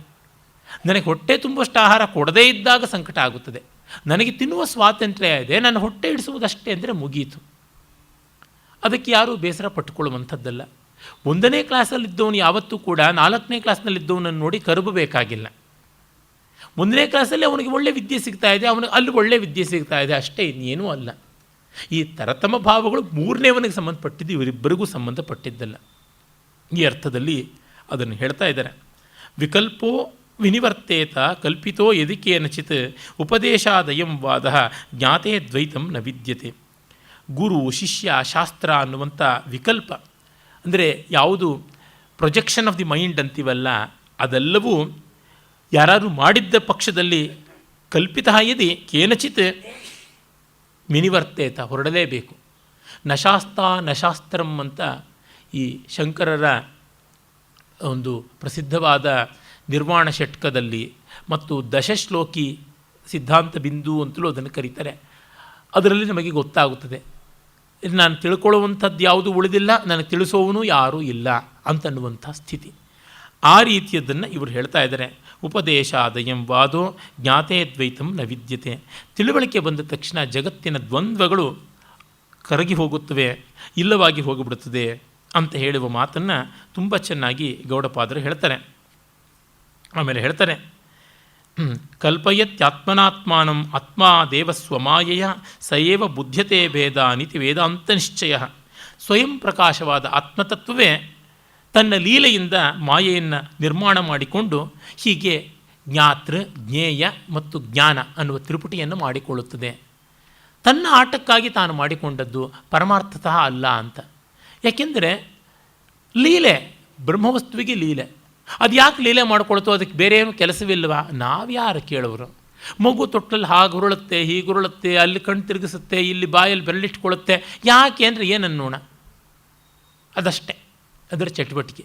ನನಗೆ ಹೊಟ್ಟೆ ತುಂಬಷ್ಟು ಆಹಾರ ಕೊಡದೇ ಇದ್ದಾಗ ಸಂಕಟ ಆಗುತ್ತದೆ. ನನಗೆ ತಿನ್ನುವ ಸ್ವಾತಂತ್ರ್ಯ ಇದೆ, ನನ್ನ ಹೊಟ್ಟೆ ಇಡಿಸುವುದಷ್ಟೇ ಅಂದರೆ ಮುಗೀತು. ಅದಕ್ಕೆ ಯಾರೂ ಬೇಸರ ಪಟ್ಟುಕೊಳ್ಳುವಂಥದ್ದಲ್ಲ. 1ನೇ ಕ್ಲಾಸಲ್ಲಿದ್ದವನು ಯಾವತ್ತೂ ಕೂಡ 4ನೇ ಕ್ಲಾಸ್ನಲ್ಲಿದ್ದವನನ್ನು ನೋಡಿ ಕರುಬಬೇಕಾಗಿಲ್ಲ. 1ನೇ ಕ್ಲಾಸಲ್ಲಿ ಅವನಿಗೆ ಒಳ್ಳೆ ವಿದ್ಯೆ ಸಿಗ್ತಾ ಇದೆ, ಅವನಿಗೆ ಅಲ್ಲಿ ಒಳ್ಳೆ ವಿದ್ಯೆ ಸಿಗ್ತಾ ಇದೆ, ಅಷ್ಟೇ, ಇನ್ನೇನೂ ಅಲ್ಲ. ಈ ತರತಮ ಭಾವಗಳು 3ನೇವನಿಗೆ ಸಂಬಂಧಪಟ್ಟಿದ್ದು, ಇವರಿಬ್ಬರಿಗೂ ಸಂಬಂಧಪಟ್ಟಿದ್ದಲ್ಲ. ಈ ಅರ್ಥದಲ್ಲಿ ಅದನ್ನು ಹೇಳ್ತಾ ಇದ್ದಾರೆ. ವಿಕಲ್ಪೋ ವಿನಿವರ್ತೇತ ಕಲ್ಪಿತೋ ಯದಿಕೇನಚಿತ್ ಉಪದೇಶಾದಯಂ ವಾದ ಜ್ಞಾತೆ ದ್ವೈತಂ ನ ವಿದ್ಯತೆ. ಗುರು ಶಿಷ್ಯ ಶಾಸ್ತ್ರ ಅನ್ನುವಂಥ ವಿಕಲ್ಪ ಅಂದರೆ ಯಾವುದು ಪ್ರೊಜೆಕ್ಷನ್ ಆಫ್ ದಿ ಮೈಂಡ್ ಅಂತೀವಲ್ಲ, ಅದೆಲ್ಲವೂ ಯಾರಾದರೂ ಮಾಡಿದ್ದ ಪಕ್ಷದಲ್ಲಿ ಕಲ್ಪಿತ ಯದಿ ಕೇನಚಿತ್ ವಿನಿವರ್ತೇತ ಹೊರಡಲೇಬೇಕು. ನಶಾಸ್ತ್ರಂ ಅಂತ ಈ ಶಂಕರರ ಒಂದು ಪ್ರಸಿದ್ಧವಾದ ನಿರ್ವಾಣ ಷಟ್ಕದಲ್ಲಿ ಮತ್ತು ದಶಶ್ಲೋಕಿ ಸಿದ್ಧಾಂತ ಬಿಂದು ಅಂತಲೂ ಅದನ್ನು ಕರೀತಾರೆ. ಅದರಲ್ಲಿ ನಮಗೆ ಗೊತ್ತಾಗುತ್ತದೆ, ನಾನು ತಿಳ್ಕೊಳ್ಳುವಂಥದ್ದು ಯಾವುದು ಉಳಿದಿಲ್ಲ, ನನಗೆ ತಿಳಿಸೋವನು ಯಾರೂ ಇಲ್ಲ ಅಂತನ್ನುವಂಥ ಸ್ಥಿತಿ. ಆ ರೀತಿಯದನ್ನು ಇವರು ಹೇಳ್ತಾ ಇದ್ದಾರೆ. ಉಪದೇಶಾದಯಂ ವಾದೋ ಜ್ಞಾತೆ ದ್ವೈತಂ ನ ವಿದ್ಯತೆ. ತಿಳುವಳಿಕೆ ಬಂದ ತಕ್ಷಣ ಜಗತ್ತಿನ ದ್ವಂದ್ವಗಳು ಕರಗಿ ಹೋಗುತ್ತವೆ, ಇಲ್ಲವಾಗಿ ಹೋಗಿಬಿಡುತ್ತದೆ ಅಂತ ಹೇಳುವ ಮಾತನ್ನು ತುಂಬ ಚೆನ್ನಾಗಿ ಗೌಡಪಾದರು ಹೇಳ್ತಾರೆ. ಆಮೇಲೆ ಹೇಳ್ತಾರೆ, ಕಲ್ಪಯತ್ಯಾತ್ಮನಾತ್ಮಾನಂ ಆತ್ಮಾ ದೇವಸ್ವಮಾಯೆಯ ಸಯೇವ ಬುದ್ಧ್ಯತೆ ಭೇದಾನಿತಿ ವೇದಾಂತ ನಿಶ್ಚಯ. ಸ್ವಯಂ ಪ್ರಕಾಶವಾದ ಆತ್ಮತತ್ವವೇ ತನ್ನ ಲೀಲೆಯಿಂದ ಮಾಯೆಯನ್ನು ನಿರ್ಮಾಣ ಮಾಡಿಕೊಂಡು ಹೀಗೆ ಜ್ಞಾತೃ ಜ್ಞೇಯ ಮತ್ತು ಜ್ಞಾನ ಅನ್ನುವ ತ್ರಿಪುಟಿಯನ್ನು ಮಾಡಿಕೊಳ್ಳುತ್ತದೆ. ತನ್ನ ಆಟಕ್ಕಾಗಿ ತಾನು ಮಾಡಿಕೊಂಡದ್ದು ಪರಮಾರ್ಥತಃ ಅಲ್ಲ ಅಂತ. ಯಾಕೆಂದರೆ ಲೀಲೆ ಬ್ರಹ್ಮವಸ್ತುವಿಗೆ ಲೀಲೆ, ಅದು ಯಾಕೆ ಲೀಲೆ ಮಾಡಿಕೊಳ್ತೋ, ಅದಕ್ಕೆ ಬೇರೆ ಏನು ಕೆಲಸವಿಲ್ಲವಾ? ನಾವ್ಯಾರು ಕೇಳೋರು? ಮಗು ತೊಟ್ಟಲ್ಲಿ ಹಾಗೆ ಹುರುಳುತ್ತೆ, ಹೀಗೆ ಹುರುಳುತ್ತೆ, ಅಲ್ಲಿ ಕಣ್ಣು ತಿರುಗಿಸುತ್ತೆ, ಇಲ್ಲಿ ಬಾಯಲ್ಲಿ ಬೆರಳಿಟ್ಕೊಳ್ಳುತ್ತೆ, ಯಾಕೆ ಅಂದರೆ ಏನನ್ನೋಣ, ಅದಷ್ಟೇ ಅದರ ಚಟುವಟಿಕೆ.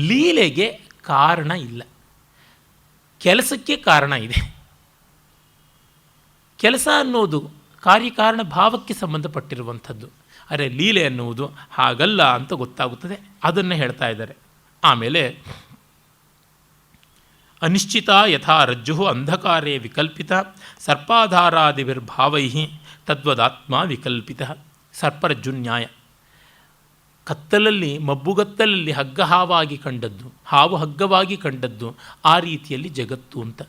ಲೀಲೆಗೆ ಕಾರಣ ಇಲ್ಲ, ಕೆಲಸಕ್ಕೆ ಕಾರಣ ಇದೆ. ಕೆಲಸ ಅನ್ನೋದು ಕಾರ್ಯಕಾರಣ ಭಾವಕ್ಕೆ ಸಂಬಂಧಪಟ್ಟಿರುವಂಥದ್ದು. ಅರೆ ಲೀಲೆ ಅನ್ನುವುದು ಹಾಗಲ್ಲ ಅಂತ ಗೊತ್ತಾಗುತ್ತದೆ. ಅದನ್ನು ಹೇಳ್ತಾ ಇದ್ದಾರೆ. ಆಮೇಲೆ ಅನಿಶ್ಚಿತ ಯಥಾ ರಜ್ಜು ಅಂಧಕಾರೇ ವಿಕಲ್ಪಿತ ಸರ್ಪಾಧಾರಾದಿರ್ಭಾವೈ ತದ್ವದಾತ್ಮ ವಿಕಲ್ಪಿತ. ಸರ್ಪರಜ್ಜು ನ್ಯಾಯ. ಕತ್ತಲಲ್ಲಿ ಮಬ್ಬುಗತ್ತಲಲ್ಲಿ ಹಗ್ಗ ಹಾವಾಗಿ ಕಂಡದ್ದು, ಹಾವು ಹಗ್ಗವಾಗಿ ಕಂಡದ್ದು, ಆ ರೀತಿಯಲ್ಲಿ ಜಗತ್ತು ಅಂತ.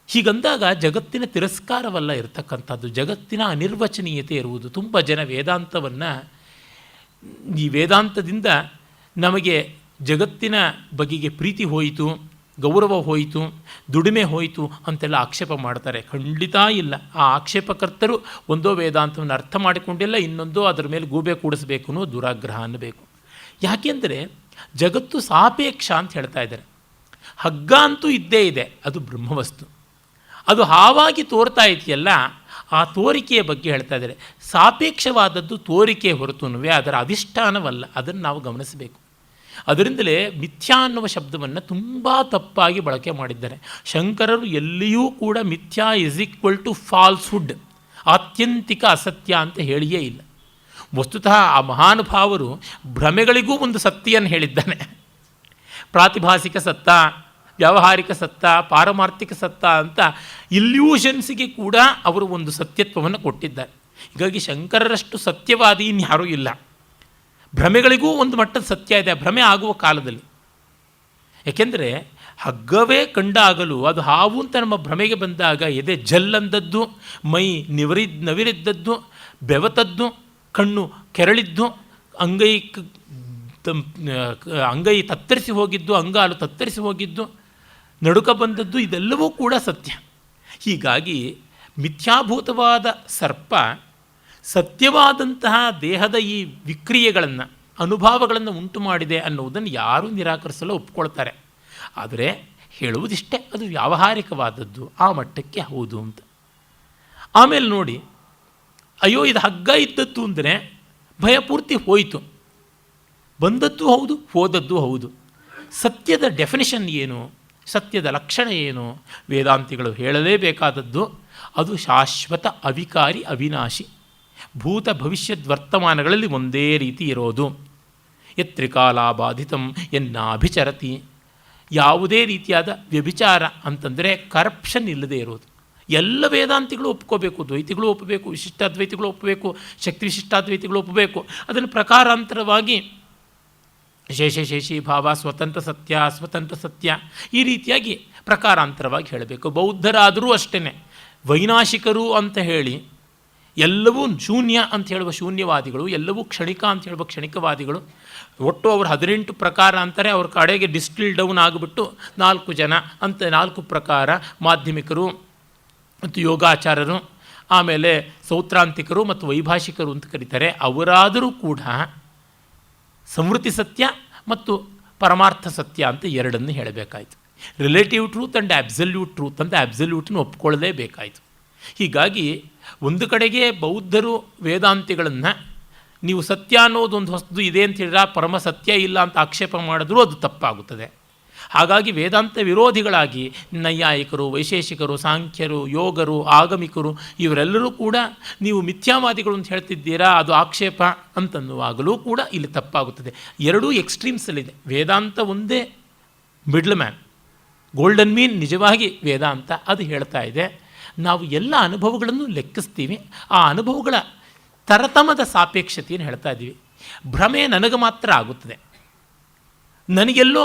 ಹೀಗಂದಾಗ ಜಗತ್ತಿನ ತಿರಸ್ಕಾರವಲ್ಲ ಇರತಕ್ಕಂಥದ್ದು, ಜಗತ್ತಿನ ಅನಿರ್ವಚನೀಯತೆ ಇರುವುದು. ತುಂಬ ಜನ ವೇದಾಂತವನ್ನು, ಈ ವೇದಾಂತದಿಂದ ನಮಗೆ ಜಗತ್ತಿನ ಬಗೆಗೆ ಪ್ರೀತಿ ಹೋಯಿತು, ಗೌರವ ಹೋಯಿತು, ದುಡಿಮೆ ಹೋಯಿತು ಅಂತೆಲ್ಲ ಆಕ್ಷೇಪ ಮಾಡ್ತಾರೆ. ಖಂಡಿತ ಇಲ್ಲ. ಆ ಆಕ್ಷೇಪಕರ್ತರು ಒಂದೋ ವೇದಾಂತವನ್ನು ಅರ್ಥ ಮಾಡಿಕೊಂಡಿಲ್ಲ, ಇನ್ನೊಂದೋ ಅದರ ಮೇಲೆ ಗೂಬೆ ಕೂಡಿಸಬೇಕು ಅನ್ನೋ ದುರಾಗ್ರಹ ಅನ್ನಬೇಕು. ಯಾಕೆಂದರೆ ಜಗತ್ತು ಸಾಪೇಕ್ಷ ಅಂತ ಹೇಳ್ತಾ ಇದ್ದಾರೆ. ಹಗ್ಗ ಅಂತೂ ಇದ್ದೇ ಇದೆ, ಅದು ಬ್ರಹ್ಮವಸ್ತು. ಅದು ಹಾವಾಗಿ ತೋರ್ತಾ ಇದೆಯಲ್ಲ, ಆ ತೋರಿಕೆಯ ಬಗ್ಗೆ ಹೇಳ್ತಾ ಇದ್ದಾರೆ. ಸಾಪೇಕ್ಷವಾದದ್ದು ತೋರಿಕೆ ಹೊರತುನುವೆ ಅದರ ಅಧಿಷ್ಠಾನವಲ್ಲ. ಅದನ್ನು ನಾವು ಗಮನಿಸಬೇಕು. ಅದರಿಂದಲೇ ಮಿಥ್ಯಾ ಅನ್ನುವ ಶಬ್ದವನ್ನು ತುಂಬ ತಪ್ಪಾಗಿ ಬಳಕೆ ಮಾಡಿದ್ದಾರೆ. ಶಂಕರರು ಎಲ್ಲಿಯೂ ಕೂಡ ಮಿಥ್ಯಾ ಇಸ್ ಈಕ್ವಲ್ ಟು ಫಾಲ್ಸ್ಹುಡ್, ಆತ್ಯಂತಿಕ ಅಸತ್ಯ ಅಂತ ಹೇಳಿಯೇ ಇಲ್ಲ. ವಸ್ತುತಃ ಆ ಮಹಾನುಭಾವರು ಭ್ರಮೆಗಳಿಗೂ ಒಂದು ಸತ್ಯವನ್ನು ಹೇಳಿದ್ದಾನೆ. ಪ್ರಾತಿಭಾಸಿಕ ಸತ್ತ, ವ್ಯಾವಹಾರಿಕ ಸತ್ತ, ಪಾರಮಾರ್ಥಿಕ ಸತ್ತ ಅಂತ ಇಲ್ಯೂಷನ್ಸಿಗೆ ಕೂಡ ಅವರು ಒಂದು ಸತ್ಯತ್ವವನ್ನು ಕೊಟ್ಟಿದ್ದಾರೆ. ಹೀಗಾಗಿ ಶಂಕರರಷ್ಟು ಸತ್ಯವಾದಿ ಇನ್ಯಾರೂ ಇಲ್ಲ. ಭ್ರಮೆಗಳಿಗೂ ಒಂದು ಮಟ್ಟದ ಸತ್ಯ ಇದೆ, ಭ್ರಮೆ ಆಗುವ ಕಾಲದಲ್ಲಿ. ಏಕೆಂದರೆ ಹಗ್ಗವೇ ಕಂಡಾಗಲೂ ಅದು ಹಾವು ಅಂತ ನಮ್ಮ ಭ್ರಮೆಗೆ ಬಂದಾಗ ಎದೆ ಜಲ್ಲಂದದ್ದು, ಮೈ ನವಿರಿದ್ದದ್ದು, ಬೆವತದ್ದು, ಕಣ್ಣು ಕೆರಳಿದ್ದು, ಅಂಗೈ ತತ್ತರಿಸಿ ಹೋಗಿದ್ದು, ಅಂಗಾಲು ತತ್ತರಿಸಿ ಹೋಗಿದ್ದು, ನಡುಕ ಬಂದದ್ದು, ಇದೆಲ್ಲವೂ ಕೂಡ ಸತ್ಯ. ಹೀಗಾಗಿ ಮಿಥ್ಯಾಭೂತವಾದ ಸರ್ಪ ಸತ್ಯವಾದಂತಹ ದೇಹದ ಈ ವಿಕ್ರಿಯೆಗಳನ್ನು, ಅನುಭವಗಳನ್ನು ಉಂಟು ಮಾಡಿದೆ ಅನ್ನುವುದನ್ನು ಯಾರೂ ನಿರಾಕರಿಸಲು ಒಪ್ಕೊಳ್ತಾರೆ. ಆದರೆ ಹೇಳುವುದಿಷ್ಟೇ, ಅದು ವ್ಯಾವಹಾರಿಕವಾದದ್ದು, ಆ ಮಟ್ಟಕ್ಕೆ ಹೌದು ಅಂತ. ಆಮೇಲೆ ನೋಡಿ, ಅಯ್ಯೋ ಇದು ಹಗ್ಗ ಇದ್ದದ್ದು ಅಂದರೆ ಭಯಪೂರ್ತಿ ಹೋಯಿತು. ಬಂದದ್ದು ಹೌದು, ಹೋದದ್ದು ಹೌದು. ಸತ್ಯದ ಡೆಫಿನಿಷನ್ ಏನು, ಸತ್ಯದ ಲಕ್ಷಣ ಏನು, ವೇದಾಂತಿಗಳು ಹೇಳಲೇಬೇಕಾದದ್ದು. ಅದು ಶಾಶ್ವತ, ಅವಿಕಾರಿ, ಅವಿನಾಶಿ, ಭೂತ ಭವಿಷ್ಯದ ವರ್ತಮಾನಗಳಲ್ಲಿ ಒಂದೇ ರೀತಿ ಇರೋದು. ಯತ್ರಿಕಾಲಾಬಾಧಿತಂ ಎನ್ನಾಭಿಚರತಿ, ಯಾವುದೇ ರೀತಿಯಾದ ವ್ಯಭಿಚಾರ ಅಂತಂದರೆ ಕರಪ್ಷನ್ ಇಲ್ಲದೆ ಇರೋದು. ಎಲ್ಲ ವೇದಾಂತಿಗಳು ಒಪ್ಕೋಬೇಕು, ದ್ವೈತಿಗಳು ಒಪ್ಪಬೇಕು, ವಿಶಿಷ್ಟಾದ್ವೈತಿಗಳು ಒಪ್ಪಬೇಕು, ಶಕ್ತಿ ವಿಶಿಷ್ಟಾದ್ವೈತಿಗಳು ಒಪ್ಪಬೇಕು. ಅದನ್ನು ಪ್ರಕಾರಾಂತರವಾಗಿ ಶೇಷಿ ಭಾವ, ಸ್ವತಂತ್ರ ಸತ್ಯ, ಸ್ವತಂತ್ರ ಸತ್ಯ, ಈ ರೀತಿಯಾಗಿ ಪ್ರಕಾರಾಂತರವಾಗಿ ಹೇಳಬೇಕು. ಬೌದ್ಧರಾದರೂ ಅಷ್ಟೇ, ವೈನಾಶಿಕರು ಅಂತ ಹೇಳಿ ಎಲ್ಲವೂ ಶೂನ್ಯ ಅಂತ ಹೇಳುವ ಶೂನ್ಯವಾದಿಗಳು, ಎಲ್ಲವೂ ಕ್ಷಣಿಕ ಅಂತ ಹೇಳುವ ಕ್ಷಣಿಕವಾದಿಗಳು, ಒಟ್ಟು ಅವರು 18 ಪ್ರಕಾರ ಅಂತಾರೆ. ಅವ್ರ ಕಡೆಗೆ ಡಿಸ್ಟಿಲ್ ಡೌನ್ ಆಗಿಬಿಟ್ಟು 4 ಜನ ಅಂತ 4 ಪ್ರಕಾರ, ಮಾಧ್ಯಮಿಕರು ಮತ್ತು ಯೋಗಾಚಾರರು, ಆಮೇಲೆ ಸೌತ್ರಾಂತಿಕರು ಮತ್ತು ವೈಭಾಷಿಕರು ಅಂತ ಕರೀತಾರೆ. ಅವರಾದರೂ ಕೂಡ ಸಂವೃತ್ತಿ ಸತ್ಯ ಮತ್ತು ಪರಮಾರ್ಥ ಸತ್ಯ ಅಂತ ಎರಡನ್ನು ಹೇಳಬೇಕಾಯಿತು. Relative truth and absolute truth ಅಂತ ಆಬ್ಸಲ್ಯೂಟನ್ನು ಒಪ್ಕೊಳ್ಳಲೇಬೇಕಾಯಿತು. ಹೀಗಾಗಿ ಒಂದು ಕಡೆಗೆ ಬೌದ್ಧರು ವೇದಾಂತಿಗಳನ್ನು ನೀವು ಸತ್ಯ ಅನ್ನೋದು ಒಂದು ಹೊಸದು ಇದೆ ಅಂತ ಹೇಳಿದ್ರೆ ಪರಮ ಸತ್ಯ ಇಲ್ಲ ಅಂತ ಆಕ್ಷೇಪ ಮಾಡಿದ್ರೂ ಅದು ತಪ್ಪಾಗುತ್ತದೆ. ಹಾಗಾಗಿ ವೇದಾಂತ ವಿರೋಧಿಗಳಾಗಿ ನೈಯಾಯಿಕರು, ವೈಶೇಷಿಕರು, ಸಾಂಖ್ಯರು, ಯೋಗರು, ಆಗಮಿಕರು ಇವರೆಲ್ಲರೂ ಕೂಡ ನೀವು ಮಿಥ್ಯಾವಾದಿಗಳು ಅಂತ ಹೇಳ್ತಿದ್ದೀರಾ, ಅದು ಆಕ್ಷೇಪ ಅಂತನ್ನುವಾಗಲೂ ಕೂಡ ಇಲ್ಲಿ ತಪ್ಪಾಗುತ್ತದೆ. ಎರಡೂ ಎಕ್ಸ್ಟ್ರೀಮ್ಸಲ್ಲಿದೆ. ವೇದಾಂತ ಒಂದೇ ಮಿಡ್ಲ್ ಮ್ಯಾನ್, ಗೋಲ್ಡನ್ ಮೀನ್ ನಿಜವಾಗಿ ವೇದಾಂತ ಅದು ಹೇಳ್ತಾ ಇದೆ. ನಾವು ಎಲ್ಲ ಅನುಭವಗಳನ್ನು ಲೆಕ್ಕಿಸ್ತೀವಿ, ಆ ಅನುಭವಗಳ ತರತಮದ ಸಾಪೇಕ್ಷತೆಯನ್ನು ಹೇಳ್ತಾ ಇದ್ದೀವಿ. ಭ್ರಮೆ ನನಗೆ ಮಾತ್ರ ಆಗುತ್ತದೆ. ನನಗೆಲ್ಲೋ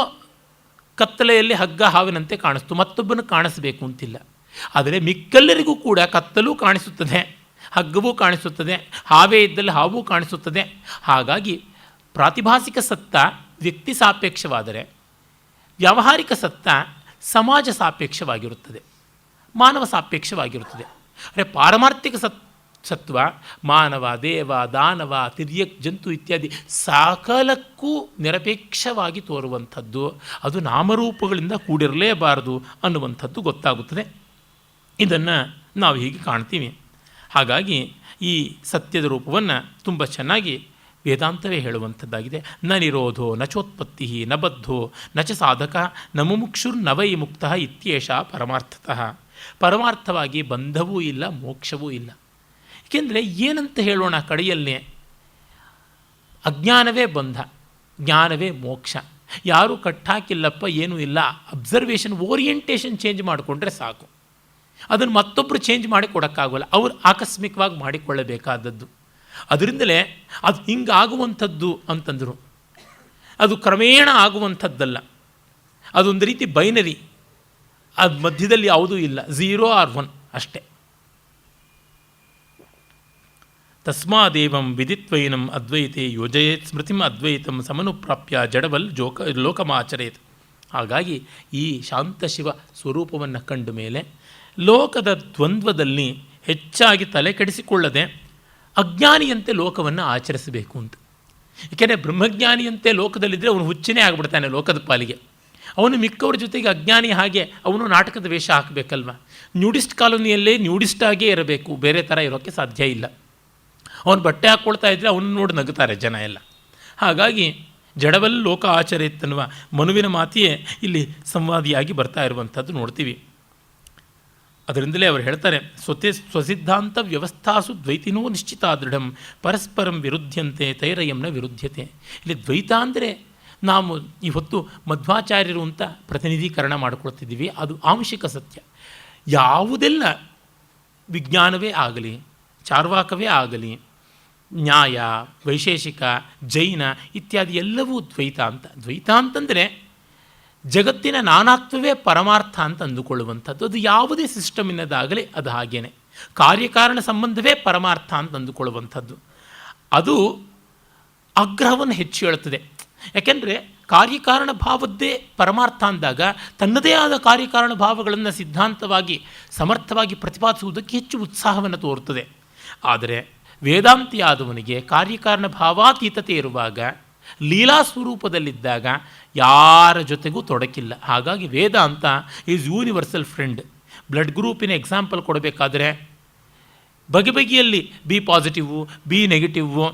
ಕತ್ತಲೆಯಲ್ಲಿ ಹಗ್ಗ ಹಾವಿನಂತೆ ಕಾಣಿಸ್ತು, ಮತ್ತೊಬ್ಬನು ಕಾಣಿಸಬೇಕು ಅಂತಿಲ್ಲ. ಆದರೆ ಮಿಕ್ಕೆಲ್ಲರಿಗೂ ಕೂಡ ಕತ್ತಲೂ ಕಾಣಿಸುತ್ತದೆ, ಹಗ್ಗವೂ ಕಾಣಿಸುತ್ತದೆ, ಹಾವೇ ಇದ್ದಲ್ಲಿ ಹಾವೂ ಕಾಣಿಸುತ್ತದೆ. ಹಾಗಾಗಿ ಪ್ರಾತಿಭಾಸಿಕ ಸತ್ತ ವ್ಯಕ್ತಿ ಸಾಪೇಕ್ಷವಾದರೆ ವ್ಯಾವಹಾರಿಕ ಸತ್ತ ಸಮಾಜ ಸಾಪೇಕ್ಷವಾಗಿರುತ್ತದೆ, ಮಾನವ ಸಾಪೇಕ್ಷವಾಗಿರುತ್ತದೆ. ಅಂದರೆ ಪಾರಮಾರ್ಥಿಕ ಸತ್ವ ಮಾನವ, ದೇವ, ದಾನವ, ತಿರ್ಯಕ್, ಜಂತು ಇತ್ಯಾದಿ ಸಕಲಕ್ಕೂ ನಿರಪೇಕ್ಷವಾಗಿ ತೋರುವಂಥದ್ದು. ಅದು ನಾಮರೂಪಗಳಿಂದ ಕೂಡಿರಲೇಬಾರದು ಅನ್ನುವಂಥದ್ದು ಗೊತ್ತಾಗುತ್ತದೆ. ಇದನ್ನು ನಾವು ಹೀಗೆ ಕಾಣ್ತೀವಿ. ಹಾಗಾಗಿ ಈ ಸತ್ಯದ ರೂಪವನ್ನು ತುಂಬ ಚೆನ್ನಾಗಿ ವೇದಾಂತವೇ ಹೇಳುವಂಥದ್ದಾಗಿದೆ. ನ ನಿರೋಧೋ ನ ಚೋತ್ಪತ್ತಿ ನ ಬದ್ಧೋ ನ ಚ ಸಾಧಕ ನ ಮುಮುಕ್ಷುರ್ ನ ವೈ ಮುಕ್ತಃ ಇತ್ಯೇಷ ಪರಮಾರ್ಥತಃ. ಪರಮಾರ್ಥವಾಗಿ ಬಂಧವೂ ಇಲ್ಲ, ಮೋಕ್ಷವೂ ಇಲ್ಲ. ಏಕೆಂದರೆ ಏನಂತ ಹೇಳೋಣ, ಕಡೆಯಲ್ಲೇ ಅಜ್ಞಾನವೇ ಬಂಧ, ಜ್ಞಾನವೇ ಮೋಕ್ಷ. ಯಾರೂ ಕಟ್ಟಾಕಿಲ್ಲಪ್ಪ, ಏನೂ ಇಲ್ಲ. ಅಬ್ಸರ್ವೇಷನ್, ಓರಿಯೆಂಟೇಷನ್ ಚೇಂಜ್ ಮಾಡಿಕೊಂಡ್ರೆ ಸಾಕು. ಅದನ್ನು ಮತ್ತೊಬ್ಬರು ಚೇಂಜ್ ಮಾಡಿ ಕೊಡೋಕ್ಕಾಗೋಲ್ಲ, ಅವರು ಆಕಸ್ಮಿಕವಾಗಿ ಮಾಡಿಕೊಳ್ಳಬೇಕಾದದ್ದು. ಅದರಿಂದಲೇ ಅದು ಹಿಂಗಾಗುವಂಥದ್ದು ಅಂತಂದರು. ಅದು ಕ್ರಮೇಣ ಆಗುವಂಥದ್ದಲ್ಲ, ಅದೊಂದು ರೀತಿ ಬೈನರಿ, ಅದು ಮಧ್ಯದಲ್ಲಿ ಯಾವುದೂ ಇಲ್ಲ, 0 or 1 ಅಷ್ಟೇ. ತಸ್ಮಾದೇವಂ ವಿದಿತ್ವೈನಂ ಅದ್ವೈತೆ ಯೋಜಯೇತ್ ಸ್ಮೃತಿಂ ಅದ್ವೈತಂ ಸಮನುಪ್ರಾಪ್ಯ ಜಡವಲ್ ಲೋಕಮಾಚರೇತ್. ಹಾಗಾಗಿ ಈ ಶಾಂತಶಿವ ಸ್ವರೂಪವನ್ನು ಕಂಡ ಮೇಲೆ ಲೋಕದ ದ್ವಂದ್ವದಲ್ಲಿ ಹೆಚ್ಚಾಗಿ ತಲೆ ಕೆಡಿಸಿಕೊಳ್ಳದೆ ಅಜ್ಞಾನಿಯಂತೆ ಲೋಕವನ್ನು ಆಚರಿಸಬೇಕು ಅಂತ. ಏಕೆಂದರೆ ಬ್ರಹ್ಮಜ್ಞಾನಿಯಂತೆ ಲೋಕದಲ್ಲಿದ್ದರೆ ಅವನು ಹುಚ್ಚನೇ ಆಗಿಬಿಡ್ತಾನೆ ಲೋಕದ ಪಾಲಿಗೆ. ಅವನು ಮಿಕ್ಕವ್ರ ಜೊತೆಗೆ ಅಜ್ಞಾನಿ ಹಾಗೆ ಅವನು ನಾಟಕದ ವೇಷ ಹಾಕಬೇಕಲ್ವ. ನ್ಯೂಡಿಸ್ಟ್ ಕಾಲೋನಿಯಲ್ಲೇ ನ್ಯೂಡಿಸ್ಟಾಗೇ ಇರಬೇಕು, ಬೇರೆ ಥರ ಇರೋಕ್ಕೆ ಸಾಧ್ಯ ಇಲ್ಲ. ಅವನು ಬಟ್ಟೆ ಹಾಕ್ಕೊಳ್ತಾ ಇದ್ದರೆ ಅವನು ನೋಡಿ ನಗುತ್ತಾರೆ ಜನ ಎಲ್ಲ. ಹಾಗಾಗಿ ಜಡವಲ್ಲಿ ಲೋಕ ಆಚರೇತ್ ಅನ್ನುವ ಮನುವಿನ ಮಾತಿಯೇ ಇಲ್ಲಿ ಸಂವಾದಿಯಾಗಿ ಬರ್ತಾ ಇರುವಂಥದ್ದು ನೋಡ್ತೀವಿ. ಅದರಿಂದಲೇ ಅವರು ಹೇಳ್ತಾರೆ, ಸ್ವಸಿದ್ಧಾಂತ ವ್ಯವಸ್ಥಾಸು ದ್ವೈತಿನೋ ನಿಶ್ಚಿತ ದೃಢಂ ಪರಸ್ಪರಂ ವಿರುದ್ಧಂತೆ ತೈರಯಂನ ವಿರುದ್ಧತೆ. ಇಲ್ಲಿ ದ್ವೈತ ಅಂದರೆ ನಾವು ಈ ಹೊತ್ತು ಮಧ್ವಾಚಾರ್ಯರು ಅಂತ ಪ್ರತಿನಿಧೀಕರಣ ಮಾಡಿಕೊಳ್ತಿದ್ದೀವಿ, ಅದು ಆಂಶಿಕ ಸತ್ಯ. ಯಾವುದೆಲ್ಲ ವಿಜ್ಞಾನವೇ ಆಗಲಿ, ಚಾರ್ವಾಕವೇ ಆಗಲಿ, ನ್ಯಾಯ, ವೈಶೇಷಿಕ, ಜೈನ ಇತ್ಯಾದಿ ಎಲ್ಲವೂ ದ್ವೈತ ಅಂತ. ದ್ವೈತ ಅಂತಂದರೆ ಜಗತ್ತಿನ ನಾನಾತ್ವವೇ ಪರಮಾರ್ಥ ಅಂತ ಅಂದುಕೊಳ್ಳುವಂಥದ್ದು. ಅದು ಯಾವುದೇ ಸಿಸ್ಟಮಿನದಾಗಲಿ ಅದು ಹಾಗೇನೆ. ಕಾರ್ಯಕಾರಣ ಸಂಬಂಧವೇ ಪರಮಾರ್ಥ ಅಂತ ಅಂದುಕೊಳ್ಳುವಂಥದ್ದು. ಅದು ಆಗ್ರಹವನ್ನು ಹೆಚ್ಚು ಹೇಳುತ್ತದೆ. ಯಾಕೆಂದರೆ ಕಾರ್ಯಕಾರಣ ಭಾವದ್ದೇ ಪರಮಾರ್ಥ ಅಂದಾಗ ತನ್ನದೇ ಆದ ಕಾರ್ಯಕಾರಣ ಭಾವಗಳನ್ನು ಸಿದ್ಧಾಂತವಾಗಿ ಸಮರ್ಥವಾಗಿ ಪ್ರತಿಪಾದಿಸುವುದಕ್ಕೆ ಹೆಚ್ಚು ಉತ್ಸಾಹವನ್ನು ತೋರುತ್ತದೆ. ಆದರೆ ವೇದಾಂತಿಯಾದವನಿಗೆ ಕಾರ್ಯಕಾರಣ ಭಾವಾತೀತತೆ ಇರುವಾಗ, ಲೀಲಾ ಸ್ವರೂಪದಲ್ಲಿದ್ದಾಗ ಯಾರ ಜೊತೆಗೂ ತೊಡಕಿಲ್ಲ. ಹಾಗಾಗಿ Vedanta is universal friend. Blood ಗ್ರೂಪಿನ ಎಕ್ಸಾಂಪಲ್ ಕೊಡಬೇಕಾದ್ರೆ ಬಗೆ ಬಗೆಯಲ್ಲಿ B positive, B negative,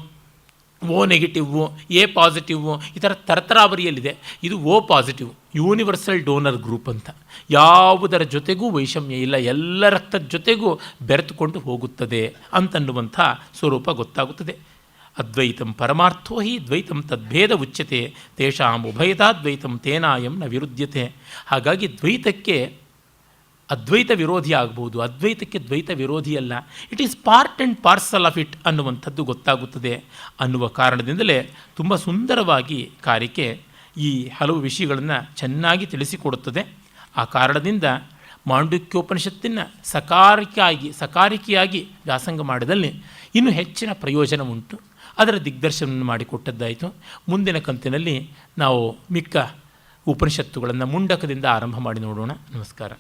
O negative, A positive, ಈ ಥರ ತರತರಾವರಿಯಲ್ಲಿದೆ. ಇದು O positive, universal donor group ಅಂತ. ಯಾವುದರ ಜೊತೆಗೂ ವೈಷಮ್ಯ ಇಲ್ಲ, ಎಲ್ಲ ರಕ್ತದ ಜೊತೆಗೂ ಬೆರೆತುಕೊಂಡು ಹೋಗುತ್ತದೆ ಅಂತನ್ನುವಂಥ ಸ್ವರೂಪ ಗೊತ್ತಾಗುತ್ತದೆ. ಅದ್ವೈತಂ ಪರಮಾರ್ಥೋ ಹಿ ದ್ವೈತಂ ತದ್ಭೇದ ಉಚ್ಯತೆ ತೇಷಾಂ ಉಭಯತಾದ್ವೈತಂ ತೇನಾಯಂ ನ ವಿರುದ್ಯತೆ. ಹಾಗಾಗಿ ದ್ವೈತಕ್ಕೆ ಅದ್ವೈತ ವಿರೋಧಿ ಆಗ್ಬೋದು, ಅದ್ವೈತಕ್ಕೆ ದ್ವೈತ ವಿರೋಧಿಯಲ್ಲ. It is part and parcel of it ಅನ್ನುವಂಥದ್ದು ಗೊತ್ತಾಗುತ್ತದೆ ಅನ್ನುವ ಕಾರಣದಿಂದಲೇ ತುಂಬ ಸುಂದರವಾಗಿ ಕಾರಿಕೆ ಈ ಹಲವು ವಿಷಯಗಳನ್ನು ಚೆನ್ನಾಗಿ ತಿಳಿಸಿಕೊಡುತ್ತದೆ. ಆ ಕಾರಣದಿಂದ ಮಾಂಡುಕ್ಯೋಪನಿಷತ್ತಿನ ಸಕಾರಿಕೆಯಾಗಿ ವ್ಯಾಸಂಗ ಮಾಡಿದಲ್ಲಿ ಇನ್ನೂ ಹೆಚ್ಚಿನ ಪ್ರಯೋಜನ ಉಂಟು. ಅದರ ದಿಗ್ದರ್ಶನವನ್ನು ಮಾಡಿಕೊಟ್ಟದ್ದಾಯಿತು. ಮುಂದಿನ ಕಂತಿನಲ್ಲಿ ನಾವು ಮಿಕ್ಕ ಉಪನಿಷತ್ತುಗಳನ್ನು ಮುಂಡಕದಿಂದ ಆರಂಭ ಮಾಡಿ ನೋಡೋಣ. ನಮಸ್ಕಾರ.